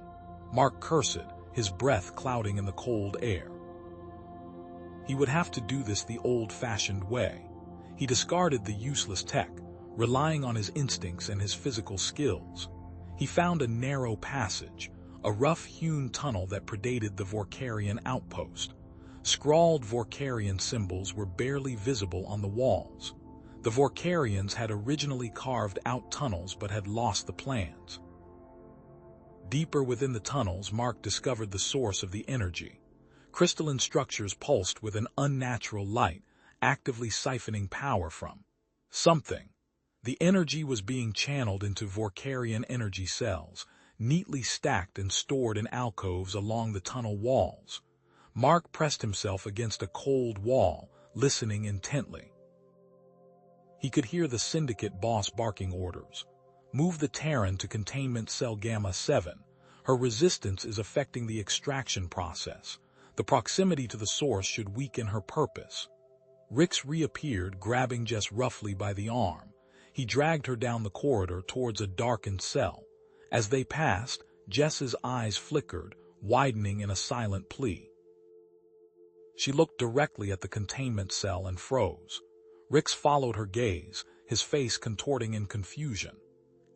Mark cursed, his breath clouding in the cold air. He would have to do this the old-fashioned way. He discarded the useless tech, relying on his instincts and his physical skills. He found a narrow passage, a rough-hewn tunnel that predated the Vorkarian outpost. Scrawled Vorkarian symbols were barely visible on the walls. The Vorkarians had originally carved out tunnels but had lost the plans. Deeper within the tunnels, Mark discovered the source of the energy. Crystalline structures pulsed with an unnatural light, actively siphoning power from something. The energy was being channeled into Vorkarian energy cells, neatly stacked and stored in alcoves along the tunnel walls. Mark pressed himself against a cold wall, listening intently. He could hear the Syndicate boss barking orders. "Move the Terran to containment cell Gamma 7. Her resistance is affecting the extraction process. The proximity to the source should weaken her purpose." Rix reappeared, grabbing Jess roughly by the arm. He dragged her down the corridor towards a darkened cell. As they passed, Jess's eyes flickered, widening in a silent plea. She looked directly at the containment cell and froze. Rix followed her gaze, his face contorting in confusion.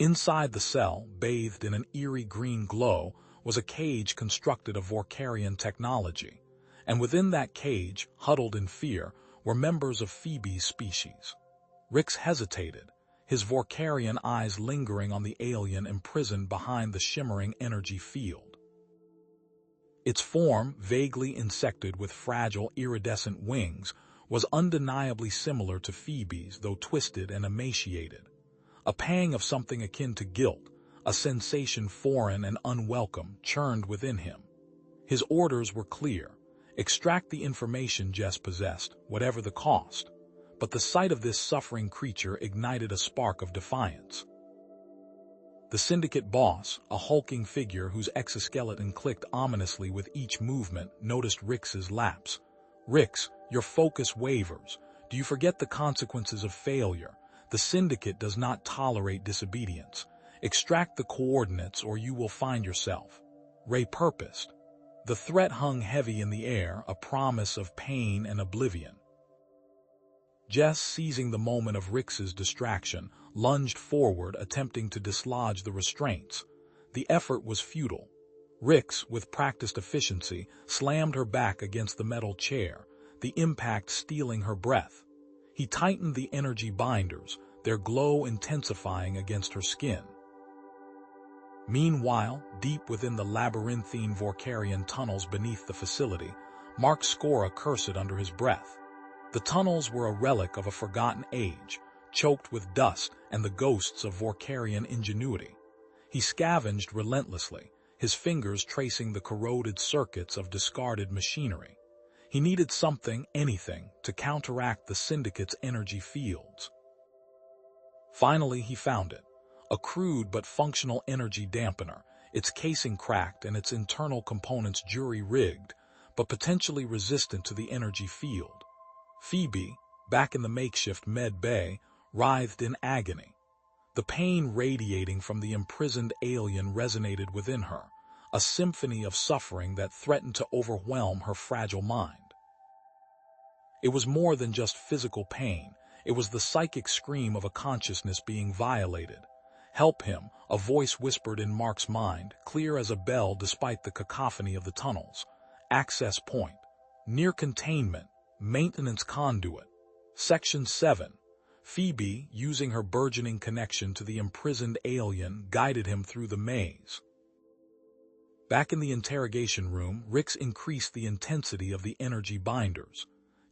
Inside the cell, bathed in an eerie green glow, was a cage constructed of Vorkarian technology. And within that cage, huddled in fear, were members of Phoebe's species. Rix hesitated, his Vorkarian eyes lingering on the alien imprisoned behind the shimmering energy field. Its form, vaguely insected with fragile iridescent wings, was undeniably similar to Phoebe's, though twisted and emaciated. A pang of something akin to guilt, a sensation foreign and unwelcome, churned within him. His orders were clear: extract the information Jess possessed, whatever the cost. But the sight of this suffering creature ignited a spark of defiance. The Syndicate boss, a hulking figure whose exoskeleton clicked ominously with each movement, noticed Rix's lapse. "Rix, your focus wavers. Do you forget the consequences of failure? The Syndicate does not tolerate disobedience. Extract the coordinates or you will find yourself." Ray purposed. The threat hung heavy in the air, a promise of pain and oblivion. Jess, seizing the moment of Rix's distraction, lunged forward, attempting to dislodge the restraints. The effort was futile. Rix, with practiced efficiency, slammed her back against the metal chair, the impact stealing her breath. He tightened the energy binders, their glow intensifying against her skin. Meanwhile, deep within the labyrinthine Vorkarian tunnels beneath the facility, Mark Skora cursed under his breath. The tunnels were a relic of a forgotten age, choked with dust and the ghosts of Vorkarian ingenuity. He scavenged relentlessly, his fingers tracing the corroded circuits of discarded machinery. He needed something, anything, to counteract the Syndicate's energy fields. Finally, he found it. A crude but functional energy dampener, its casing cracked and its internal components jury-rigged, but potentially resistant to the energy field. Phoebe, back in the makeshift med bay, writhed in agony. The pain radiating from the imprisoned alien resonated within her, a symphony of suffering that threatened to overwhelm her fragile mind. It was more than just physical pain, it was the psychic scream of a consciousness being violated. "Help him," a voice whispered in Mark's mind, clear as a bell despite the cacophony of the tunnels. "Access point. Near containment. Maintenance conduit." Section 7. Phoebe, using her burgeoning connection to the imprisoned alien, guided him through the maze. Back in the interrogation room, Rix increased the intensity of the energy binders.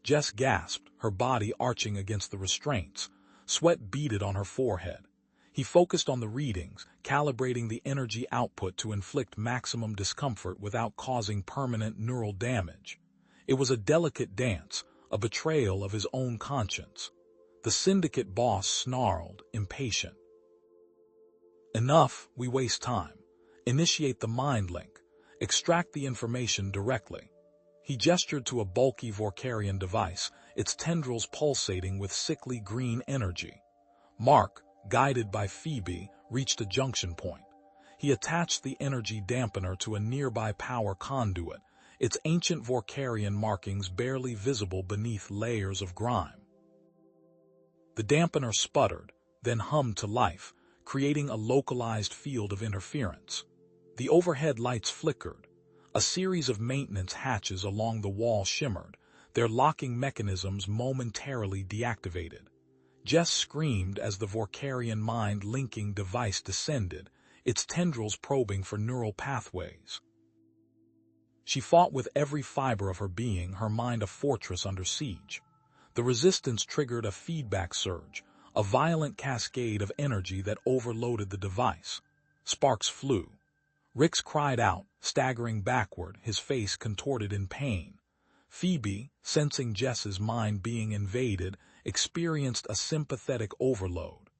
Jess gasped, her body arching against the restraints. Sweat beaded on her forehead. He focused on the readings, calibrating the energy output to inflict maximum discomfort without causing permanent neural damage. It was a delicate dance, a betrayal of his own conscience. The Syndicate boss snarled, impatient. "Enough, we waste time. Initiate the mind link. Extract the information directly." He gestured to a bulky Vorkarian device, its tendrils pulsating with sickly green energy. Mark, guided by Phoebe, reached a junction point. He attached the energy dampener to a nearby power conduit, its ancient Vorkarian markings barely visible beneath layers of grime. The dampener sputtered, then hummed to life, creating a localized field of interference. The overhead lights flickered. A series of maintenance hatches along the wall shimmered, their locking mechanisms momentarily deactivated. Jess screamed as the Vorkarian mind-linking device descended, its tendrils probing for neural pathways. She fought with every fiber of her being, her mind a fortress under siege. The resistance triggered a feedback surge, a violent cascade of energy that overloaded the device. Sparks flew. Rix cried out, staggering backward, his face contorted in pain. Phoebe, sensing Jess's mind being invaded, experienced a sympathetic overload.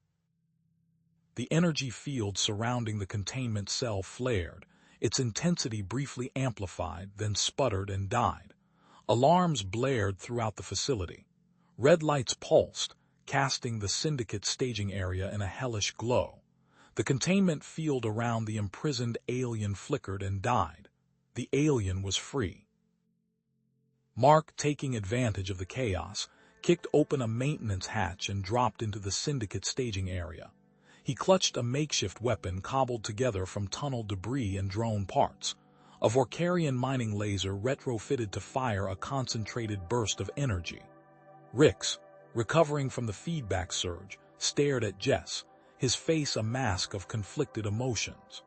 The energy field surrounding the containment cell flared, its intensity briefly amplified, then sputtered and died. Alarms blared throughout the facility. Red lights pulsed, casting the Syndicate staging area in a hellish glow. The containment field around the imprisoned alien flickered and died. The alien was free. Mark, taking advantage of the chaos, kicked open a maintenance hatch and dropped into the Syndicate staging area. He clutched a makeshift weapon cobbled together from tunnel debris and drone parts. A Vorkarian mining laser retrofitted to fire a concentrated burst of energy. Rix, recovering from the feedback surge, stared at Jess, his face a mask of conflicted emotions.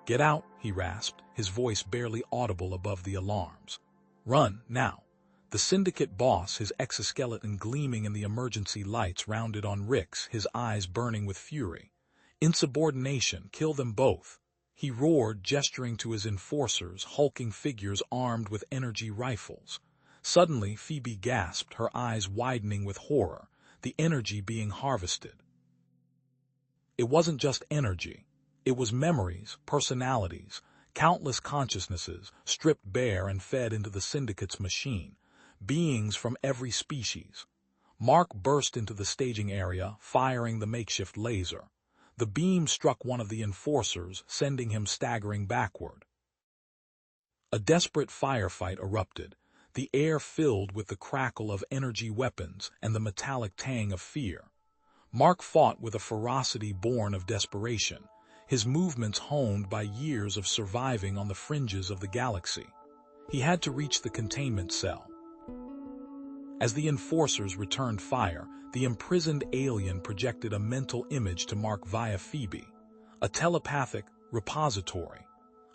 "Get out," he rasped, his voice barely audible above the alarms. "Run, now." The Syndicate boss, his exoskeleton gleaming in the emergency lights, rounded on Rix, his eyes burning with fury. "Insubordination, kill them both." He roared, gesturing to his enforcers, hulking figures armed with energy rifles. Suddenly, Phoebe gasped, her eyes widening with horror, the energy being harvested. It wasn't just energy. It was memories, personalities, countless consciousnesses, stripped bare and fed into the Syndicate's machine, beings from every species. Mark burst into the staging area, firing the makeshift laser. The beam struck one of the enforcers, sending him staggering backward. A desperate firefight erupted, the air filled with the crackle of energy weapons and the metallic tang of fear. Mark fought with a ferocity born of desperation, his movements honed by years of surviving on the fringes of the galaxy. He had to reach the containment cell. As the enforcers returned fire, the imprisoned alien projected a mental image to Mark via Phoebe, a telepathic repository,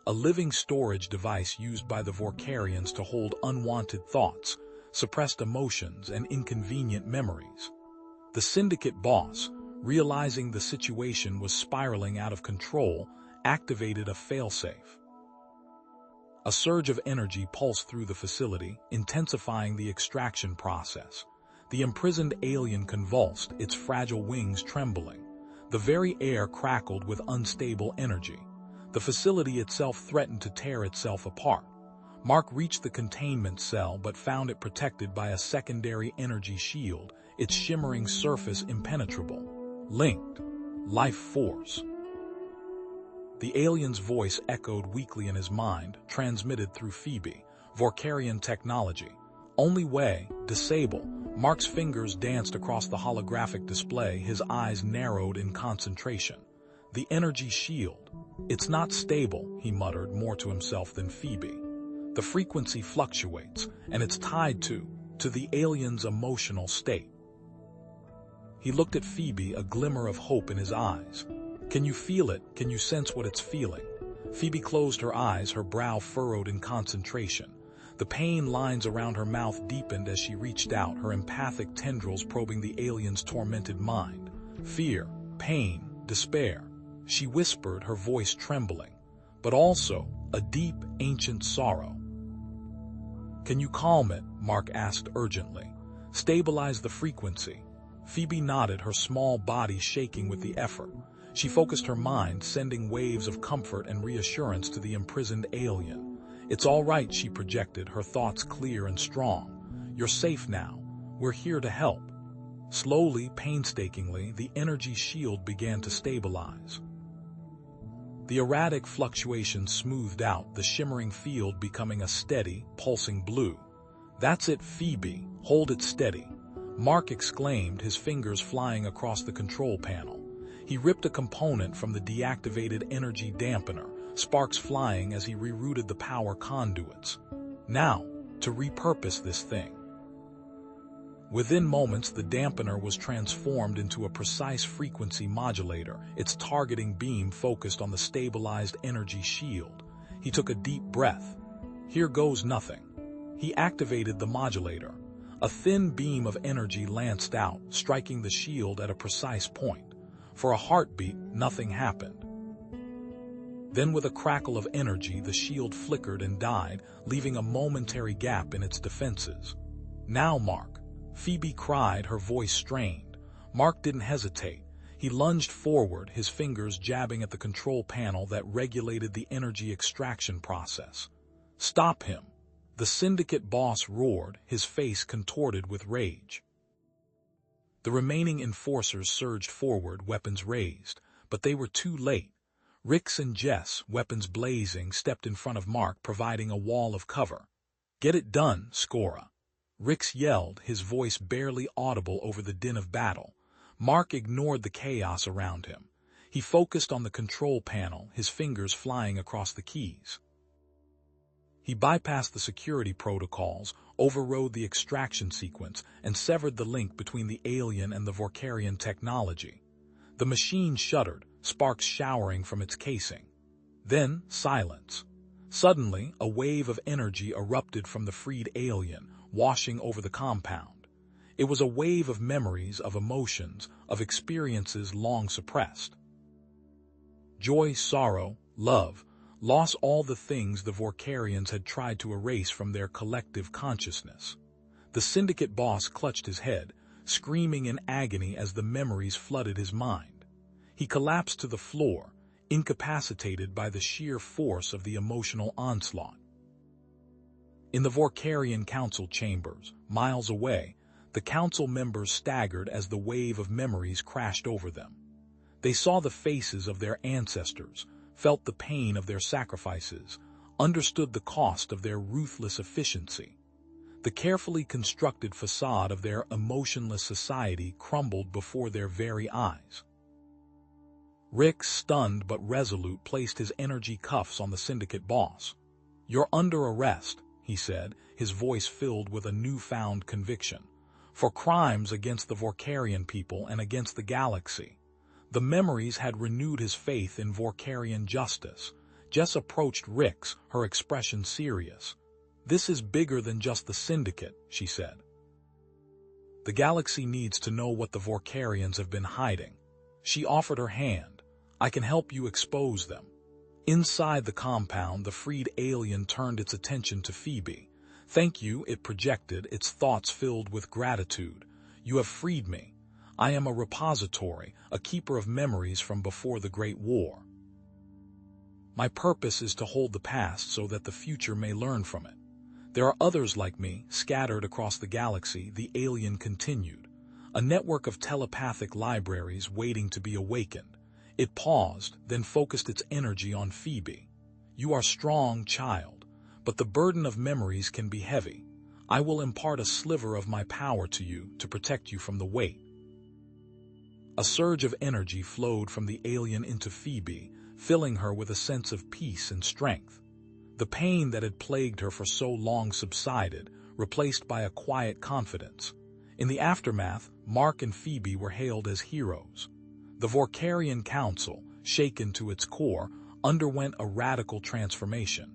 a living storage device used by the Vorkarians to hold unwanted thoughts, suppressed emotions, and inconvenient memories. The syndicate boss, realizing the situation was spiraling out of control, activated a failsafe. A surge of energy pulsed through the facility, intensifying the extraction process. The imprisoned alien convulsed, its fragile wings trembling. The very air crackled with unstable energy. The facility itself threatened to tear itself apart. Mark reached the containment cell but found it protected by a secondary energy shield, its shimmering surface impenetrable. Linked. Life force. The alien's voice echoed weakly in his mind, transmitted through Phoebe. Vorkarian technology. Only way, disable. Mark's fingers danced across the holographic display, his eyes narrowed in concentration. The energy shield. It's not stable, he muttered more to himself than Phoebe. The frequency fluctuates, and it's tied to the alien's emotional state. He looked at Phoebe, a glimmer of hope in his eyes. Can you feel it? Can you sense what it's feeling? Phoebe closed her eyes, her brow furrowed in concentration. The pain lines around her mouth deepened as she reached out, her empathic tendrils probing the alien's tormented mind. Fear, pain, despair. She whispered, her voice trembling, but also a deep, ancient sorrow. Can you calm it? Mark asked urgently. Stabilize the frequency. Phoebe nodded, her small body shaking with the effort. She focused her mind, sending waves of comfort and reassurance to the imprisoned alien. It's all right, she projected, her thoughts clear and strong. You're safe now. We're here to help. Slowly, painstakingly, the energy shield began to stabilize. The erratic fluctuations smoothed out, the shimmering field becoming a steady, pulsing blue. That's it, Phoebe. Hold it steady. Mark exclaimed, his fingers flying across the control panel. He ripped a component from the deactivated energy dampener, sparks flying as he rerouted the power conduits. Now, to repurpose this thing. Within moments, the dampener was transformed into a precise frequency modulator, its targeting beam focused on the stabilized energy shield. He took a deep breath. Here goes nothing. He activated the modulator. A thin beam of energy lanced out, striking the shield at a precise point. For a heartbeat, nothing happened. Then with a crackle of energy, the shield flickered and died, leaving a momentary gap in its defenses. Now, Mark. Phoebe cried, her voice strained. Mark didn't hesitate. He lunged forward, his fingers jabbing at the control panel that regulated the energy extraction process. Stop him. The syndicate boss roared, his face contorted with rage. The remaining enforcers surged forward, weapons raised, but they were too late. Rix and Jess, weapons blazing, stepped in front of Mark, providing a wall of cover. Get it done, Scora. Rix yelled, his voice barely audible over the din of battle. Mark ignored the chaos around him. He focused on the control panel, his fingers flying across the keys. He bypassed the security protocols, overrode the extraction sequence, and severed the link between the alien and the Vorkarian technology. The machine shuddered, sparks showering from its casing. Then, silence. Suddenly, a wave of energy erupted from the freed alien, washing over the compound. It was a wave of memories, of emotions, of experiences long suppressed. Joy, sorrow, love, loss, all the things the Vorkarians had tried to erase from their collective consciousness. The syndicate boss clutched his head, screaming in agony as the memories flooded his mind. He collapsed to the floor, incapacitated by the sheer force of the emotional onslaught. In the Vorkarian council chambers, miles away, the council members staggered as the wave of memories crashed over them. They saw the faces of their ancestors, felt the pain of their sacrifices, understood the cost of their ruthless efficiency. The carefully constructed facade of their emotionless society crumbled before their very eyes. Rick, stunned but resolute, placed his energy cuffs on the syndicate boss. "You're under arrest," he said, his voice filled with a newfound conviction, "for crimes against the Vorkarian people and against the galaxy." The memories had renewed his faith in Vorkarian justice. Jess approached Rick's, her expression serious. "This is bigger than just the syndicate," she said. "The galaxy needs to know what the Vorkarians have been hiding." She offered her hand. "I can help you expose them." Inside the compound, the freed alien turned its attention to Phoebe. "Thank you," it projected, its thoughts filled with gratitude. "You have freed me. I am a repository, a keeper of memories from before the Great War. My purpose is to hold the past so that the future may learn from it. There are others like me, scattered across the galaxy," the alien continued. "A network of telepathic libraries waiting to be awakened." It paused, then focused its energy on Phoebe. "You are strong, child, but the burden of memories can be heavy. I will impart a sliver of my power to you to protect you from the weight." A surge of energy flowed from the alien into Phoebe, filling her with a sense of peace and strength. The pain that had plagued her for so long subsided, replaced by a quiet confidence. In the aftermath, Mark and Phoebe were hailed as heroes. The Vorkarian Council, shaken to its core, underwent a radical transformation.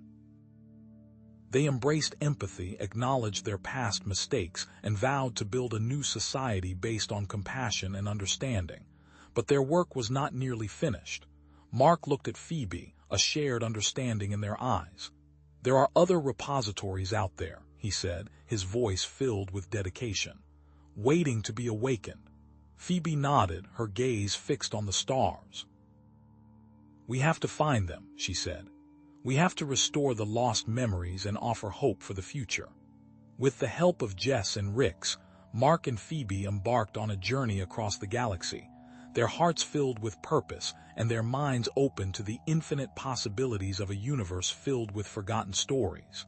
They embraced empathy, acknowledged their past mistakes, and vowed to build a new society based on compassion and understanding. But their work was not nearly finished. Mark looked at Phoebe, a shared understanding in their eyes. "There are other repositories out there," he said, his voice filled with dedication, "waiting to be awakened." Phoebe nodded, her gaze fixed on the stars. "We have to find them," she said. "We have to restore the lost memories and offer hope for the future." With the help of Jess and Rix, Mark and Phoebe embarked on a journey across the galaxy, their hearts filled with purpose and their minds open to the infinite possibilities of a universe filled with forgotten stories.